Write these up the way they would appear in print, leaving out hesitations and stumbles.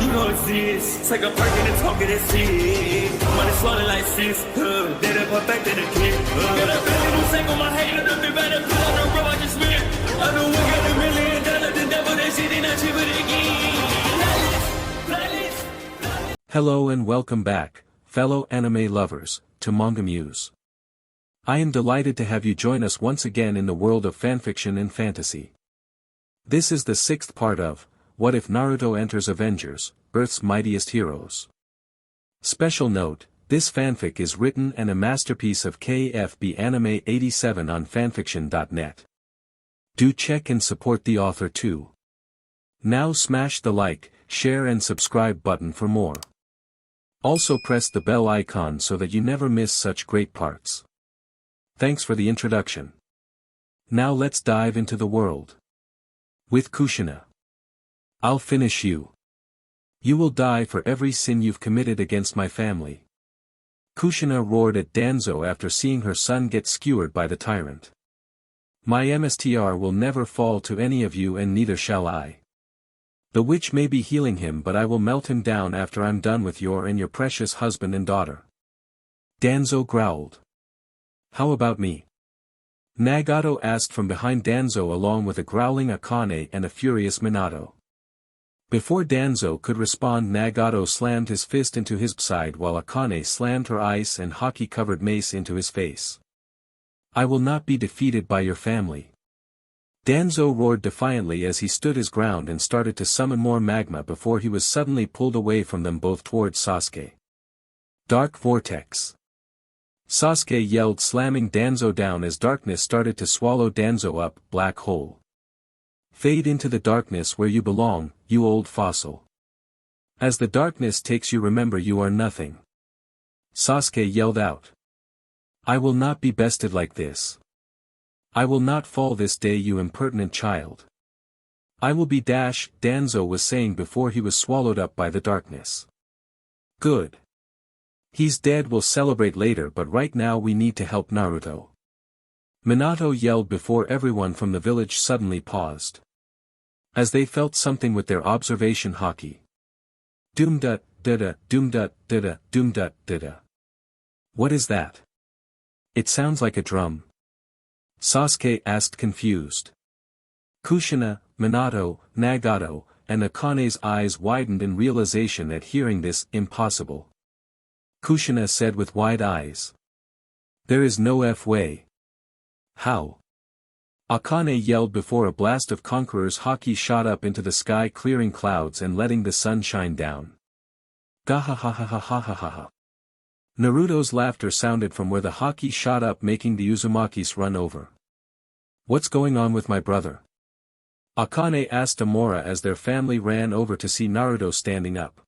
You know it's this. Take a perk and a talk of that shit. Money swallowed like sis. Did it perfect in the kid. Got a billion who sang on my head. Look up the better put on the road I just spent. I know we got $1 million. The devil that shit ain't not cheaper again. Hello and welcome back, fellow anime lovers, to MangaMuse. I am delighted to have you join us once again in the world of fanfiction and fantasy. This is the 6th part of What If Naruto Enters Avengers, Earth's Mightiest Heroes. Special note, this fanfic is written and a masterpiece of KFB Anime 87 on fanfiction.net. Do check and support the author too. Now smash the like, share and subscribe button for more. Also press the bell icon so that you never miss such great parts. Thanks for the introduction. Now let's dive into the world. With Kushina. I'll finish you. You will die for every sin you've committed against my family. Kushina roared at Danzo after seeing her son get skewered by the tyrant. My MSTR will never fall to any of you and neither shall I. The witch may be healing him but I will melt him down after I'm done with your and your precious husband and daughter. Danzo growled. How about me? Nagato asked from behind Danzo along with a growling Akane and a furious Minato. Before Danzo could respond, Nagato slammed his fist into his side while Akane slammed her ice and hockey-covered mace into his face. I will not be defeated by your family. Danzo roared defiantly as he stood his ground and started to summon more magma before he was suddenly pulled away from them both towards Sasuke. Dark Vortex. Sasuke yelled, slamming Danzo down as darkness started to swallow Danzo up. Black hole. Fade into the darkness where you belong, you old fossil. As the darkness takes you, remember you are nothing. Sasuke yelled out. I will not be bested like this. I will not fall this day, you impertinent child. I will be Danzo was saying before he was swallowed up by the darkness. Good. He's dead, we'll celebrate later, but right now we need to help Naruto. Minato yelled before everyone from the village suddenly paused. As they felt something with their observation haki. Doom dut da doom dut da doom dut da. What is that? It sounds like a drum. Sasuke asked confused. Kushina, Minato, Nagato, and Akane's eyes widened in realization at hearing this. Impossible. Kushina said with wide eyes. There is no way. How? Akane yelled before a blast of Conqueror's haki shot up into the sky, clearing clouds and letting the sun shine down. Gahahahahahaha. Naruto's laughter sounded from where the haki shot up, making the Uzumakis run over. What's going on with my brother? Akane asked Amora as their family ran over to see Naruto standing up.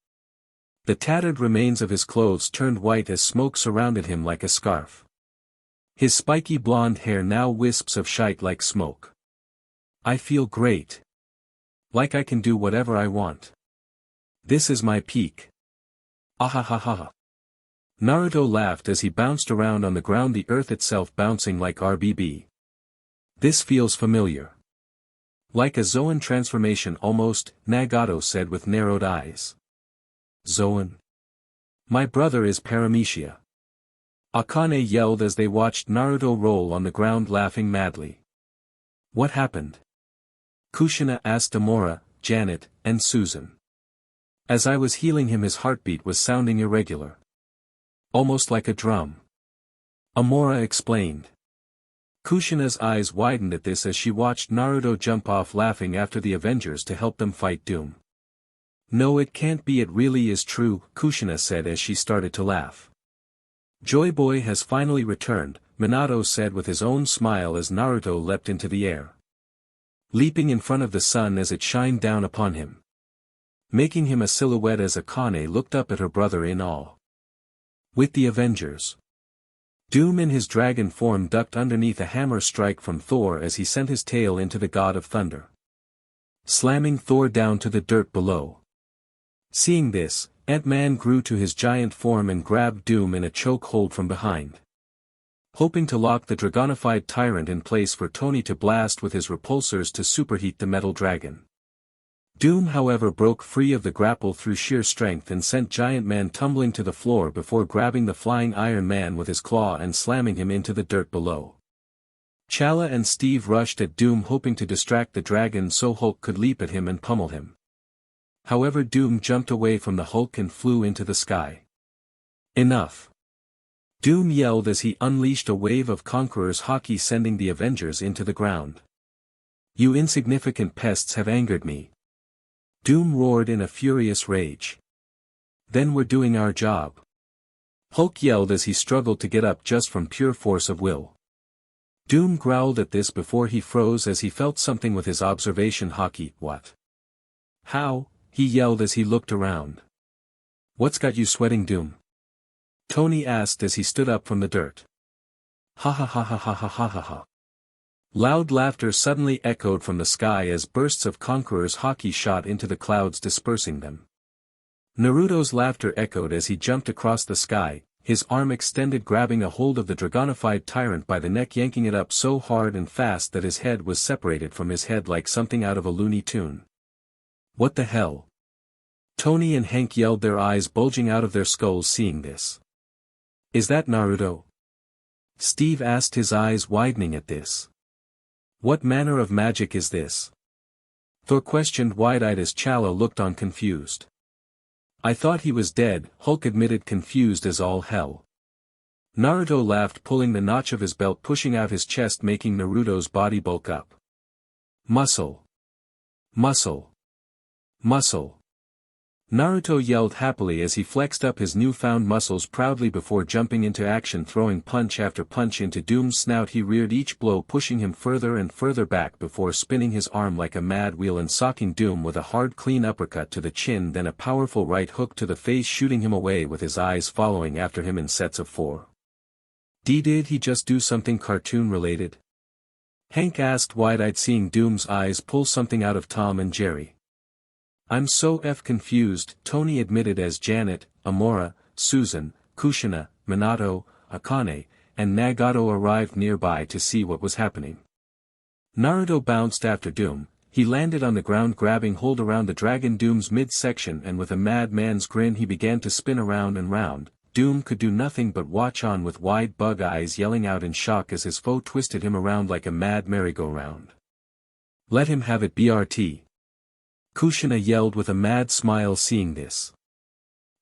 The tattered remains of his clothes turned white as smoke surrounded him like a scarf. His spiky blonde hair now wisps of shite like smoke. I feel great. Like I can do whatever I want. This is my peak. Ahahaha. Naruto laughed as he bounced around on the ground, the earth itself bouncing like RBB. This feels familiar. Like a Zoan transformation almost, Nagato said with narrowed eyes. Zoan? My brother is Paramecia. Akane yelled as they watched Naruto roll on the ground laughing madly. What happened? Kushina asked Amora, Janet, and Susan. As I was healing him, his heartbeat was sounding irregular. Almost like a drum. Amora explained. Kushina's eyes widened at this as she watched Naruto jump off laughing after the Avengers to help them fight Doom. No, it can't be, it really is true, Kushina said as she started to laugh. Joy Boy has finally returned, Minato said with his own smile as Naruto leapt into the air. Leaping in front of the sun as it shined down upon him. Making him a silhouette as Akane looked up at her brother in awe. With the Avengers. Doom in his dragon form ducked underneath a hammer strike from Thor as he sent his tail into the God of Thunder. Slamming Thor down to the dirt below. Seeing this, Ant-Man grew to his giant form and grabbed Doom in a choke hold from behind. Hoping to lock the dragonified tyrant in place for Tony to blast with his repulsors to superheat the metal dragon. Doom however broke free of the grapple through sheer strength and sent Giant Man tumbling to the floor before grabbing the flying Iron Man with his claw and slamming him into the dirt below. Chala and Steve rushed at Doom hoping to distract the dragon so Hulk could leap at him and pummel him. However, Doom jumped away from the Hulk and flew into the sky. Enough! Doom yelled as he unleashed a wave of Conqueror's Haki, sending the Avengers into the ground. "You insignificant pests have angered me," Doom roared in a furious rage. "Then we're doing our job," Hulk yelled as he struggled to get up just from pure force of will. Doom growled at this before he froze as he felt something with his observation Haki. "What? How?" he yelled as he looked around. "What's got you sweating, Doom?" Tony asked as he stood up from the dirt. "Ha ha ha ha ha ha ha ha ha." Loud laughter suddenly echoed from the sky as bursts of Conqueror's Haki shot into the clouds, dispersing them. Naruto's laughter echoed as he jumped across the sky, his arm extended, grabbing a hold of the dragonified tyrant by the neck, yanking it up so hard and fast that his head was separated from his head like something out of a Looney Tune. "What the hell?" Tony and Hank yelled, their eyes bulging out of their skulls seeing this. "Is that Naruto?" Steve asked, his eyes widening at this. "What manner of magic is this?" Thor questioned, wide-eyed as Chala looked on confused. "I thought he was dead," Hulk admitted, confused as all hell. Naruto laughed, pulling the notch of his belt, pushing out his chest, making Naruto's body bulk up. "Muscle! Muscle! Muscle!" Naruto yelled happily as he flexed up his newfound muscles proudly before jumping into action, throwing punch after punch into Doom's snout. He reared, each blow pushing him further and further back before spinning his arm like a mad wheel and socking Doom with a hard clean uppercut to the chin, then a powerful right hook to the face, shooting him away with his eyes following after him in sets of 4. Did he just do something cartoon related? Hank asked, wide-eyed, seeing Doom's eyes pull something out of Tom and Jerry. "I'm so confused," Tony admitted as Janet, Amora, Susan, Kushina, Minato, Akane, and Nagato arrived nearby to see what was happening. Naruto bounced after Doom. He landed on the ground, grabbing hold around the dragon Doom's midsection, and with a madman's grin he began to spin around and round. Doom could do nothing but watch on with wide bug eyes, yelling out in shock as his foe twisted him around like a mad merry-go-round. "Let him have it, BRT!" Kushina yelled with a mad smile seeing this.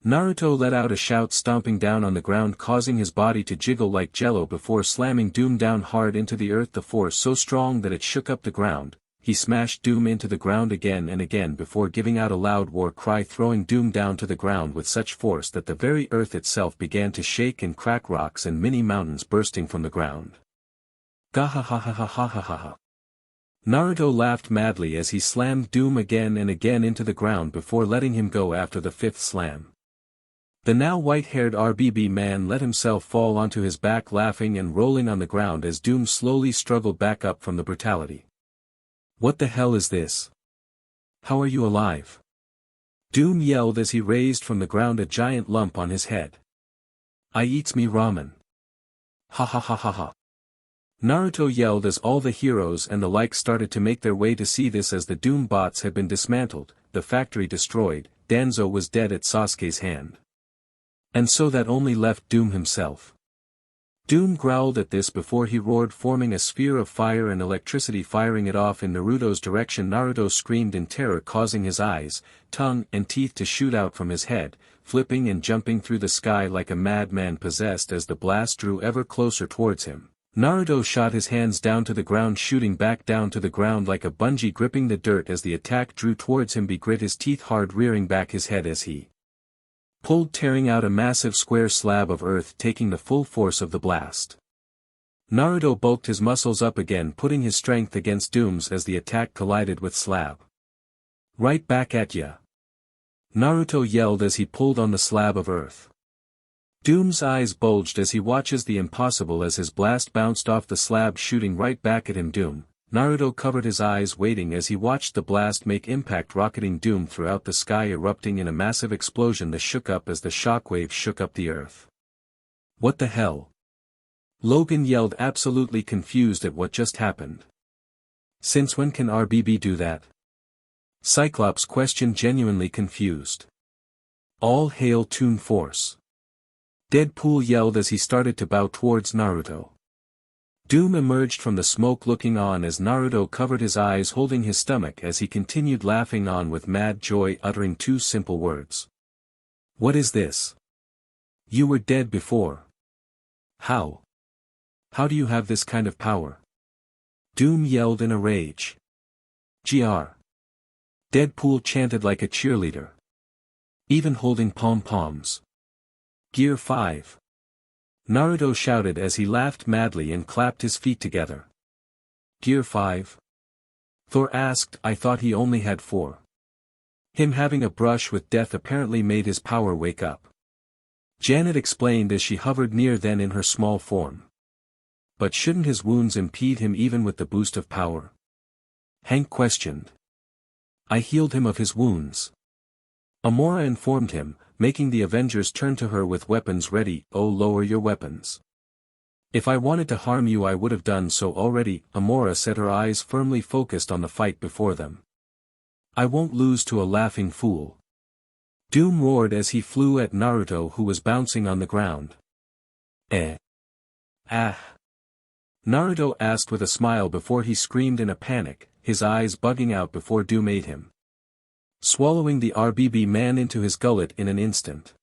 Naruto let out a shout, stomping down on the ground, causing his body to jiggle like jello before slamming Doom down hard into the earth, the force so strong that it shook up the ground. He smashed Doom into the ground again and again before giving out a loud war cry, throwing Doom down to the ground with such force that the very earth itself began to shake and crack, rocks and mini mountains bursting from the ground. Gahahahahahahaha. Naruto laughed madly as he slammed Doom again and again into the ground before letting him go after the 5th slam. The now white-haired RBB man let himself fall onto his back, laughing and rolling on the ground as Doom slowly struggled back up from the brutality. "What the hell is this? How are you alive?" Doom yelled as he raised from the ground a giant lump on his head. "I eats me ramen." "Ha ha ha ha ha." Naruto yelled as all the heroes and the like started to make their way to see this, as the Doom bots had been dismantled, the factory destroyed, Danzo was dead at Sasuke's hand. And so that only left Doom himself. Doom growled at this before he roared, forming a sphere of fire and electricity, firing it off in Naruto's direction. Naruto screamed in terror, causing his eyes, tongue, and teeth to shoot out from his head, flipping and jumping through the sky like a madman possessed as the blast drew ever closer towards him. Naruto shot his hands down to the ground, shooting back down to the ground like a bungee, gripping the dirt as the attack drew towards him. He grit his teeth hard, rearing back his head as he pulled, tearing out a massive square slab of earth, taking the full force of the blast. Naruto bulked his muscles up again, putting his strength against Doom's as the attack collided with slab. "Right back at ya!" Naruto yelled as he pulled on the slab of earth. Doom's eyes bulged as he watches the impossible as his blast bounced off the slab, shooting right back at him. Naruto covered his eyes, waiting as he watched the blast make impact, rocketing Doom throughout the sky, erupting in a massive explosion that shook up as the shockwave shook up the earth. "What the hell?" Logan yelled, absolutely confused at what just happened. "Since when can RBB do that?" Cyclops questioned, genuinely confused. All hail Toon Force. Deadpool yelled as he started to bow towards Naruto. Doom emerged from the smoke looking on as Naruto covered his eyes holding his stomach as he continued laughing on with mad joy, uttering two simple words. What is this? You were dead before. How? How do you have this kind of power? Doom yelled in a rage. Gr. Deadpool chanted like a cheerleader. Even holding pom-poms. Gear 5. Naruto shouted as he laughed madly and clapped his feet together. Gear 5? Thor asked. I thought he only had 4. Him having a brush with death apparently made his power wake up. Janet explained as she hovered near then in her small form. But shouldn't his wounds impede him even with the boost of power? Hank questioned. I healed him of his wounds. Amora informed him, making the Avengers turn to her with weapons ready. Oh, lower your weapons. If I wanted to harm you I would have done so already, Amora said, her eyes firmly focused on the fight before them. I won't lose to a laughing fool. Doom roared as he flew at Naruto, who was bouncing on the ground. Ah. Naruto asked with a smile before he screamed in a panic, his eyes bugging out before Doom ate him, swallowing the RBB man into his gullet in an instant.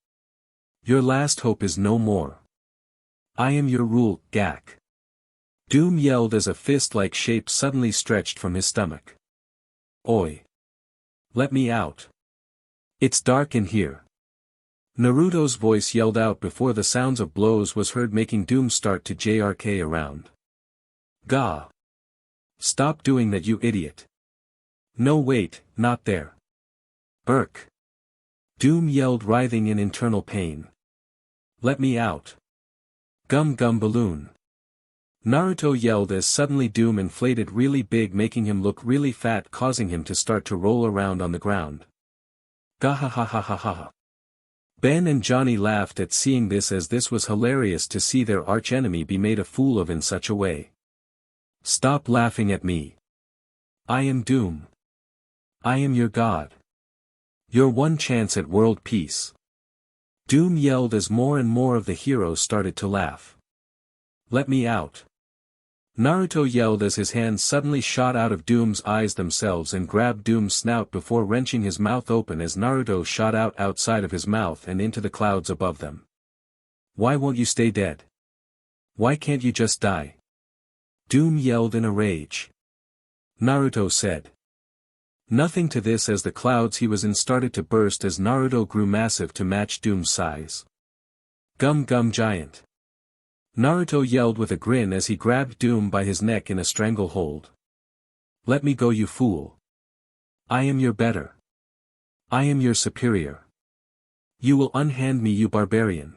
Your last hope is no more. I am your rule, Gak. Doom yelled as a fist-like shape suddenly stretched from his stomach. Oi. Let me out. It's dark in here. Naruto's voice yelled out before the sounds of blows was heard, making Doom start to JRK around. Gah. Stop doing that, you idiot. No, wait, not there. Burk. Doom yelled, writhing in internal pain. Let me out. Gum gum balloon. Naruto yelled as suddenly Doom inflated really big, making him look really fat, causing him to start to roll around on the ground. Gahahahahaha. Ben and Johnny laughed at seeing this, as this was hilarious to see their archenemy be made a fool of in such a way. Stop laughing at me. I am Doom. I am your god. Your one chance at world peace. Doom yelled as more and more of the heroes started to laugh. Let me out. Naruto yelled as his hands suddenly shot out of Doom's eyes themselves and grabbed Doom's snout before wrenching his mouth open as Naruto shot out outside of his mouth and into the clouds above them. Why won't you stay dead? Why can't you just die? Doom yelled in a rage. Naruto said nothing to this as the clouds he was in started to burst as Naruto grew massive to match Doom's size. Gum gum giant. Naruto yelled with a grin as he grabbed Doom by his neck in a stranglehold. Let me go, you fool. I am your better. I am your superior. You will unhand me, you barbarian.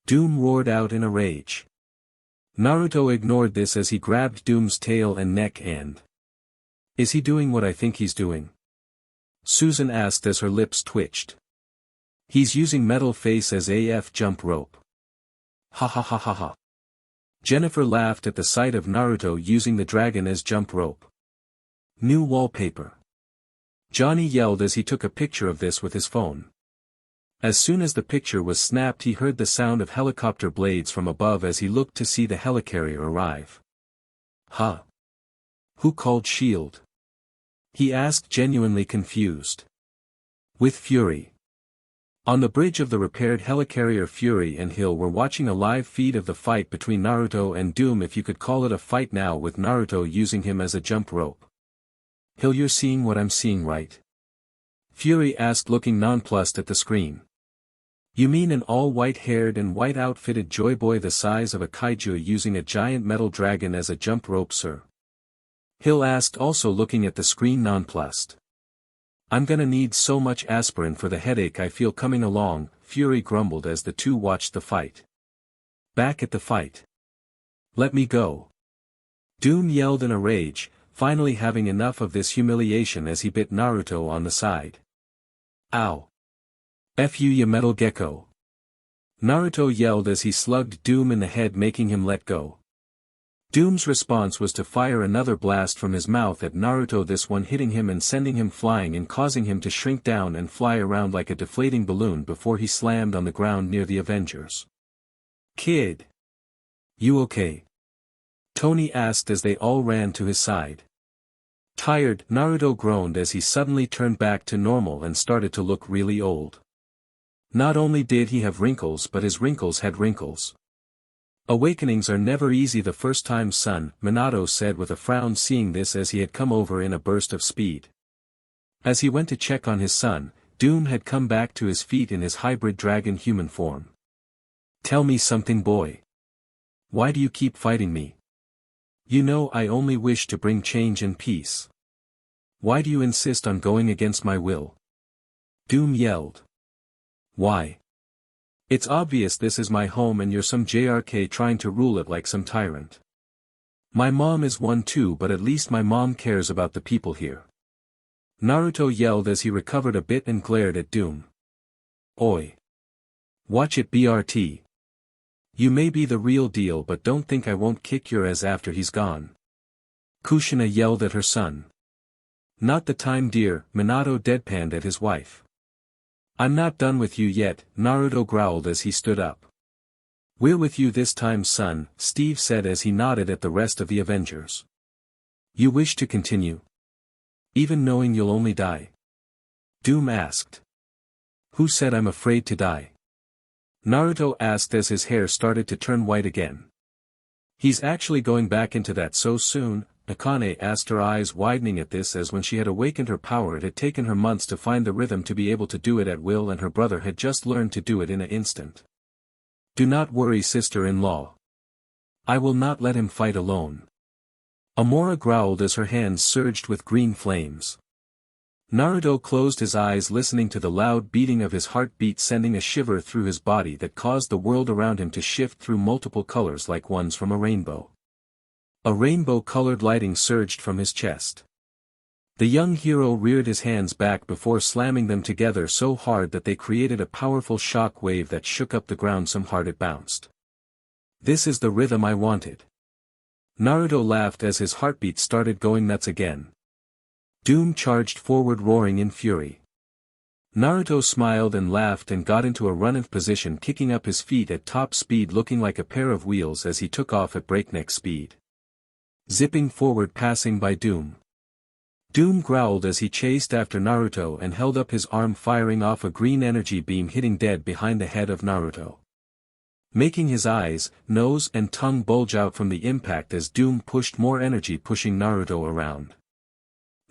Doom roared out in a rage. Naruto ignored this as he grabbed Doom's tail and neck and... Is he doing what I think he's doing? Susan asked as her lips twitched. He's using metal face as AF jump rope. Ha ha ha ha ha. Jennifer laughed at the sight of Naruto using the dragon as jump rope. New wallpaper. Johnny yelled as he took a picture of this with his phone. As soon as the picture was snapped, he heard the sound of helicopter blades from above as he looked to see the helicarrier arrive. Huh? Who called shield? He asked, genuinely confused. With Fury. On the bridge of the repaired helicarrier, Fury and Hill were watching a live feed of the fight between Naruto and Doom, if you could call it a fight now, with Naruto using him as a jump rope. Hill, you're seeing what I'm seeing, right? Fury asked, looking nonplussed at the screen. You mean an all-white-haired and white-outfitted joyboy the size of a kaiju using a giant metal dragon as a jump rope, sir? Hill asked, also looking at the screen nonplussed. I'm gonna need so much aspirin for the headache I feel coming along, Fury grumbled as the two watched the fight. Back at the fight. Let me go. Doom yelled in a rage, finally having enough of this humiliation as he bit Naruto on the side. Ow. F you metal gecko. Naruto yelled as he slugged Doom in the head, making him let go. Doom's response was to fire another blast from his mouth at Naruto, this one hitting him and sending him flying and causing him to shrink down and fly around like a deflating balloon before he slammed on the ground near the Avengers. "Kid! You okay?" Tony asked as they all ran to his side. "Tired," Naruto groaned as he suddenly turned back to normal and started to look really old. Not only did he have wrinkles, but his wrinkles had wrinkles. "Awakenings are never easy the first time, son," Minato said with a frown, seeing this as he had come over in a burst of speed. As he went to check on his son, Doom had come back to his feet in his hybrid dragon-human form. "Tell me something, boy. Why do you keep fighting me? You know I only wish to bring change and peace. Why do you insist on going against my will?" Doom yelled. "Why? It's obvious this is my home and you're some JRK trying to rule it like some tyrant. My mom is one too, but at least my mom cares about the people here." Naruto yelled as he recovered a bit and glared at Doom. "Oi! Watch it, BRT. You may be the real deal, but don't think I won't kick your ass after he's gone." Kushina yelled at her son. "Not the time, dear," Minato deadpanned at his wife. "I'm not done with you yet," Naruto growled as he stood up. "We're with you this time, son," Steve said as he nodded at the rest of the Avengers. "You wish to continue? Even knowing you'll only die?" Doom asked. "Who said I'm afraid to die?" Naruto asked as his hair started to turn white again. "He's actually going back into that so soon?" Akane asked, her eyes widening at this, as when she had awakened her power it had taken her months to find the rhythm to be able to do it at will, and her brother had just learned to do it in an instant. "Do not worry, sister-in-law. I will not let him fight alone." Amora growled as her hands surged with green flames. Naruto closed his eyes, listening to the loud beating of his heartbeat, sending a shiver through his body that caused the world around him to shift through multiple colors like ones from a rainbow. A rainbow-colored lighting surged from his chest. The young hero reared his hands back before slamming them together so hard that they created a powerful shock wave that shook up the ground so hard it bounced. "This is the rhythm I wanted." Naruto laughed as his heartbeat started going nuts again. Doom charged forward, roaring in fury. Naruto smiled and laughed and got into a run-off position, kicking up his feet at top speed, looking like a pair of wheels as he took off at breakneck speed. Zipping forward, passing by Doom. Doom growled as he chased after Naruto and held up his arm, firing off a green energy beam, hitting dead behind the head of Naruto, making his eyes, nose and tongue bulge out from the impact as Doom pushed more energy, pushing Naruto around.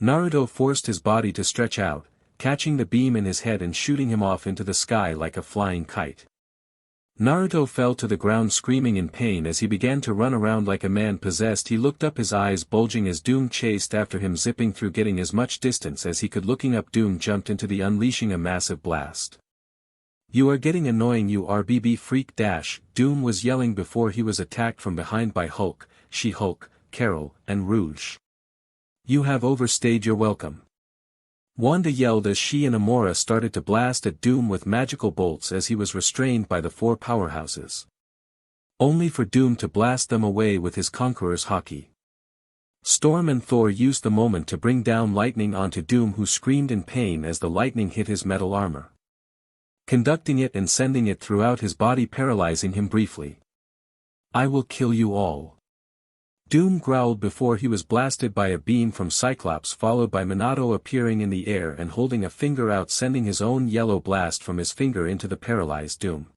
Naruto forced his body to stretch out, catching the beam in his head and shooting him off into the sky like a flying kite. Naruto fell to the ground screaming in pain as he began to run around like a man possessed. He looked up, his eyes bulging as Doom chased after him, zipping through, getting as much distance as he could. Looking up, Doom jumped into the, unleashing a massive blast. "You are getting annoying, you RBB freak dash," Doom was yelling before he was attacked from behind by Hulk, She-Hulk, Carol, and Rouge. "You have overstayed your welcome." Wanda yelled as she and Amora started to blast at Doom with magical bolts as he was restrained by the four powerhouses, only for Doom to blast them away with his Conqueror's Haki. Storm and Thor used the moment to bring down lightning onto Doom, who screamed in pain as the lightning hit his metal armor, conducting it and sending it throughout his body, paralyzing him briefly. "I will kill you all," Doom growled before he was blasted by a beam from Cyclops, followed by Minato appearing in the air and holding a finger out, sending his own yellow blast from his finger into the paralyzed Doom.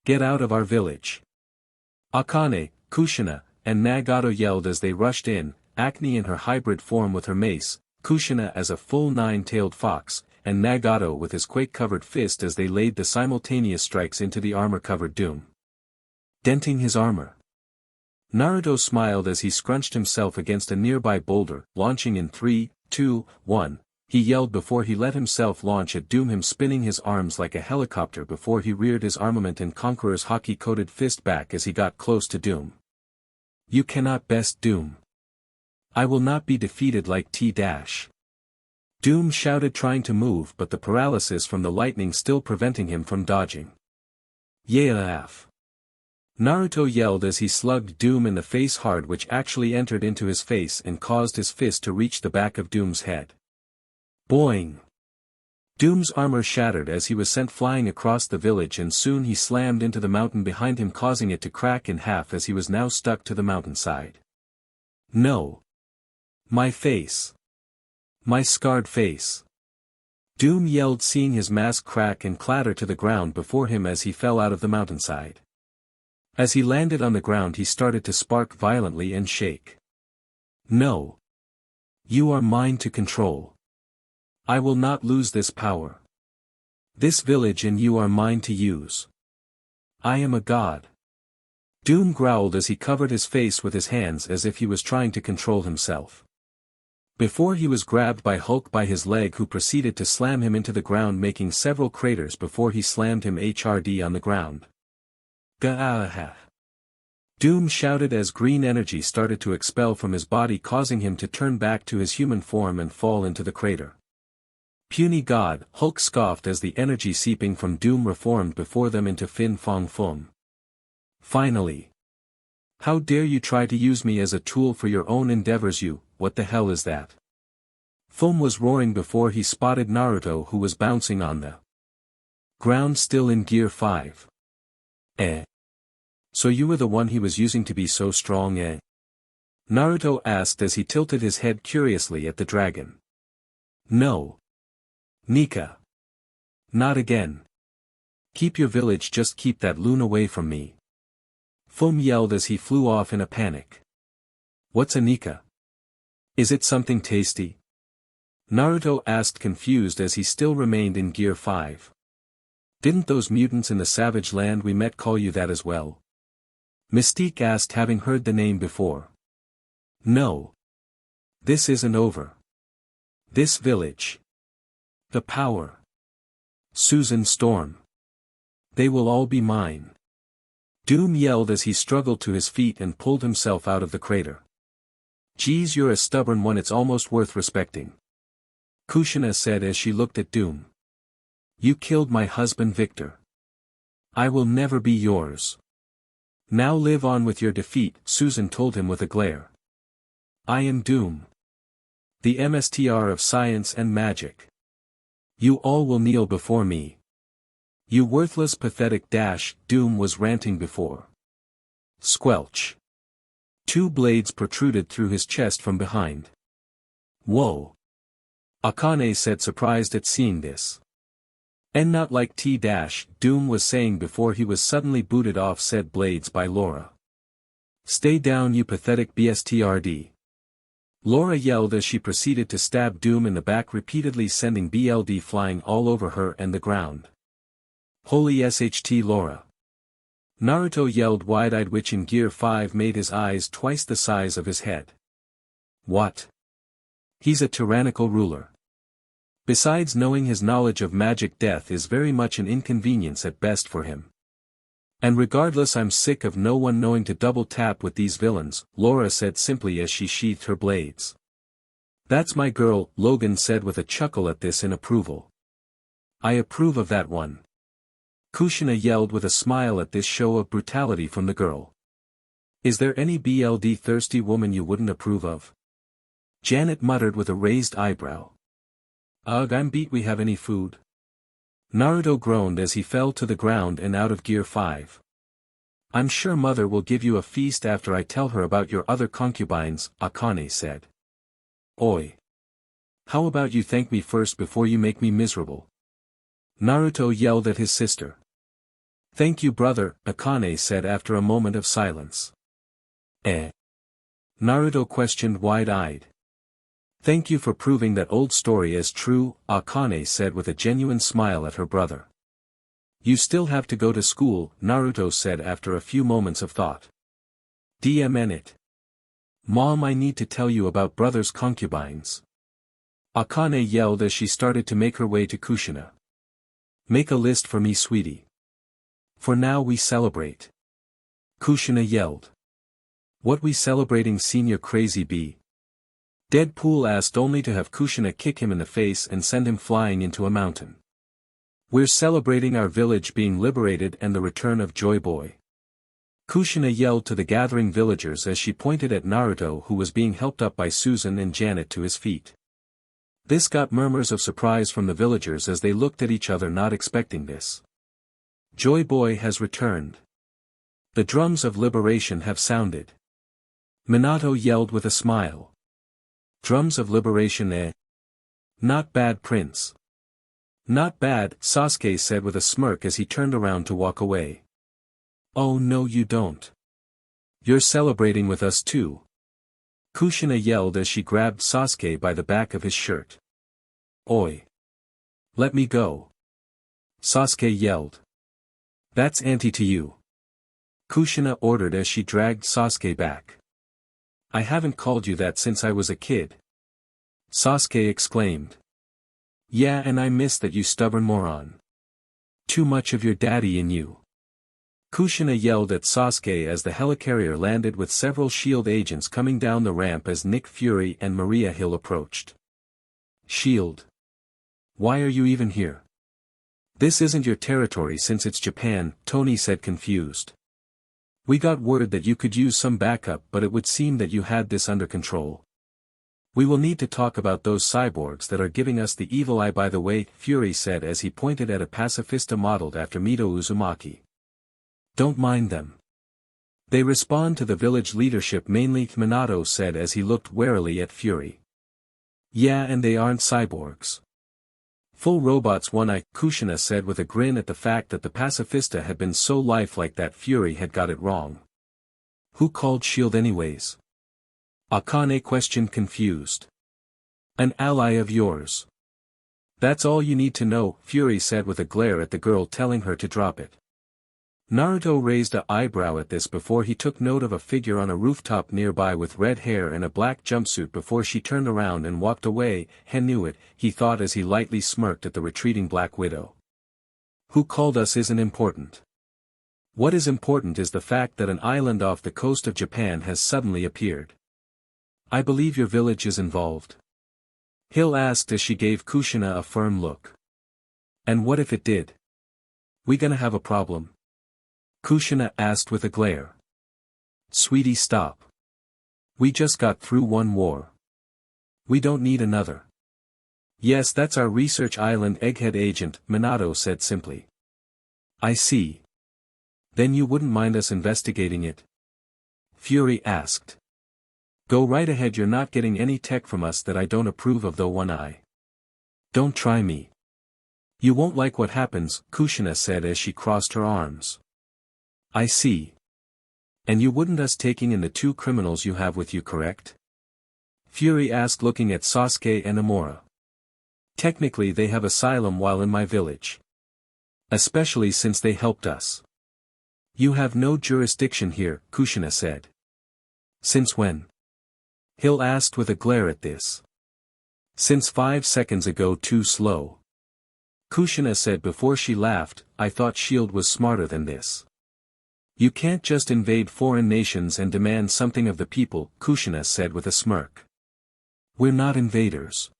"Get out of our village!" Akane, Kushina, and Nagato yelled as they rushed in, Acne in her hybrid form with her mace, Kushina as a full nine-tailed fox, and Nagato with his quake-covered fist as they laid the simultaneous strikes into the armor-covered Doom, denting his armor. Naruto smiled as he scrunched himself against a nearby boulder, launching in 3, 2, 1, he yelled before he let himself launch at Doom, him spinning his arms like a helicopter before he reared his armament and Conqueror's Haki-coated fist back as he got close to Doom. "You cannot best Doom. I will not be defeated like T-dash." Doom shouted, trying to move, but the paralysis from the lightning still preventing him from dodging. "Yeah. Naruto yelled as he slugged Doom in the face hard, which actually entered into his face and caused his fist to reach the back of Doom's head. Boing! Doom's armor shattered as he was sent flying across the village, and soon he slammed into the mountain behind him, causing it to crack in half as he was now stuck to the mountainside. No! My face! My scarred face! Doom yelled, seeing his mask crack and clatter to the ground before him as he fell out of the mountainside. As he landed on the ground, he started to spark violently and shake. No! You are mine to control. I will not lose this power. This village and you are mine to use. I am a god. Doom growled as he covered his face with his hands as if he was trying to control himself. Before he was grabbed by Hulk by his leg, who proceeded to slam him into the ground, making several craters before he slammed him HRD on the ground. Gah! Doom shouted as green energy started to expel from his body, causing him to turn back to his human form and fall into the crater. Puny god, Hulk scoffed as the energy seeping from Doom reformed before them into FANFICTION. Finally. How dare you try to use me as a tool for your own endeavors, you, what the hell is that? FUNN was roaring before he spotted Naruto, who was bouncing on the ground still in Gear 5. So you were the one he was using to be so strong, eh? Naruto asked as he tilted his head curiously at the dragon. No. Nika. Not again. Keep your village, just keep that loon away from me. FUNN yelled as he flew off in a panic. What's a Nika? Is it something tasty? Naruto asked, confused as he still remained in Gear 5. Didn't those mutants in the savage land we met call you that as well? Mystique asked, having heard the name before. No. This isn't over. This village. The power. Susan Storm. They will all be mine. Doom yelled as he struggled to his feet and pulled himself out of the crater. Geez, you're a stubborn one, it's almost worth respecting. Kushina said as she looked at Doom. You killed my husband Victor. I will never be yours. Now live on with your defeat, Susan told him with a glare. I am Doom. The MSTR of science and magic. You all will kneel before me. You worthless, pathetic dash, Doom was ranting before. Squelch. Two blades protruded through his chest from behind. Whoa. Akane said, surprised at seeing this. And not like T-dash, Doom was saying before he was suddenly booted off said blades by Laura. Stay down, you pathetic BSTRD. Laura yelled as she proceeded to stab Doom in the back, repeatedly sending BLD flying all over her and the ground. Holy SHT Laura. Naruto yelled wide-eyed, which in Gear 5 made his eyes twice the size of his head. What? He's a tyrannical ruler. Besides, knowing his knowledge of magic, death is very much an inconvenience at best for him. And regardless, I'm sick of no one knowing to double tap with these villains, Laura said simply as she sheathed her blades. That's my girl, Logan said with a chuckle at this in approval. I approve of that one. Kushina yelled with a smile at this show of brutality from the girl. Is there any BLD thirsty woman you wouldn't approve of? Janet muttered with a raised eyebrow. Ugh, I'm beat. We have any food? Naruto groaned as he fell to the ground and out of Gear 5. I'm sure mother will give you a feast after I tell her about your other concubines, Akane said. Oi. How about you thank me first before you make me miserable? Naruto yelled at his sister. Thank you, brother, Akane said after a moment of silence. Naruto questioned wide-eyed. Thank you for proving that old story as true, Akane said with a genuine smile at her brother. You still have to go to school, Naruto said after a few moments of thought. DMN. Mom, I need to tell you about brother's concubines. Akane yelled as she started to make her way to Kushina. Make a list for me, sweetie. For now we celebrate. Kushina yelled. What we celebrating, senior crazy bee? Deadpool asked, only to have Kushina kick him in the face and send him flying into a mountain. We're celebrating our village being liberated and the return of Joy Boy. Kushina yelled to the gathering villagers as she pointed at Naruto, who was being helped up by Susan and Janet to his feet. This got murmurs of surprise from the villagers as they looked at each other, not expecting this. Joy Boy has returned. The drums of liberation have sounded. Minato yelled with a smile. Drums of liberation, eh? Not bad, Prince. Not bad, Sasuke said with a smirk as he turned around to walk away. Oh no, you don't. You're celebrating with us too. Kushina yelled as she grabbed Sasuke by the back of his shirt. Oi! Let me go. Sasuke yelled. That's anti to you. Kushina ordered as she dragged Sasuke back. I haven't called you that since I was a kid. Sasuke exclaimed. Yeah, and I miss that, you stubborn moron. Too much of your daddy in you. Kushina yelled at Sasuke as the helicarrier landed with several SHIELD agents coming down the ramp as Nick Fury and Maria Hill approached. SHIELD. Why are you even here? This isn't your territory since it's Japan, Tony said, confused. We got word that you could use some backup, but it would seem that you had this under control. We will need to talk about those cyborgs that are giving us the evil eye, by the way, Fury said as he pointed at a pacifista modeled after Mito Uzumaki. Don't mind them. They respond to the village leadership mainly, Minato said as he looked warily at Fury. Yeah, and they aren't cyborgs. Full robots, one eye, Kushina said with a grin at the fact that the pacifista had been so lifelike that Fury had got it wrong. Who called SHIELD anyways? Akane questioned, confused. An ally of yours. That's all you need to know, Fury said with a glare at the girl, telling her to drop it. Naruto raised an eyebrow at this before he took note of a figure on a rooftop nearby with red hair and a black jumpsuit before she turned around and walked away. He knew it, he thought as he lightly smirked at the retreating Black Widow. Who called us isn't important. What is important is the fact that an island off the coast of Japan has suddenly appeared. I believe your village is involved. Hill asked as she gave Kushina a firm look. And what if it did? We gonna have a problem? Kushina asked with a glare. Sweetie, stop. We just got through one war. We don't need another. Yes, that's our research island, Egghead agent, Minato said simply. I see. Then you wouldn't mind us investigating it? Fury asked. Go right ahead, you're not getting any tech from us that I don't approve of though, One Eye. Don't try me. You won't like what happens, Kushina said as she crossed her arms. I see. And you wouldn't us taking in the two criminals you have with you, correct? Fury asked, looking at Sasuke and Amora. Technically they have asylum while in my village. Especially since they helped us. You have no jurisdiction here, Kushina said. Since when? Hill asked with a glare at this. Since 5 seconds ago. Too slow. Kushina said before she laughed. I thought SHIELD was smarter than this. You can't just invade foreign nations and demand something of the people, Kushina said with a smirk. We're not invaders.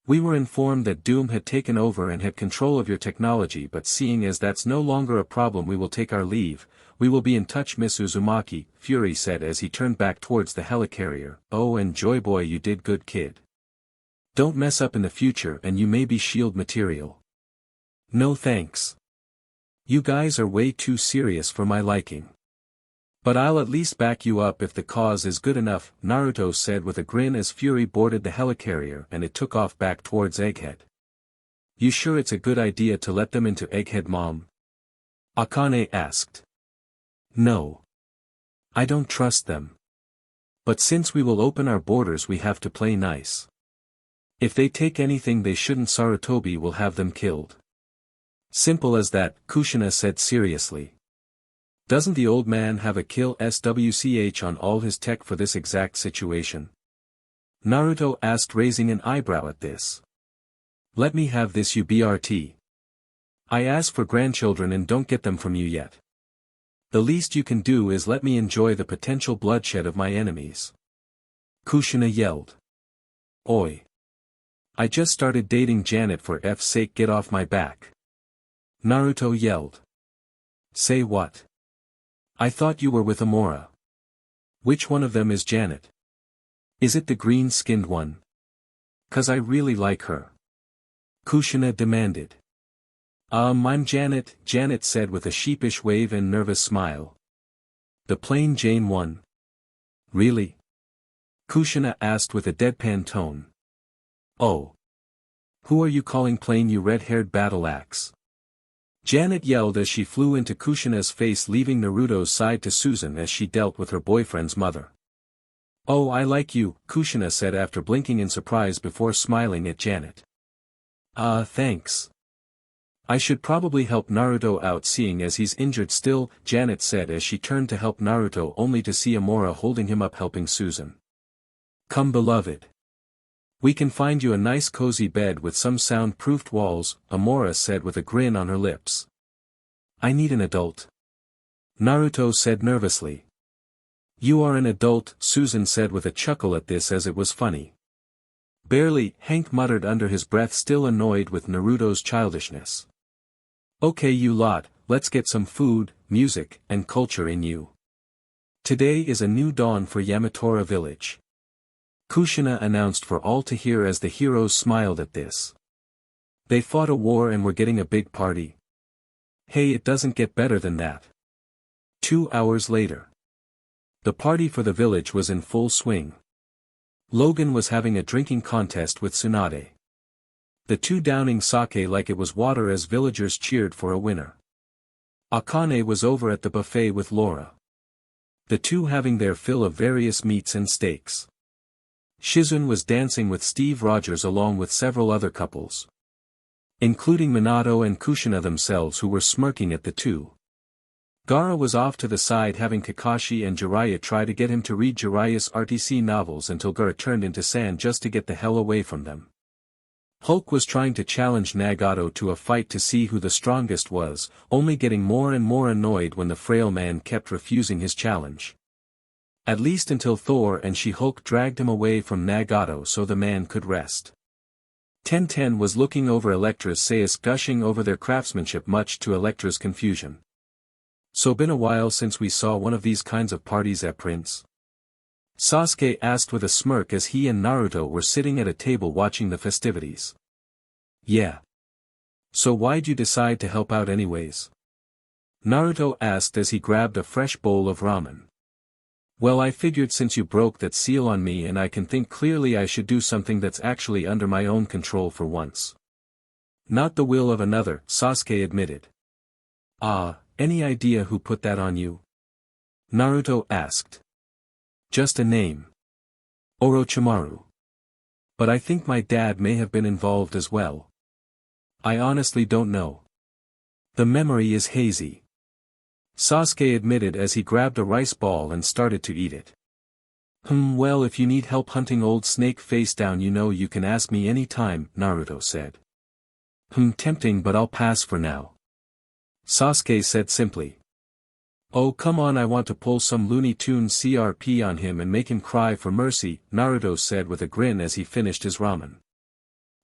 We were informed that Doom had taken over and had control of your technology, but seeing as that's no longer a problem, we will take our leave. We will be in touch, Miss Uzumaki, Fury said as he turned back towards the helicarrier. Oh, and Joy Boy, you did good, kid. Don't mess up in the future and you may be SHIELD material. No thanks. You guys are way too serious for my liking. But I'll at least back you up if the cause is good enough, Naruto said with a grin as Fury boarded the helicarrier and it took off back towards Egghead. You sure it's a good idea to let them into Egghead, Mom? Akane asked. No. I don't trust them. But since we will open our borders, we have to play nice. If they take anything they shouldn't, Sarutobi will have them killed. Simple as that, Kushina said seriously. Doesn't the old man have a kill SWCH on all his tech for this exact situation? Naruto asked, raising an eyebrow at this. Let me have this, you BRT. I ask for grandchildren and don't get them from you yet. The least you can do is let me enjoy the potential bloodshed of my enemies. Kushina yelled. Oi. I just started dating Janet, for F's sake get off my back. Naruto yelled. Say what? I thought you were with Amora. Which one of them is Janet? Is it the green-skinned one? 'Cause I really like her. Kushina demanded. I'm Janet, Janet said with a sheepish wave and nervous smile. The plain Jane one? Really? Kushina asked with a deadpan tone. Oh. Who are you calling plain, you red-haired battle axe? Janet yelled as she flew into Kushina's face, leaving Naruto's side to Susan as she dealt with her boyfriend's mother. Oh, I like you, Kushina said after blinking in surprise before smiling at Janet. Thanks. I should probably help Naruto out seeing as he's injured still, Janet said as she turned to help Naruto only to see Amora holding him up helping Susan. Come beloved. We can find you a nice cozy bed with some sound-proofed walls, Amora said with a grin on her lips. I need an adult. Naruto said nervously. You are an adult, Susan said with a chuckle at this as it was funny. Barely, Hank muttered under his breath, still annoyed with Naruto's childishness. Okay you lot, let's get some food, music, and culture in you. Today is a new dawn for Yamatora village. Kushina announced for all to hear as the heroes smiled at this. They fought a war and were getting a big party. Hey, it doesn't get better than that. 2 hours later. The party for the village was in full swing. Logan was having a drinking contest with Tsunade. The two downing sake like it was water as villagers cheered for a winner. Akane was over at the buffet with Laura. The two having their fill of various meats and steaks. Shizun was dancing with Steve Rogers along with several other couples. Including Minato and Kushina themselves, who were smirking at the two. Gaara was off to the side having Kakashi and Jiraiya try to get him to read Jiraiya's RTC novels until Gaara turned into sand just to get the hell away from them. Hulk was trying to challenge Nagato to a fight to see who the strongest was, only getting more and more annoyed when the frail man kept refusing his challenge. At least until Thor and She-Hulk dragged him away from Nagato so the man could rest. Ten was looking over Elektra's sais gushing over their craftsmanship much to Elektra's confusion. So been a while since we saw one of these kinds of parties, Prince? Sasuke asked with a smirk as he and Naruto were sitting at a table watching the festivities. Yeah. So why'd you decide to help out anyways? Naruto asked as he grabbed a fresh bowl of ramen. Well, I figured since you broke that seal on me and I can think clearly, I should do something that's actually under my own control for once. Not the will of another, Sasuke admitted. Any idea who put that on you? Naruto asked. Just a name. Orochimaru. But I think my dad may have been involved as well. I honestly don't know. The memory is hazy. Sasuke admitted as he grabbed a rice ball and started to eat it. Well, if you need help hunting old snake face down, you know you can ask me any time, Naruto said. Tempting, but I'll pass for now. Sasuke said simply. Oh come on, I want to pull some Looney Tunes CRP on him and make him cry for mercy, Naruto said with a grin as he finished his ramen.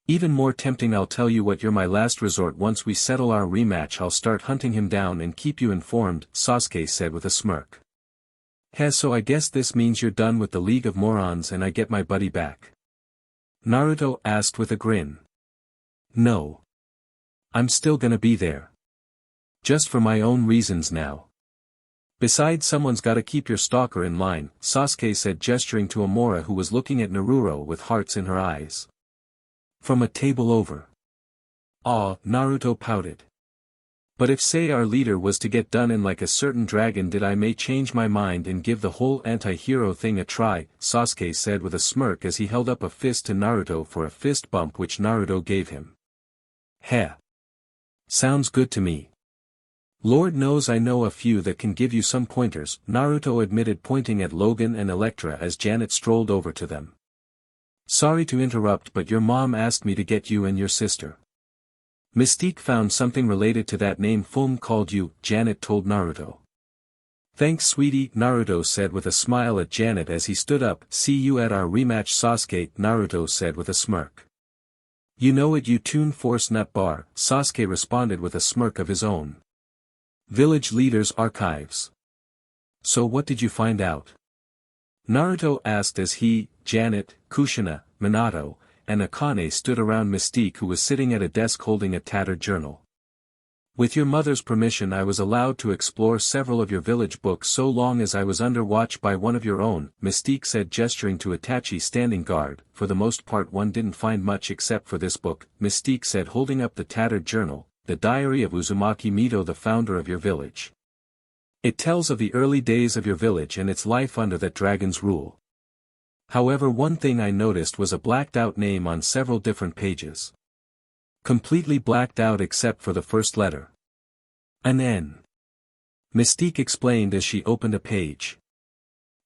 Even more tempting, I'll tell you what, you're my last resort. Once we settle our rematch I'll start hunting him down and keep you informed, Sasuke said with a smirk. So I guess this means you're done with the League of Morons and I get my buddy back? Naruto asked with a grin. No. I'm still gonna be there. Just for my own reasons now. Besides, someone's gotta keep your stalker in line, Sasuke said, gesturing to Amora who was looking at Naruto with hearts in her eyes. From a table over. Naruto pouted. But if say our leader was to get done in like a certain dragon, did I may change my mind and give the whole anti-hero thing a try, Sasuke said with a smirk as he held up a fist to Naruto for a fist bump which Naruto gave him. Heh. Sounds good to me. Lord knows I know a few that can give you some pointers, Naruto admitted, pointing at Logan and Elektra as Janet strolled over to them. Sorry to interrupt, but your mom asked me to get you and your sister. Mystique found something related to that name. FUNN called you, Janet told Naruto. Thanks sweetie, Naruto said with a smile at Janet as he stood up. See you at our rematch, Sasuke, Naruto said with a smirk. You know it, you Toon Force nut bar, Sasuke responded with a smirk of his own. Village Leaders Archives. So what did you find out? Naruto asked as he, Janet, Kushina, Minato, and Akane stood around Mystique, who was sitting at a desk holding a tattered journal. With your mother's permission, I was allowed to explore several of your village books so long as I was under watch by one of your own, Mystique said, gesturing to Itachi standing guard. For the most part one didn't find much except for this book, Mystique said, holding up the tattered journal, the diary of Uzumaki Mito, the founder of your village. It tells of the early days of your village and its life under that dragon's rule. However, one thing I noticed was a blacked out name on several different pages. Completely blacked out except for the first letter. An N. Mystique explained as she opened a page.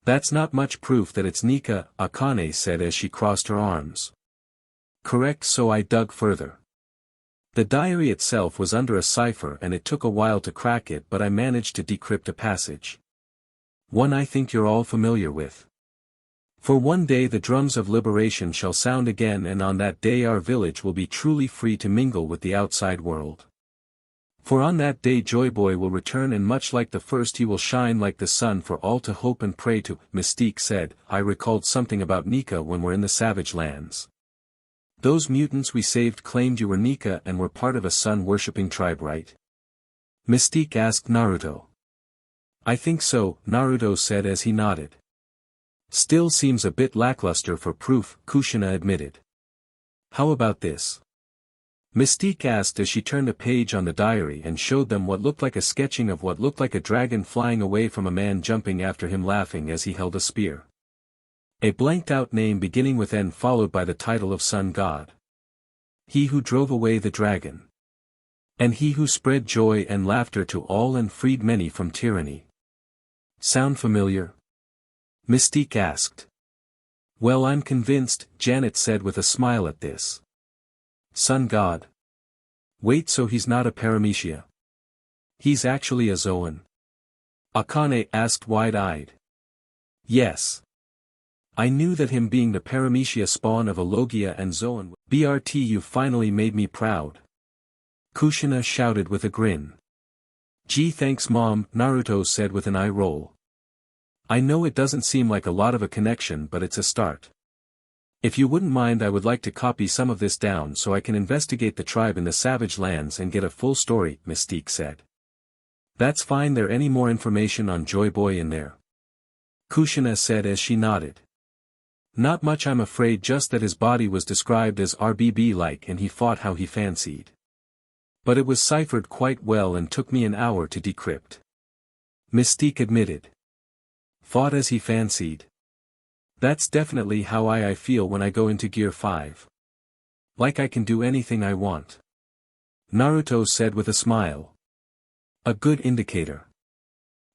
That's not much proof that it's Nika, Akane said as she crossed her arms. Correct, so I dug further. The diary itself was under a cipher and it took a while to crack it, but I managed to decrypt a passage. One I think you're all familiar with. For one day the drums of liberation shall sound again, and on that day our village will be truly free to mingle with the outside world. For on that day Joy Boy will return, and much like the first he will shine like the sun for all to hope and pray to, Mystique said. I recalled something about Nika when we're in the Savage Lands. Those mutants we saved claimed you were Nika and were part of a sun-worshipping tribe, right? Mystique asked Naruto. I think so, Naruto said as he nodded. Still seems a bit lackluster for proof, Kushina admitted. How about this? Mystique asked as she turned a page on the diary and showed them what looked like a sketching of what looked like a dragon flying away from a man jumping after him laughing as he held a spear. A blanked out name beginning with N followed by the title of Sun God. He who drove away the dragon. And he who spread joy and laughter to all and freed many from tyranny. Sound familiar? Mystique asked. Well, I'm convinced, Janet said with a smile at this. Sun God. Wait, so he's not a paramecia? He's actually a Zoan? Akane asked wide-eyed. Yes. I knew that him being the paramecia spawn of a Logia and Zoan. BRT, you finally made me proud. Kushina shouted with a grin. Gee, thanks Mom, Naruto said with an eye roll. I know it doesn't seem like a lot of a connection, but it's a start. If you wouldn't mind, I would like to copy some of this down so I can investigate the tribe in the Savage Lands and get a full story, Mystique said. That's fine. There any more information on Joy Boy in there? Kushina said as she nodded. Not much, I'm afraid, just that his body was described as RBB-like and he fought how he fancied. But it was ciphered quite well and took me an hour to decrypt. Mystique admitted. Fought as he fancied. That's definitely how I feel when I go into Gear 5. Like I can do anything I want. Naruto said with a smile. A good indicator.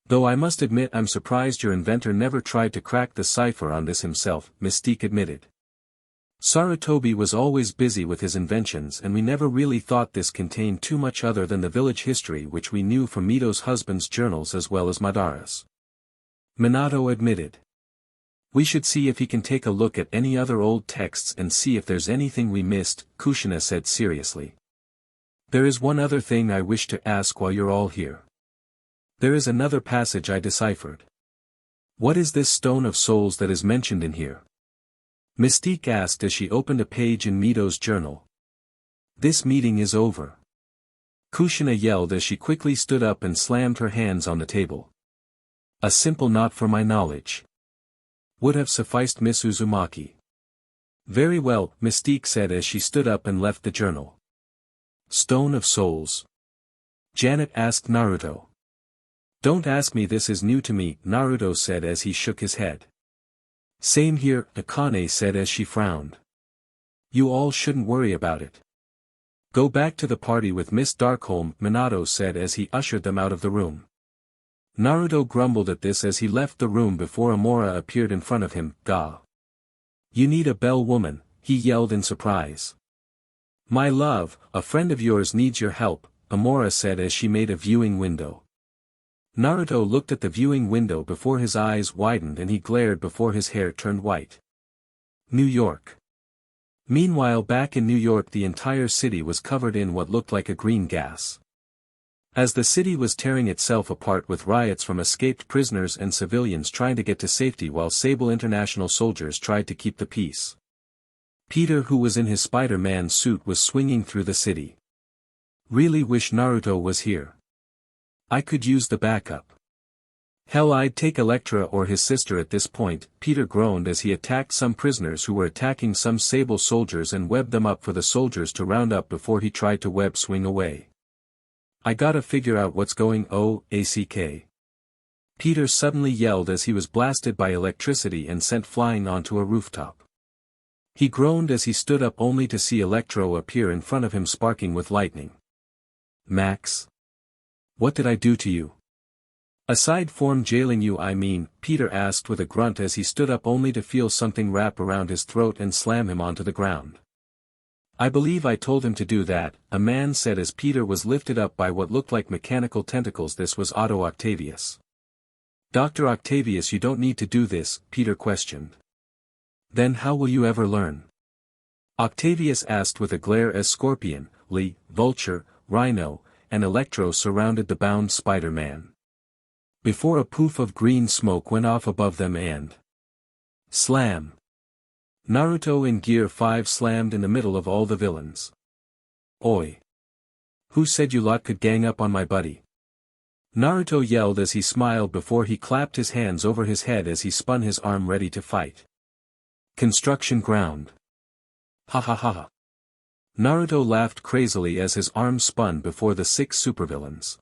Though I must admit I'm surprised your inventor never tried to crack the cipher on this himself, Mystique admitted. Sarutobi was always busy with his inventions and we never really thought this contained too much other than the village history which we knew from Mito's husband's journals as well as Madara's. Minato admitted. We should see if he can take a look at any other old texts and see if there's anything we missed, Kushina said seriously. There is one other thing I wish to ask while you're all here. There is another passage I deciphered. What is this stone of souls that is mentioned in here? Mystique asked as she opened a page in Mito's journal. This meeting is over. Kushina yelled as she quickly stood up and slammed her hands on the table. A simple knot for my knowledge. Would have sufficed, Miss Uzumaki. Very well, Mystique said as she stood up and left the journal. Stone of Souls. Janet asked Naruto. Don't ask me, this is new to me, Naruto said as he shook his head. Same here, Akane said as she frowned. You all shouldn't worry about it. Go back to the party with Miss Darkholme, Minato said as he ushered them out of the room. Naruto grumbled at this as he left the room before Amora appeared in front of him. Gah. You need a bell, woman, he yelled in surprise. My love, a friend of yours needs your help, Amora said as she made a viewing window. Naruto looked at the viewing window before his eyes widened and he glared before his hair turned white. New York. Meanwhile, back in New York, the entire city was covered in what looked like a green gas. As the city was tearing itself apart with riots from escaped prisoners and civilians trying to get to safety while Sable International soldiers tried to keep the peace. Peter, who was in his Spider-Man suit, was swinging through the city. Really wish Naruto was here. I could use the backup. Hell, I'd take Elektra or his sister at this point, Peter groaned as he attacked some prisoners who were attacking some Sable soldiers and webbed them up for the soldiers to round up before he tried to web swing away. I gotta figure out what's going on. Peter suddenly yelled as he was blasted by electricity and sent flying onto a rooftop. He groaned as he stood up only to see Electro appear in front of him sparking with lightning. Max? What did I do to you? Aside from jailing you, I mean, Peter asked with a grunt as he stood up only to feel something wrap around his throat and slam him onto the ground. I believe I told him to do that, a man said as Peter was lifted up by what looked like mechanical tentacles. This was Otto Octavius. Dr. Octavius, you don't need to do this, Peter questioned. Then how will you ever learn? Octavius asked with a glare as Scorpion, Lee, Vulture, Rhino, and Electro surrounded the bound Spider-Man. Before a poof of green smoke went off above them and slam! Naruto in Gear 5 slammed in the middle of all the villains. Oi! Who said you lot could gang up on my buddy? Naruto yelled as he smiled before he clapped his hands over his head as he spun his arm ready to fight. Construction ground. Ha ha ha ha. Naruto laughed crazily as his arm spun before the 6 supervillains.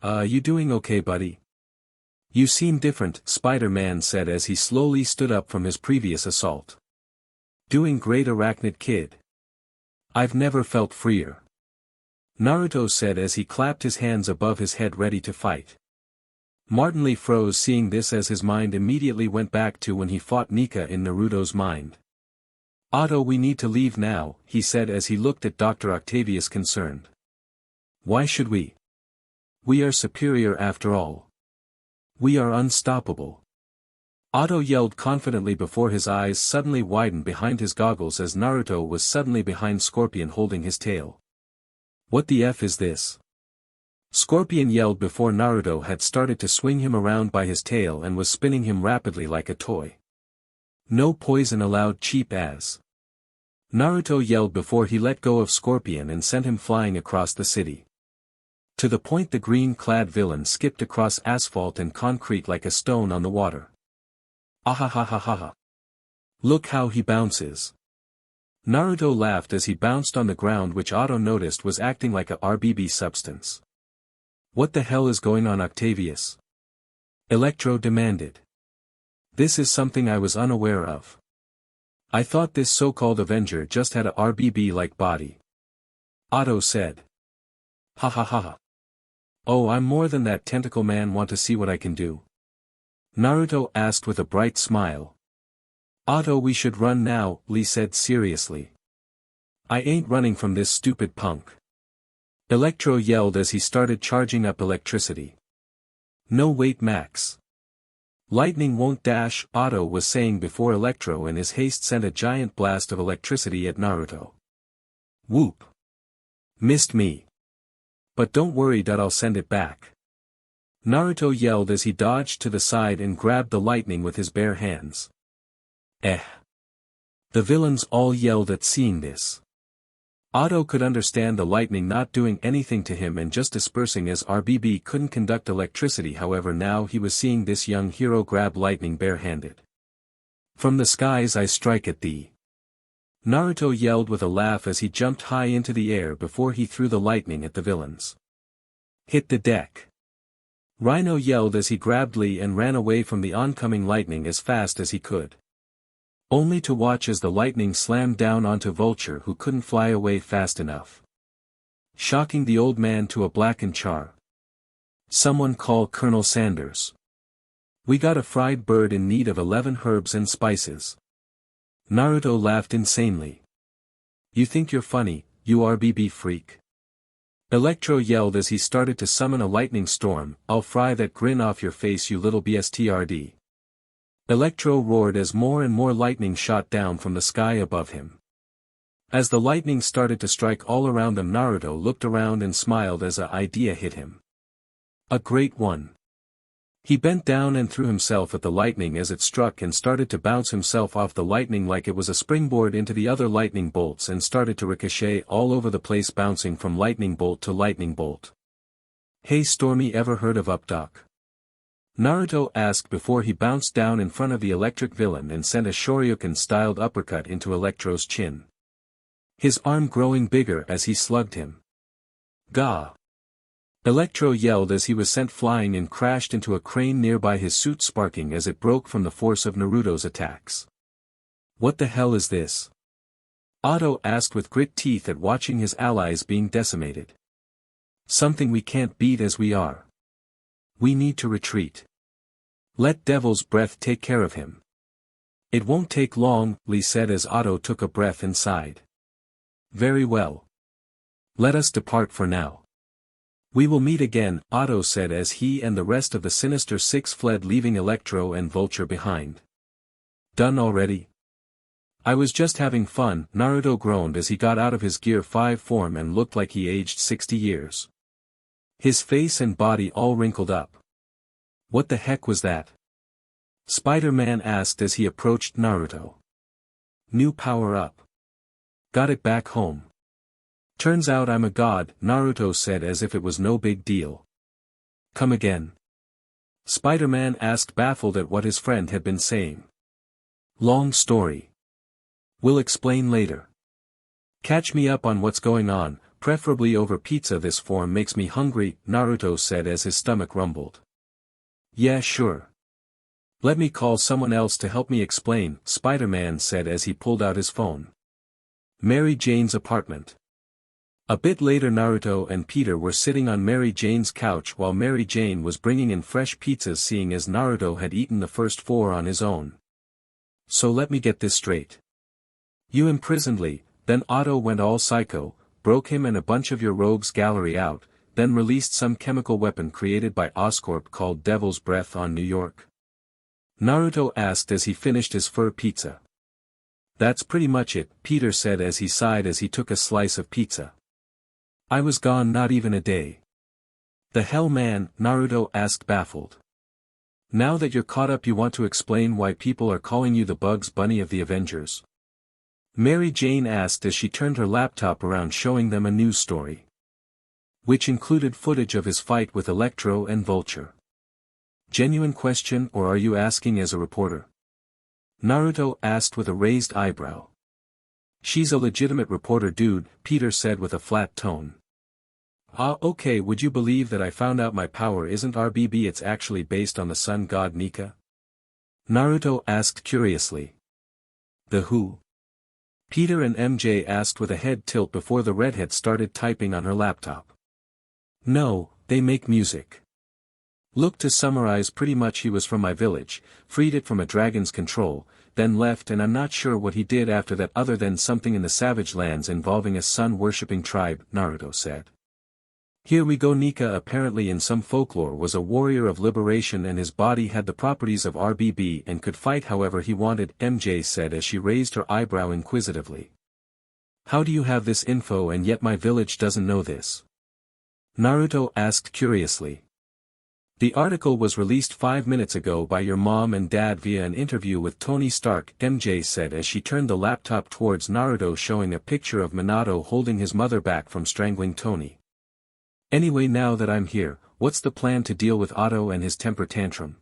You doing okay, buddy? You seem different, Spider-Man said as he slowly stood up from his previous assault. Doing great, Arachnid Kid. I've never felt freer. Naruto said as he clapped his hands above his head ready to fight. Martin Lee froze seeing this as his mind immediately went back to when he fought Nika in Naruto's mind. Otto, we need to leave now, he said as he looked at Dr. Octavius concerned. Why should we? We are superior after all. We are unstoppable. Otto yelled confidently before his eyes suddenly widened behind his goggles as Naruto was suddenly behind Scorpion holding his tail. What the F is this? Scorpion yelled before Naruto had started to swing him around by his tail and was spinning him rapidly like a toy. No poison allowed, cheap as. Naruto yelled before he let go of Scorpion and sent him flying across the city. To the point the green-clad villain skipped across asphalt and concrete like a stone on the water. Ahahahaha. Look how he bounces. Naruto laughed as he bounced on the ground, which Otto noticed was acting like a RBB substance. What the hell is going on, Octavius? Electro demanded. This is something I was unaware of. I thought this so-called Avenger just had a RBB-like body. Otto said. Ha ha ha ha. Oh, I'm more than that, tentacle man. Want to see what I can do? Naruto asked with a bright smile. Otto, we should run now, Lee said seriously. I ain't running from this stupid punk. Electro yelled as he started charging up electricity. No, wait, Max. Lightning won't dash, Otto was saying before Electro in his haste sent a giant blast of electricity at Naruto. Whoop. Missed me. But don't worry, I'll send it back. Naruto yelled as he dodged to the side and grabbed the lightning with his bare hands. The villains all yelled at seeing this. Otto could understand the lightning not doing anything to him and just dispersing as RBB couldn't conduct electricity. However, now he was seeing this young hero grab lightning barehanded. From the skies I strike at thee. Naruto yelled with a laugh as he jumped high into the air before he threw the lightning at the villains. Hit the deck. Rhino yelled as he grabbed Lee and ran away from the oncoming lightning as fast as he could. Only to watch as the lightning slammed down onto Vulture, who couldn't fly away fast enough, shocking the old man to a blackened char. Someone call Colonel Sanders. We got a fried bird in need of 11 herbs and spices. Naruto laughed insanely. You think you're funny, you RBB freak? Electro yelled as he started to summon a lightning storm. I'll fry that grin off your face, you little bstrd. Electro roared as more and more lightning shot down from the sky above him. As the lightning started to strike all around them, Naruto looked around and smiled as an idea hit him. A great one. He bent down and threw himself at the lightning as it struck and started to bounce himself off the lightning like it was a springboard into the other lightning bolts and started to ricochet all over the place, bouncing from lightning bolt to lightning bolt. "Hey Stormy, ever heard of Updock?" Naruto asked before he bounced down in front of the electric villain and sent a Shoryuken-styled uppercut into Electro's chin. His arm growing bigger as he slugged him. "Gah!" Electro yelled as he was sent flying and crashed into a crane nearby, his suit sparking as it broke from the force of Naruto's attacks. "What the hell is this?" Otto asked with grit teeth at watching his allies being decimated. "Something we can't beat as we are. We need to retreat. Let Devil's Breath take care of him." "It won't take long," Lee said as Otto took a breath and sighed. "Very well. Let us depart for now. We will meet again," Otto said as he and the rest of the Sinister Six fled, leaving Electro and Vulture behind. "Done already? I was just having fun," Naruto groaned as he got out of his Gear 5 form and looked like he aged 60 years. His face and body all wrinkled up. "What the heck was that?" Spider-Man asked as he approached Naruto. "New power-up. Got it back home. Turns out I'm a god," Naruto said as if it was no big deal. "Come again?" Spider-Man asked, baffled at what his friend had been saying. "Long story. We'll explain later. Catch me up on what's going on, preferably over pizza. This form makes me hungry," Naruto said as his stomach rumbled. "Yeah, sure. Let me call someone else to help me explain," Spider-Man said as he pulled out his phone. Mary Jane's apartment. A bit later, Naruto and Peter were sitting on Mary Jane's couch while Mary Jane was bringing in fresh pizzas, seeing as Naruto had eaten the first 4 on his own. "So let me get this straight. You imprisoned Lee, then Otto went all psycho, broke him and a bunch of your rogues gallery out, then released some chemical weapon created by Oscorp called Devil's Breath on New York?" Naruto asked as he finished his fur pizza. "That's pretty much it," Peter said as he sighed as he took a slice of pizza. "I was gone not even a day." "The hell, man?" Naruto asked, baffled. "Now that you're caught up, you want to explain why people are calling you the Bugs Bunny of the Avengers?" Mary Jane asked as she turned her laptop around, showing them a news story, which included footage of his fight with Electro and Vulture. "Genuine question, or are you asking as a reporter?" Naruto asked with a raised eyebrow. "She's a legitimate reporter, dude," Peter said with a flat tone. Okay, would you believe that I found out my power isn't RBB, it's actually based on the sun god Nika?" Naruto asked curiously. "The who?" Peter and MJ asked with a head tilt before the redhead started typing on her laptop. "No, they make music. Look, to summarize, pretty much he was from my village, freed it from a dragon's control, then left, and I'm not sure what he did after that other than something in the Savage Lands involving a sun-worshipping tribe," Naruto said. "Here we go. Nika apparently in some folklore was a warrior of liberation and his body had the properties of RBB and could fight however he wanted," MJ said as she raised her eyebrow inquisitively. "How do you have this info and yet my village doesn't know this?" Naruto asked curiously. "The article was released 5 minutes ago by your mom and dad via an interview with Tony Stark," MJ said as she turned the laptop towards Naruto, showing a picture of Minato holding his mother back from strangling Tony. "Anyway, now that I'm here, what's the plan to deal with Otto and his temper tantrum?"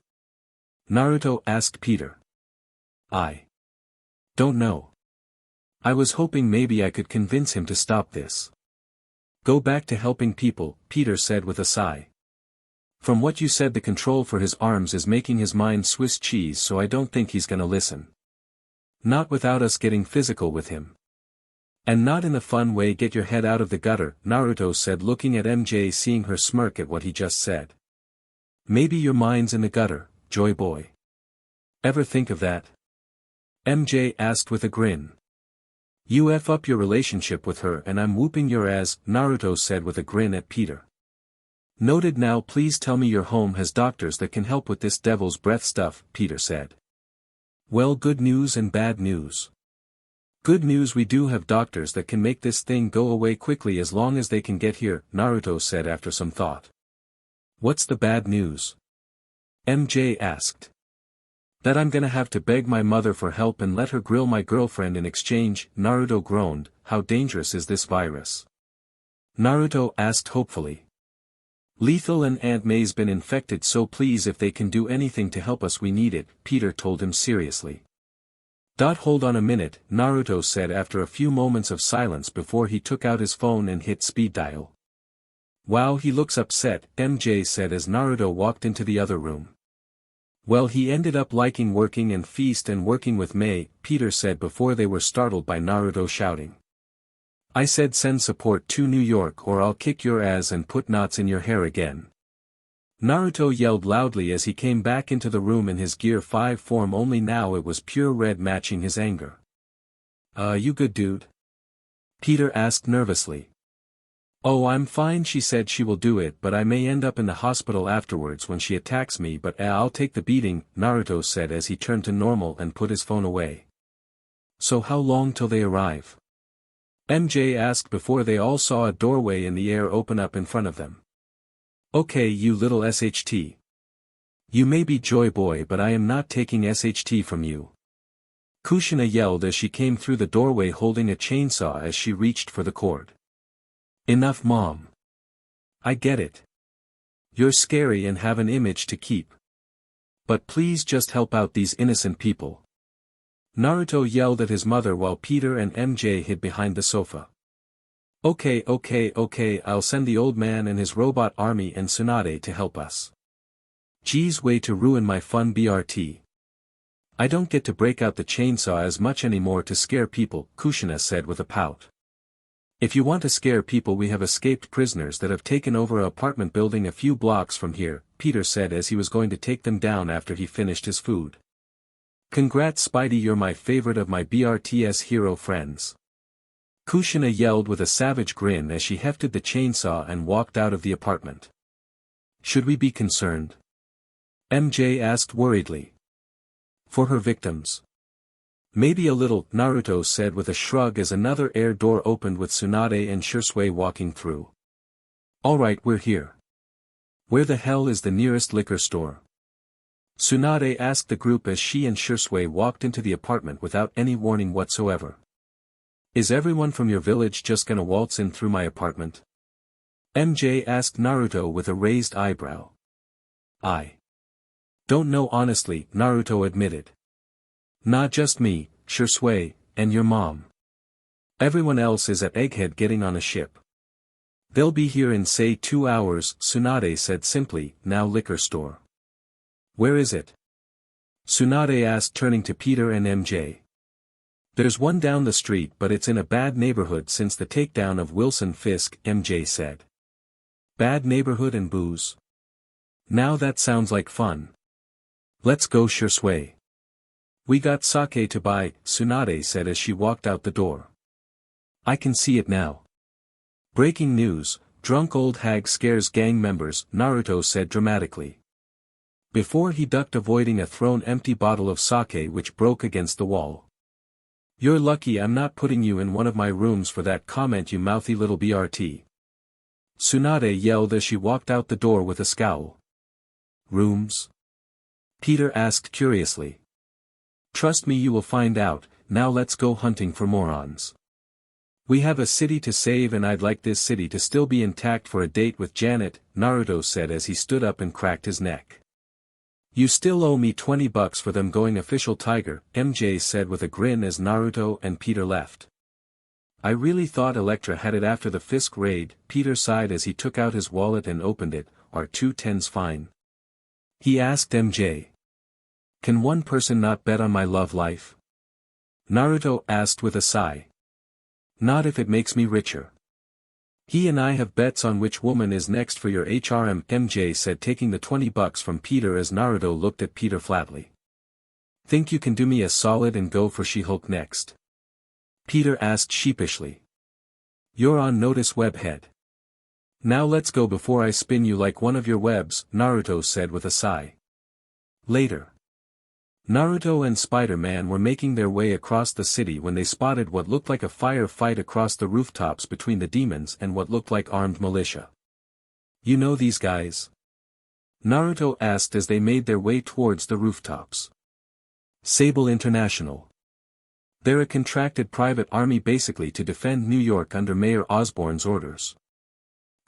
Naruto asked Peter. "I don't know. I was hoping maybe I could convince him to stop this. Go back to helping people," Peter said with a sigh. "From what you said, the control for his arms is making his mind Swiss cheese, so I don't think he's gonna listen. Not without us getting physical with him. And not in a fun way. Get your head out of the gutter," Naruto said, looking at MJ, seeing her smirk at what he just said. "Maybe your mind's in the gutter, Joy Boy. Ever think of that?" MJ asked with a grin. "You F up your relationship with her and I'm whooping your ass," Naruto said with a grin at Peter. "Noted. Now please tell me your home has doctors that can help with this Devil's Breath stuff," Peter said. "Well, good news and bad news. Good news, we do have doctors that can make this thing go away quickly as long as they can get here, Naruto said after some thought. What's the bad news? MJ asked. That I'm gonna have to beg my mother for help and let her grill my girlfriend in exchange, Naruto groaned. How dangerous is this virus? Naruto asked hopefully. Lethal, and Aunt May's been infected, so please, if they can do anything to help us, we need it, Peter told him seriously. Hold on a minute, Naruto said after a few moments of silence before he took out his phone and hit speed dial. Wow, he looks upset, MJ said as Naruto walked into the other room. Well, he ended up liking working and Feast and working with May, Peter said before they were startled by Naruto shouting. I said send support to New York or I'll kick your ass and put knots in your hair again. Naruto yelled loudly as he came back into the room in his Gear 5 form, only now it was pure red matching his anger. You good dude? Peter asked nervously. Oh, I'm fine, she said. She will do it, but I may end up in the hospital afterwards when she attacks me, but I'll take the beating, Naruto said as he turned to normal and put his phone away. So how long till they arrive? MJ asked before they all saw a doorway in the air open up in front of them. Okay, you little SHT. You may be Joy Boy, but I am not taking SHT from you. Kushina yelled as she came through the doorway holding a chainsaw as she reached for the cord. Enough, Mom. I get it. You're scary and have an image to keep. But please just help out these innocent people. Naruto yelled at his mother while Peter and MJ hid behind the sofa. Okay, I'll send the old man and his robot army and Tsunade to help us. Geez, way to ruin my fun BRT. I don't get to break out the chainsaw as much anymore to scare people, Kushina said with a pout. If you want to scare people, we have escaped prisoners that have taken over an apartment building a few blocks from here, Peter said as he was going to take them down after he finished his food. Congrats Spidey, you're my favorite of my BRTS hero friends. Kushina yelled with a savage grin as she hefted the chainsaw and walked out of the apartment. Should we be concerned? MJ asked worriedly. For her victims. Maybe a little, Naruto said with a shrug as another air door opened with Tsunade and Shisui walking through. Alright, we're here. Where the hell is the nearest liquor store? Tsunade asked the group as she and Shisui walked into the apartment without any warning whatsoever. Is everyone from your village just gonna waltz in through my apartment? MJ asked Naruto with a raised eyebrow. I don't know honestly, Naruto admitted. Not just me, Shisui, and your mom. Everyone else is at Egghead getting on a ship. They'll be here in say 2 hours, Tsunade said simply. Now liquor store. Where is it? Tsunade asked turning to Peter and MJ. There's one down the street, but it's in a bad neighborhood since the takedown of Wilson Fisk, MJ said. Bad neighborhood and booze? Now that sounds like fun. Let's go, Shisui. We got sake to buy, Tsunade said as she walked out the door. I can see it now. Breaking news, drunk old hag scares gang members, Naruto said dramatically. Before he ducked avoiding a thrown empty bottle of sake which broke against the wall. You're lucky I'm not putting you in one of my rooms for that comment, you mouthy little BRT. Tsunade yelled as she walked out the door with a scowl. Rooms? Peter asked curiously. Trust me, you will find out. Now let's go hunting for morons. We have a city to save and I'd like this city to still be intact for a date with Janet, Naruto said as he stood up and cracked his neck. You still owe me $20 for them going official tiger, MJ said with a grin as Naruto and Peter left. I really thought Elektra had it after the Fisk raid, Peter sighed as he took out his wallet and opened it. Are 2 tens fine? He asked MJ. Can one person not bet on my love life? Naruto asked with a sigh. Not if it makes me richer. He and I have bets on which woman is next for your HRM, MJ said taking the $20 from Peter as Naruto looked at Peter flatly. Think you can do me a solid and go for She-Hulk next? Peter asked sheepishly. You're on notice, webhead. Now let's go before I spin you like one of your webs, Naruto said with a sigh. Later. Naruto and Spider-Man were making their way across the city when they spotted what looked like a fire fight across the rooftops between the demons and what looked like armed militia. "You know these guys?" Naruto asked as they made their way towards the rooftops. "Sable International. They're a contracted private army basically to defend New York under Mayor Osborne's orders,"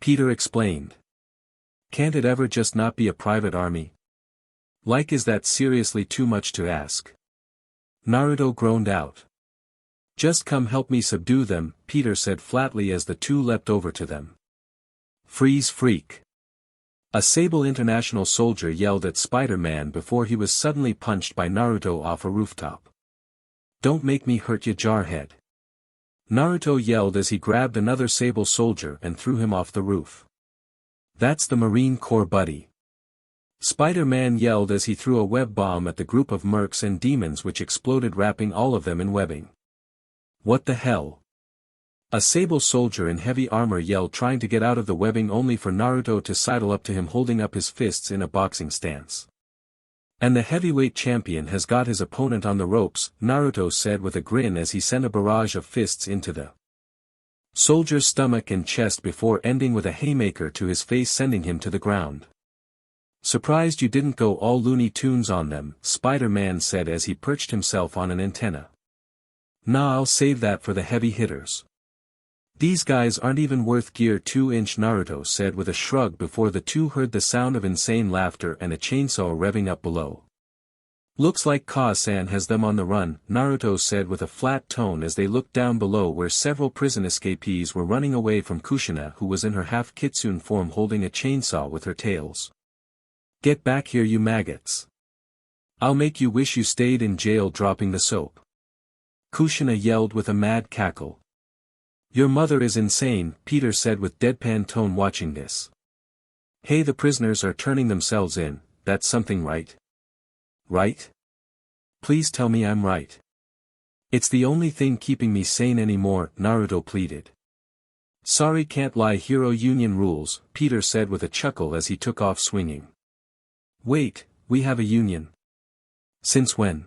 Peter explained. "Can't it ever just not be a private army? Like, is that seriously too much to ask?" Naruto groaned out. "Just come help me subdue them," Peter said flatly as the two leapt over to them. "Freeze freak!" A Sable International soldier yelled at Spider-Man before he was suddenly punched by Naruto off a rooftop. "Don't make me hurt ya, jarhead!" Naruto yelled as he grabbed another Sable soldier and threw him off the roof. "That's the Marine Corps, buddy!" Spider-Man yelled as he threw a web bomb at the group of mercs and demons, which exploded, wrapping all of them in webbing. "What the hell?" A Sable soldier in heavy armor yelled, trying to get out of the webbing, only for Naruto to sidle up to him holding up his fists in a boxing stance. "And the heavyweight champion has got his opponent on the ropes," Naruto said with a grin as he sent a barrage of fists into the soldier's stomach and chest before ending with a haymaker to his face, sending him to the ground. "Surprised you didn't go all Looney Tunes on them," Spider-Man said as he perched himself on an antenna. "Nah, I'll save that for the heavy hitters. These guys aren't even worth gear 2-inch," Naruto said with a shrug before the two heard the sound of insane laughter and a chainsaw revving up below. "Looks like Ka-san has them on the run," Naruto said with a flat tone as they looked down below where several prison escapees were running away from Kushina, who was in her half-kitsune form holding a chainsaw with her tails. "Get back here, you maggots. I'll make you wish you stayed in jail dropping the soap," Kushina yelled with a mad cackle. "Your mother is insane," Peter said with deadpan tone watching this. "Hey, the prisoners are turning themselves in, that's something, right? Right? Please tell me I'm right. It's the only thing keeping me sane anymore," Naruto pleaded. "Sorry, can't lie, hero, union rules," Peter said with a chuckle as he took off swinging. "Wait, we have a union? Since when?"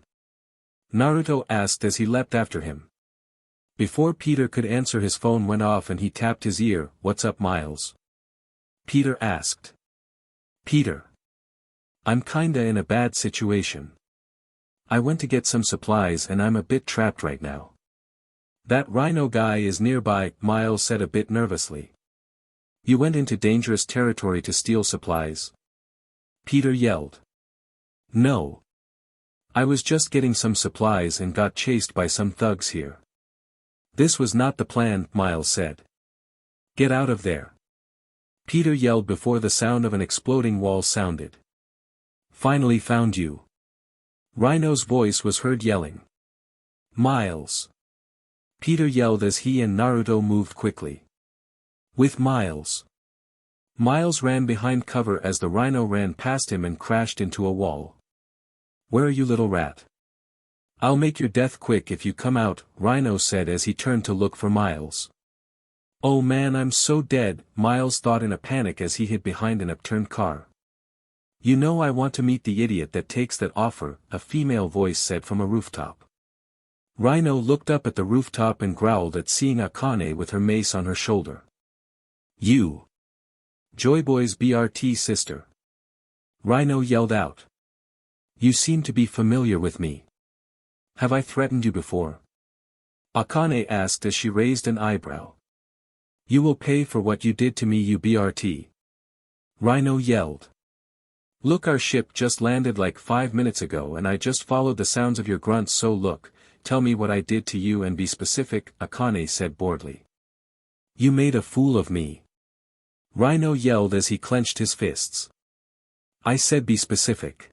Naruto asked as he leapt after him. Before Peter could answer, his phone went off and he tapped his ear. "What's up, Miles?" Peter asked. "Peter. I'm kinda in a bad situation. I went to get some supplies and I'm a bit trapped right now." "That rhino guy is nearby," Miles said a bit nervously. "You went into dangerous territory to steal supplies?" Peter yelled. "No. I was just getting some supplies and got chased by some thugs here." "This was not the plan," Miles said. "Get out of there," Peter yelled before the sound of an exploding wall sounded. "Finally found you." Rhino's voice was heard yelling. "Miles!" Peter yelled as he and Naruto moved quickly. "With Miles." Miles ran behind cover as the rhino ran past him and crashed into a wall. "Where are you, little rat? I'll make your death quick if you come out," Rhino said as he turned to look for Miles. "Oh man, I'm so dead," Miles thought in a panic as he hid behind an upturned car. "You know, I want to meet the idiot that takes that offer," a female voice said from a rooftop. Rhino looked up at the rooftop and growled at seeing Akane with her mace on her shoulder. "You! Joyboy's BRT sister!" Rhino yelled out. "You seem to be familiar with me. Have I threatened you before?" Akane asked as she raised an eyebrow. "You will pay for what you did to me, you BRT!" Rhino yelled. "Look, our ship just landed like 5 minutes ago and I just followed the sounds of your grunts, so look, tell me what I did to you and be specific," Akane said boredly. "You made a fool of me," Rhino yelled as he clenched his fists. "I said be specific."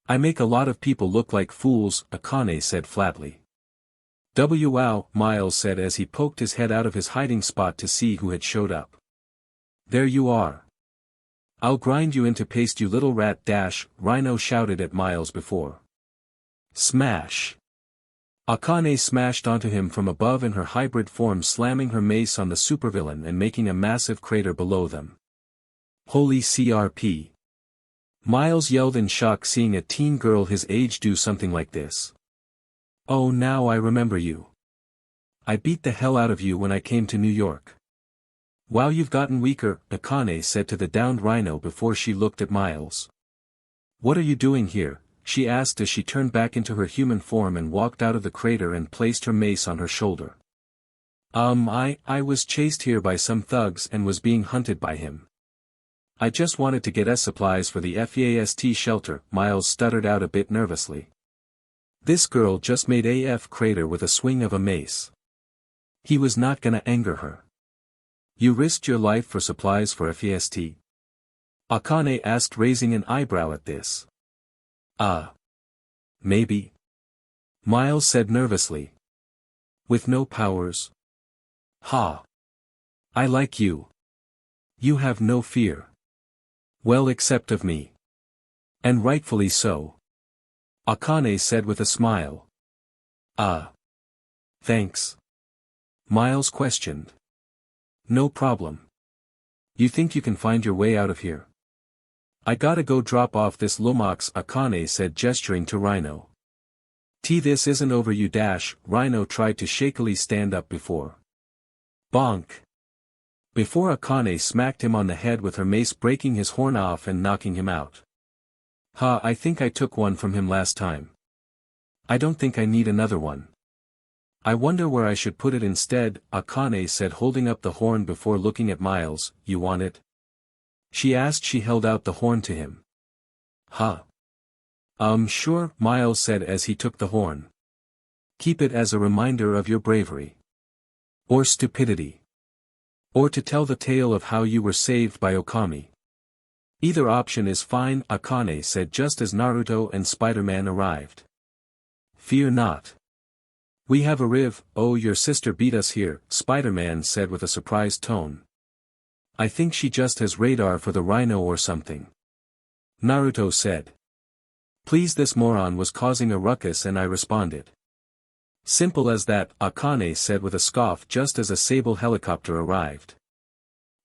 "I make a lot of people look like fools," Akane said flatly. "Wow," Miles said as he poked his head out of his hiding spot to see who had showed up. "There you are. I'll grind you into paste, you little rat dash," Rhino shouted at Miles before. Smash! Akane smashed onto him from above in her hybrid form, slamming her mace on the supervillain and making a massive crater below them. "Holy CRP! Miles yelled in shock seeing a teen girl his age do something like this. Oh, now I remember you. I beat the hell out of you when I came to New York. Wow, you've gotten weaker, Akane said to the downed rhino before she looked at Miles. What are you doing here? She asked as she turned back into her human form and walked out of the crater and placed her mace on her shoulder. I was chased here by some thugs and was being hunted by him. I just wanted to get supplies for the FAST shelter, Miles stuttered out a bit nervously. This girl just made AF crater with a swing of a mace. He was not gonna anger her. You risked your life for supplies for FAST? Akane asked, raising an eyebrow at this. Maybe. Miles said nervously. With no powers? Ha. I like you. You have no fear. Well, except of me. And rightfully so. Akane said with a smile. Thanks. Miles questioned. No problem. You think you can find your way out of here? I gotta go drop off this Lomax, Akane said, gesturing to Rhino. This isn't over, you dash. Rhino tried to shakily stand up before. Bonk. Before Akane smacked him on the head with her mace, breaking his horn off and knocking him out. I think I took one from him last time. I don't think I need another one. I wonder where I should put it instead, Akane said, holding up the horn before looking at Miles. You want it? She asked. She held out the horn to him. Sure, Miles said as he took the horn. Keep it as a reminder of your bravery. Or stupidity. Or to tell the tale of how you were saved by Okami. Either option is fine, Akane said just as Naruto and Spiderman arrived. Fear not. We have arrived. Oh, your sister beat us here, Spiderman said with a surprised tone. I think she just has radar for the rhino or something. Naruto said. Please, this moron was causing a ruckus and I responded. Simple as that, Akane said with a scoff just as a sable helicopter arrived.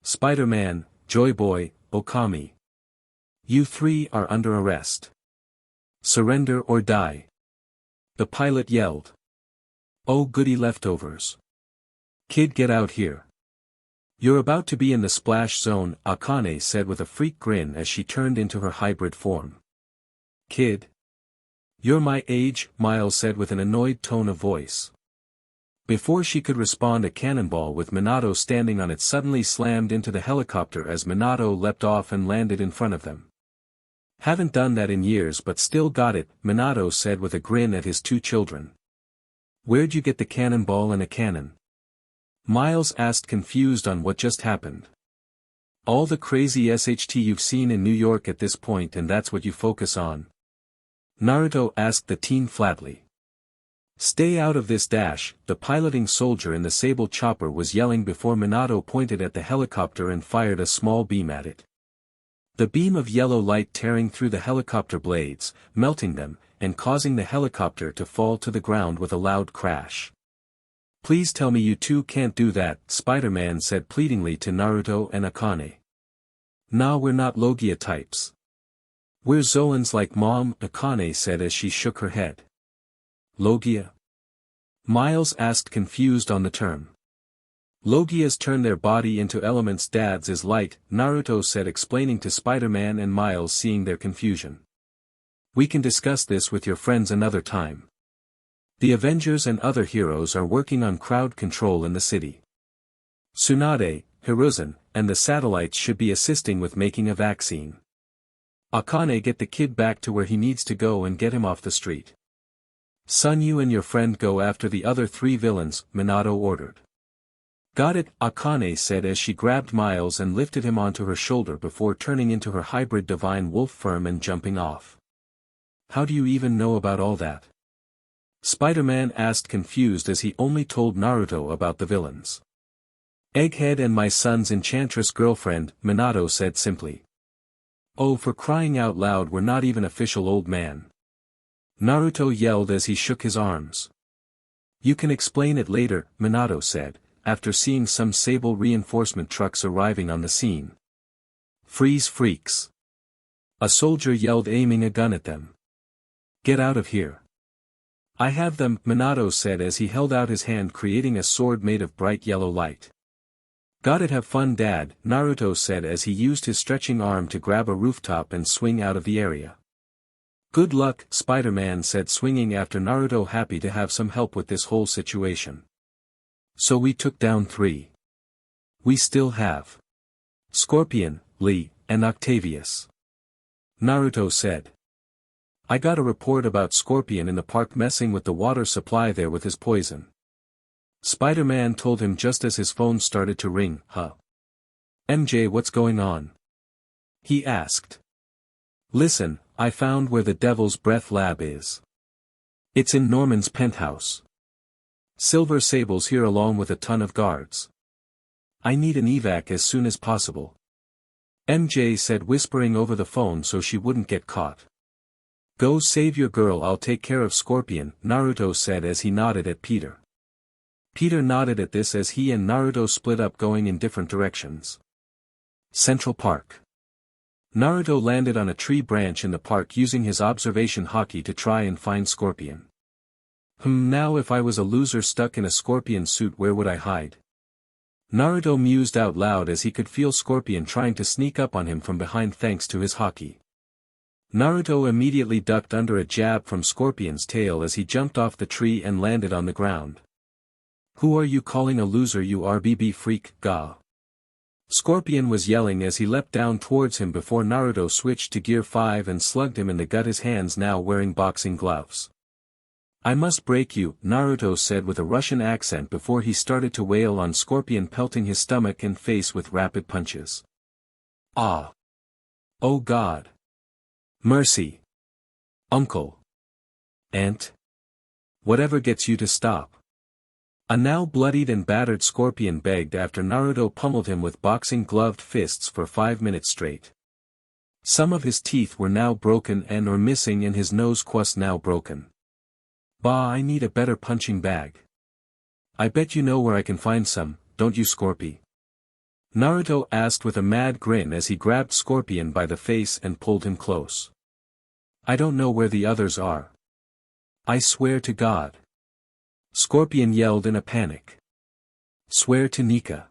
Spider-Man, Joy Boy, Okami. You three are under arrest. Surrender or die. The pilot yelled. Oh goody leftovers. Kid, get out here. You're about to be in the splash zone, Akane said with a freak grin as she turned into her hybrid form. Kid. You're my age, Miles said with an annoyed tone of voice. Before she could respond, a cannonball with Minato standing on it suddenly slammed into the helicopter as Minato leapt off and landed in front of them. Haven't done that in years but still got it, Minato said with a grin at his two children. Where'd you get the cannonball and a cannon? Miles asked, confused on what just happened. All the crazy SHT you've seen in New York at this point, and that's what you focus on? Naruto asked the teen flatly. Stay out of this dash, the piloting soldier in the sable chopper was yelling before Minato pointed at the helicopter and fired a small beam at it. The beam of yellow light tearing through the helicopter blades, melting them, and causing the helicopter to fall to the ground with a loud crash. Please tell me you two can't do that, Spider-Man said pleadingly to Naruto and Akane. Nah, we're not Logia types. We're Zoans like Mom, Akane said as she shook her head. Logia? Miles asked, confused on the term. Logias turn their body into elements. Dad's is light, Naruto said, explaining to Spider-Man and Miles, seeing their confusion. We can discuss this with your friends another time. The Avengers and other heroes are working on crowd control in the city. Tsunade, Hiruzen, and the satellites should be assisting with making a vaccine. Akane, get the kid back to where he needs to go and get him off the street. Son, you and your friend go after the other three villains, Minato ordered. Got it, Akane said as she grabbed Miles and lifted him onto her shoulder before turning into her hybrid divine wolf form and jumping off. How do you even know about all that? Spider-Man asked, confused as he only told Naruto about the villains. Egghead and my son's enchantress girlfriend, Minato said simply. Oh, for crying out loud, we're not even official, old man. Naruto yelled as he shook his arms. You can explain it later, Minato said, after seeing some sable reinforcement trucks arriving on the scene. Freeze, freaks. A soldier yelled, aiming a gun at them. Get out of here. I have them, Minato said as he held out his hand, creating a sword made of bright yellow light. Got it, have fun, Dad, Naruto said as he used his stretching arm to grab a rooftop and swing out of the area. Good luck, Spider-Man said, swinging after Naruto, happy to have some help with this whole situation. So we took down 3. We still have Scorpion, Lee, and Octavius. Naruto said. I got a report about Scorpion in the park messing with the water supply there with his poison. Spider-Man told him just as his phone started to ring. Huh? MJ, what's going on? He asked. Listen, I found where the Devil's Breath lab is. It's in Norman's penthouse. Silver Sable's here along with a ton of guards. I need an evac as soon as possible. MJ said, whispering over the phone so she wouldn't get caught. Go save your girl, I'll take care of Scorpion, Naruto said as he nodded at Peter. Peter nodded at this as he and Naruto split up, going in different directions. Central Park. Naruto landed on a tree branch in the park using his observation hockey to try and find Scorpion. Now if I was a loser stuck in a scorpion suit, where would I hide? Naruto mused out loud as he could feel Scorpion trying to sneak up on him from behind thanks to his hockey. Naruto immediately ducked under a jab from Scorpion's tail as he jumped off the tree and landed on the ground. Who are you calling a loser, you RBB freak, ga? Scorpion was yelling as he leapt down towards him before Naruto switched to Gear 5 and slugged him in the gut, his hands now wearing boxing gloves. I must break you, Naruto said with a Russian accent before he started to wail on Scorpion, pelting his stomach and face with rapid punches. Ah! Oh God! Mercy! Uncle! Aunt! Whatever gets you to stop. A now bloodied and battered Scorpion begged after Naruto pummeled him with boxing-gloved fists for 5 minutes straight. Some of his teeth were now broken and or missing, and his nose was now broken. Bah, I need a better punching bag. I bet you know where I can find some, don't you, Scorpy? Naruto asked with a mad grin as he grabbed Scorpion by the face and pulled him close. I don't know where the others are. I swear to God. Scorpion yelled in a panic. Swear to Nika.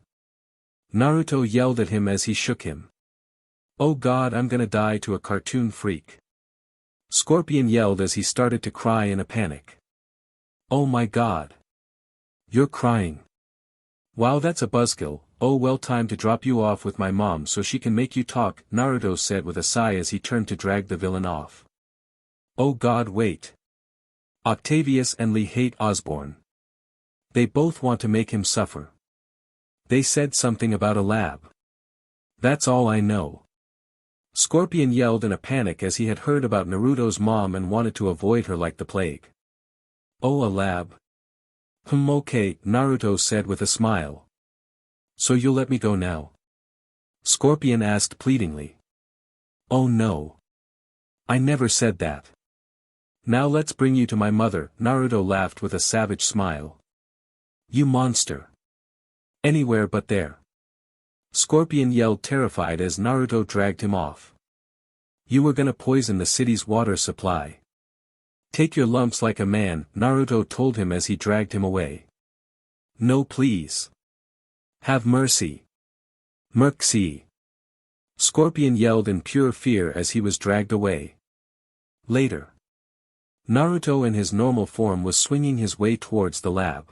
Naruto yelled at him as he shook him. Oh God, I'm gonna die to a cartoon freak. Scorpion yelled as he started to cry in a panic. Oh my God. You're crying. Wow, that's a buzzkill. Oh well, time to drop you off with my mom so she can make you talk, Naruto said with a sigh as he turned to drag the villain off. Oh God, wait. Octavius and Lee hate Osborn. They both want to make him suffer. They said something about a lab. That's all I know. Scorpion yelled in a panic as he had heard about Naruto's mom and wanted to avoid her like the plague. Oh, a lab? Okay, Naruto said with a smile. So you'll let me go now? Scorpion asked pleadingly. Oh no. I never said that. Now let's bring you to my mother, Naruto laughed with a savage smile. You monster. Anywhere but there. Scorpion yelled, terrified as Naruto dragged him off. You were gonna poison the city's water supply. Take your lumps like a man, Naruto told him as he dragged him away. No, please. Have mercy. Mercy. Scorpion yelled in pure fear as he was dragged away. Later. Naruto in his normal form was swinging his way towards the lab.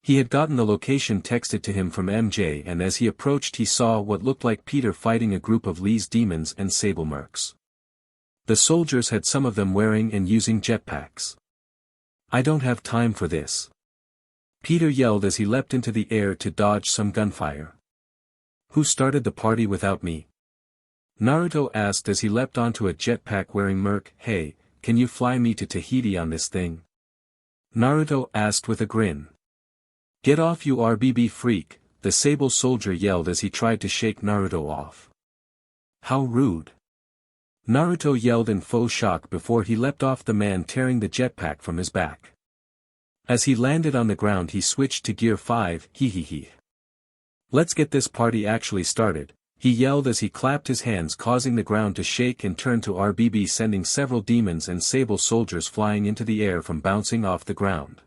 He had gotten the location texted to him from MJ, and as he approached he saw what looked like Peter fighting a group of Lee's demons and sable mercs. The soldiers had some of them wearing and using jetpacks. I don't have time for this. Peter yelled as he leapt into the air to dodge some gunfire. Who started the party without me? Naruto asked as he leapt onto a jetpack wearing merc. Hey, can you fly me to Tahiti on this thing? Naruto asked with a grin. Get off, you RBB freak, the sable soldier yelled as he tried to shake Naruto off. How rude. Naruto yelled in faux shock before he leapt off the man tearing the jetpack from his back. As he landed on the ground he switched to Gear 5, hee. Let's get this party actually started, he yelled as he clapped his hands, causing the ground to shake and turn to RBB, sending several demons and sable soldiers flying into the air from bouncing off the ground.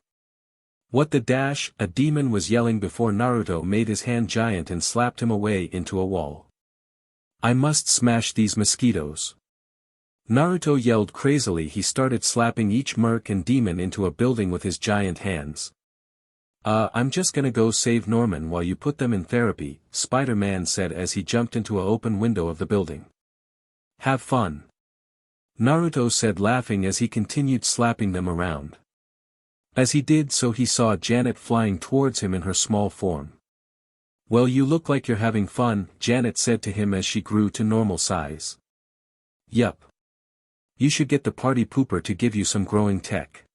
What the dash, a demon was yelling before Naruto made his hand giant and slapped him away into a wall. I must smash these mosquitoes. Naruto yelled crazily. He started slapping each merc and demon into a building with his giant hands. I'm just gonna go save Norman while you put them in therapy, Spider-Man said as he jumped into an open window of the building. Have fun. Naruto said, laughing as he continued slapping them around. As he did so, he saw Janet flying towards him in her small form. Well, you look like you're having fun, Janet said to him as she grew to normal size. Yup. You should get the party pooper to give you some growing tech.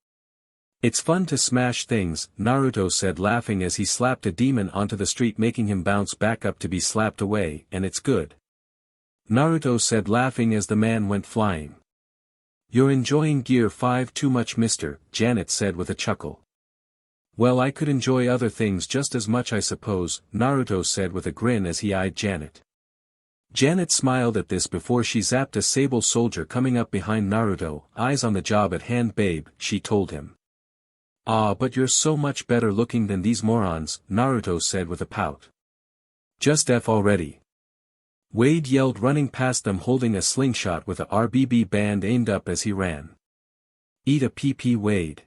It's fun to smash things, Naruto said, laughing as he slapped a demon onto the street, making him bounce back up to be slapped away, and it's good. Naruto said, laughing as the man went flying. You're enjoying Gear 5 too much, mister, Janet said with a chuckle. Well, I could enjoy other things just as much, I suppose, Naruto said with a grin as he eyed Janet. Janet smiled at this before she zapped a sable soldier coming up behind Naruto. Eyes on the job at hand, babe, she told him. Ah, but you're so much better looking than these morons, Naruto said with a pout. Just F already. Wade yelled, running past them holding a slingshot with a RBB band aimed up as he ran. Eat a PP, Wade.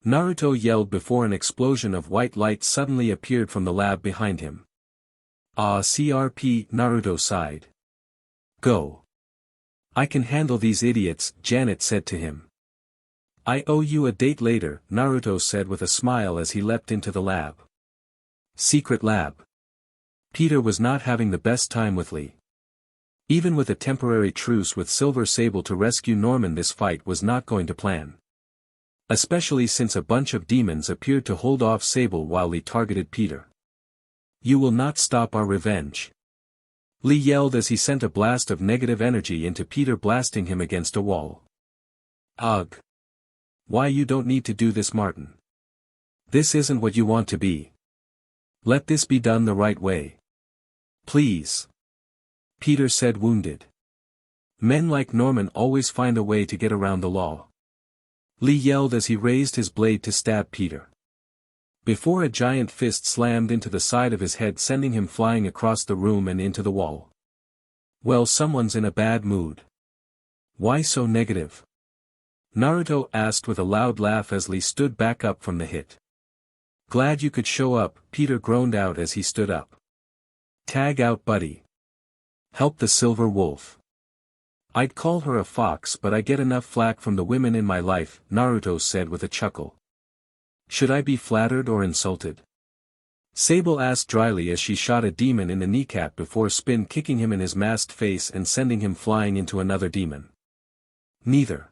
Naruto yelled before an explosion of white light suddenly appeared from the lab behind him. Ah, CRP, Naruto sighed. Go. I can handle these idiots, Janet said to him. I owe you a date later, Naruto said with a smile as he leapt into the lab. Secret lab. Peter was not having the best time with Lee. Even with a temporary truce with Silver Sable to rescue Norman, this fight was not going to plan. Especially since a bunch of demons appeared to hold off Sable while Lee targeted Peter. You will not stop our revenge. Lee yelled as he sent a blast of negative energy into Peter, blasting him against a wall. Ugh. Why, you don't need to do this, Martin. This isn't what you want to be. Let this be done the right way. Please. Peter said, wounded. Men like Norman always find a way to get around the law. Lee yelled as he raised his blade to stab Peter. Before a giant fist slammed into the side of his head, sending him flying across the room and into the wall. Well, someone's in a bad mood. Why so negative? Naruto asked with a loud laugh as Lee stood back up from the hit. Glad you could show up, Peter groaned out as he stood up. Tag out, buddy. Help the Silver Wolf. I'd call her a fox, but I get enough flack from the women in my life, Naruto said with a chuckle. Should I be flattered or insulted? Sable asked dryly as she shot a demon in the kneecap before spin kicking him in his masked face and sending him flying into another demon. Neither.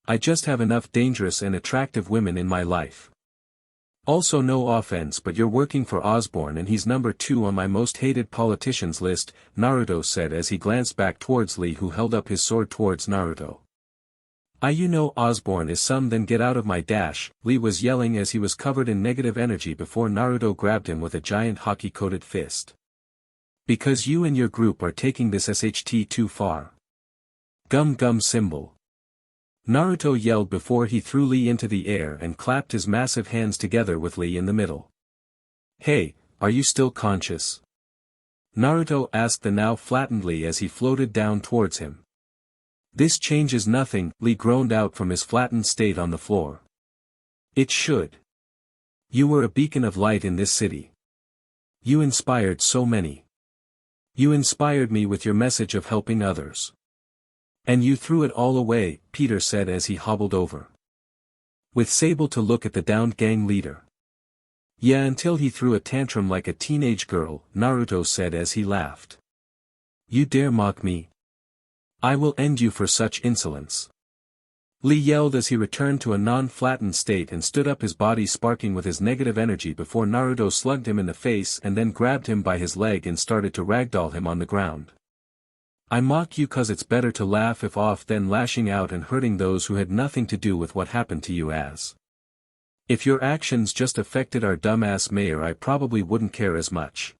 I just have enough dangerous and attractive women in my life. Also, no offense, but you're working for Osborn and he's number 2 on my most hated politicians list, Naruto said as he glanced back towards Lee, who held up his sword towards Naruto. You know Osborn is some, then get out of my dash, Lee was yelling as he was covered in negative energy before Naruto grabbed him with a giant hockey-coated fist. Because you and your group are taking this SHT too far. Gum gum symbol. Naruto yelled before he threw Lee into the air and clapped his massive hands together with Lee in the middle. Hey, are you still conscious? Naruto asked the now flattened Lee as he floated down towards him. This changes nothing, Lee groaned out from his flattened state on the floor. It should. You were a beacon of light in this city. You inspired so many. You inspired me with your message of helping others. And you threw it all away, Peter said as he hobbled over. With Sable to look at the downed gang leader. Yeah, until he threw a tantrum like a teenage girl, Naruto said as he laughed. You dare mock me? I will end you for such insolence. Lee yelled as he returned to a non-flattened state and stood up, his body sparking with his negative energy before Naruto slugged him in the face and then grabbed him by his leg and started to ragdoll him on the ground. I mock you 'cause it's better to laugh if off than lashing out and hurting those who had nothing to do with what happened to you. As if your actions just affected our dumbass mayor, I probably wouldn't care as much.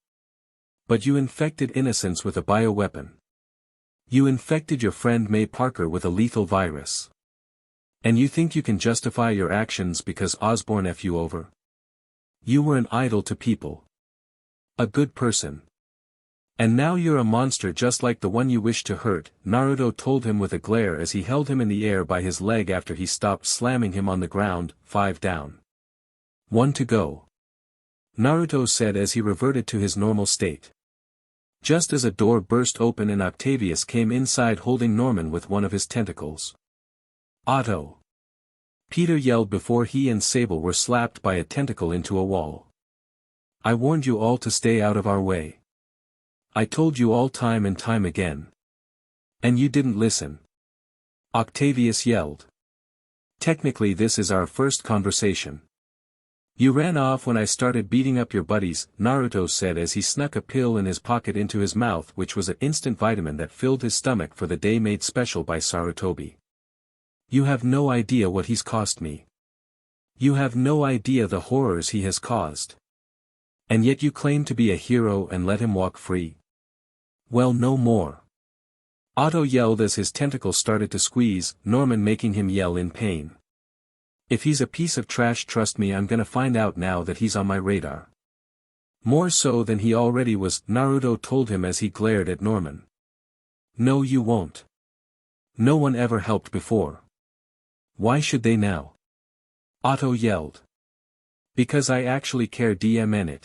But you infected innocents with a bioweapon. You infected your friend May Parker with a lethal virus. And you think you can justify your actions because Osborn F you over? You were an idol to people. A good person. And now you're a monster just like the one you wished to hurt, Naruto told him with a glare as he held him in the air by his leg after he stopped slamming him on the ground. 5 down. 1 to go. Naruto said as he reverted to his normal state. Just as a door burst open and Octavius came inside holding Norman with one of his tentacles. Otto! Peter yelled before he and Sable were slapped by a tentacle into a wall. I warned you all to stay out of our way. I told you all time and time again. And you didn't listen. Octavius yelled. Technically this is our first conversation. You ran off when I started beating up your buddies, Naruto said as he snuck a pill in his pocket into his mouth, which was an instant vitamin that filled his stomach for the day, made special by Sarutobi. You have no idea what he's cost me. You have no idea the horrors he has caused. And yet you claim to be a hero and let him walk free. Well, no more. Otto yelled as his tentacles started to squeeze, Norman making him yell in pain. If he's a piece of trash, trust me, I'm gonna find out now that he's on my radar. More so than he already was, Naruto told him as he glared at Norman. No, you won't. No one ever helped before. Why should they now? Otto yelled. Because I actually care, DMN.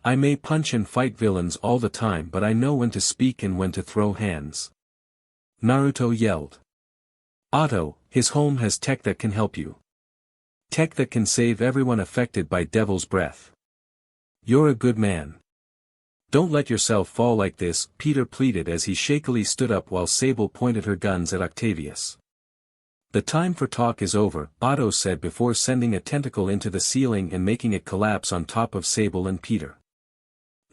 I may punch and fight villains all the time, but I know when to speak and when to throw hands. Naruto yelled. Otto, his home has tech that can help you. Tech that can save everyone affected by Devil's Breath. You're a good man. Don't let yourself fall like this, Peter pleaded as he shakily stood up while Sable pointed her guns at Octavius. The time for talk is over, Otto said before sending a tentacle into the ceiling and making it collapse on top of Sable and Peter.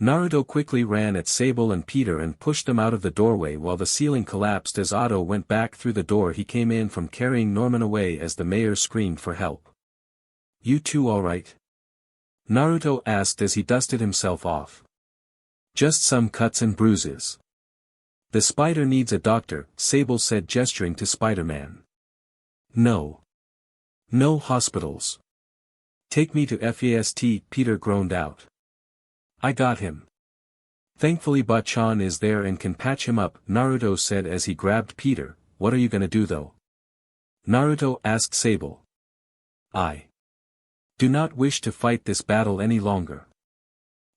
Naruto quickly ran at Sable and Peter and pushed them out of the doorway while the ceiling collapsed as Otto went back through the door he came in from, carrying Norman away as the mayor screamed for help. You two alright? Naruto asked as he dusted himself off. Just some cuts and bruises. The spider needs a doctor, Sable said, gesturing to Spider-Man. No. No hospitals. Take me to FAST, Peter groaned out. I got him. Thankfully Bachan is there and can patch him up, Naruto said as he grabbed Peter. What are you gonna do though? Naruto asked Sable. I do not wish to fight this battle any longer.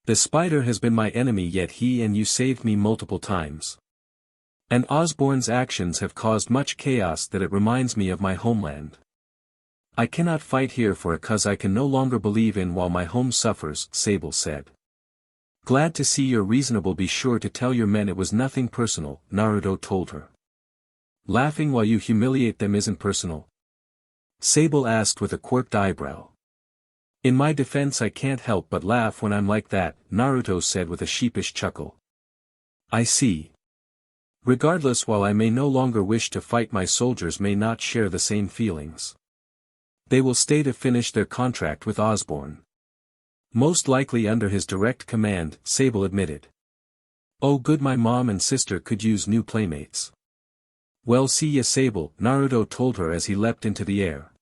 The spider has been my enemy, yet he and you saved me multiple times. And Osborn's actions have caused much chaos that it reminds me of my homeland. I cannot fight here for a cause I can no longer believe in while my home suffers, Sable said. Glad to see you're reasonable. Be sure to tell your men it was nothing personal, Naruto told her. Laughing while you humiliate them isn't personal? Sable asked with a quirked eyebrow. In my defense, I can't help but laugh when I'm like that, Naruto said with a sheepish chuckle. I see. Regardless, while I may no longer wish to fight, my soldiers may not share the same feelings. They will stay to finish their contract with Osborn. Most likely under his direct command, Sable admitted. Oh good, my mom and sister could use new playmates. Well, see ya, Sable, Naruto told her as he leapt into the air.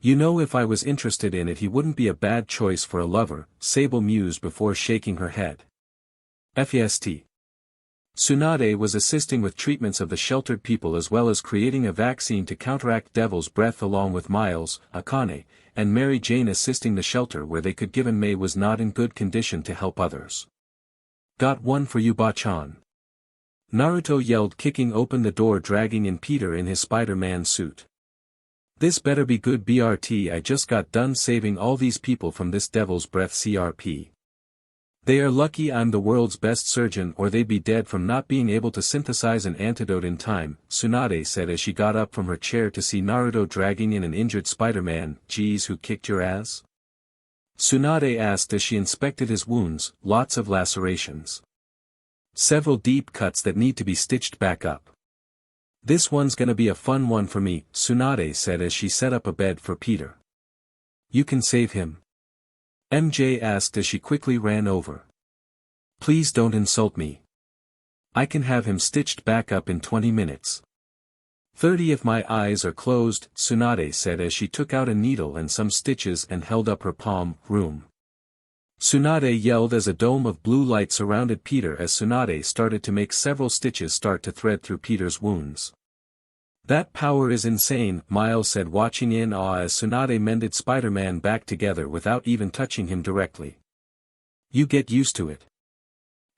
You know, if I was interested in it, he wouldn't be a bad choice for a lover, Sable mused before shaking her head. FAST. Tsunade was assisting with treatments of the sheltered people as well as creating a vaccine to counteract Devil's Breath, along with Miles, Akane, and Mary Jane assisting the shelter where they could, given May was not in good condition to help others. Got one for you, Bachan. Naruto yelled, kicking open the door, dragging in Peter in his Spider-Man suit. This better be good, BRT. I just got done saving all these people from this Devil's Breath CRP. They are lucky I'm the world's best surgeon, or they'd be dead from not being able to synthesize an antidote in time, Tsunade said as she got up from her chair to see Naruto dragging in an injured Spider-Man. Geez, who kicked your ass? Tsunade asked as she inspected his wounds. Lots of lacerations. Several deep cuts that need to be stitched back up. This one's gonna be a fun one for me, Tsunade said as she set up a bed for Peter. You can save him? MJ asked as she quickly ran over. Please don't insult me. I can have him stitched back up in 20 minutes. 30 if my eyes are closed, Tsunade said as she took out a needle and some stitches and held up her palm. Room. Tsunade yelled as a dome of blue light surrounded Peter as Tsunade started to make several stitches start to thread through Peter's wounds. That power is insane, Miles said watching in awe as Tsunade mended Spider-Man back together without even touching him directly. You get used to it.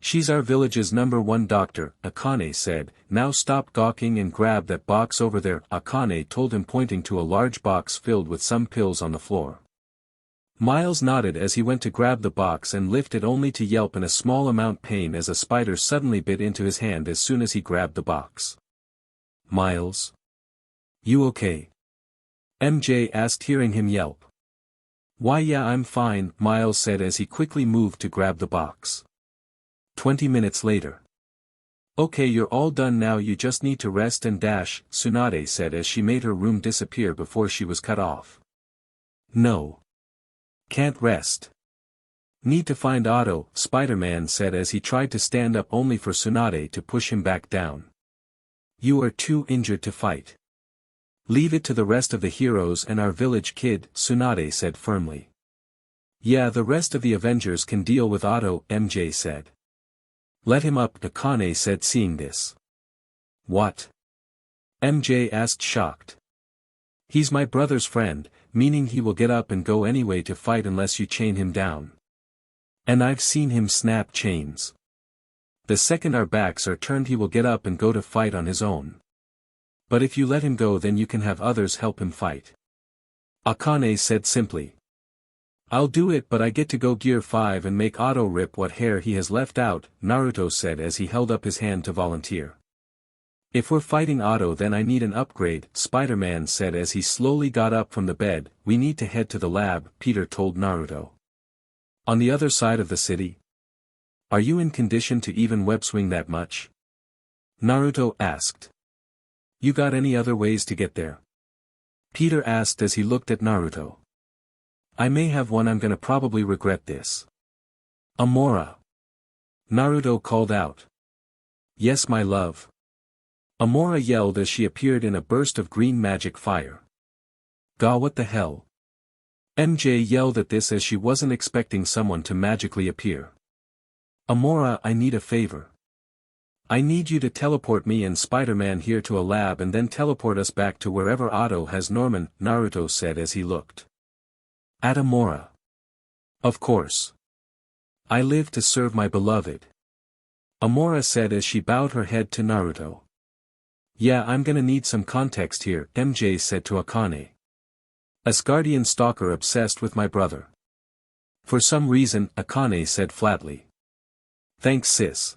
She's our village's #1 doctor, Akane said. Now stop gawking and grab that box over there, Akane told him pointing to a large box filled with some pills on the floor. Miles nodded as he went to grab the box and lift it only to yelp in a small amount pain as a spider suddenly bit into his hand as soon as he grabbed the box. Miles? You okay? MJ asked hearing him yelp. Why yeah I'm fine, Miles said as he quickly moved to grab the box. 20 minutes later. Okay you're all done now you just need to rest and dash, Tsunade said as she made her room disappear before she was cut off. No. Can't rest. Need to find Otto, Spider-Man said as he tried to stand up only for Tsunade to push him back down. You are too injured to fight. Leave it to the rest of the heroes and our village kid, Tsunade said firmly. Yeah the rest of the Avengers can deal with Otto, MJ said. Let him up, Akane said seeing this. What? MJ asked shocked. He's my brother's friend, meaning he will get up and go anyway to fight unless you chain him down. And I've seen him snap chains. The second our backs are turned he will get up and go to fight on his own. But if you let him go then you can have others help him fight. Akane said simply. I'll do it but I get to go Gear 5 and make Otto rip what hair he has left out, Naruto said as he held up his hand to volunteer. If we're fighting Otto then I need an upgrade, Spider-Man said as he slowly got up from the bed. We need to head to the lab, Peter told Naruto. On the other side of the city? Are you in condition to even web swing that much? Naruto asked. You got any other ways to get there? Peter asked as he looked at Naruto. I may have one I'm gonna probably regret this. Amora. Naruto called out. Yes my love. Amora yelled as she appeared in a burst of green magic fire. Gah what the hell? MJ yelled at this as she wasn't expecting someone to magically appear. Amora I need a favor. I need you to teleport me and Spider-Man here to a lab and then teleport us back to wherever Otto has Norman, Naruto said as he looked. At Amora. Of course. I live to serve my beloved. Amora said as she bowed her head to Naruto. Yeah I'm gonna need some context here, MJ said to Akane. Asgardian stalker obsessed with my brother. For some reason, Akane said flatly. Thanks sis.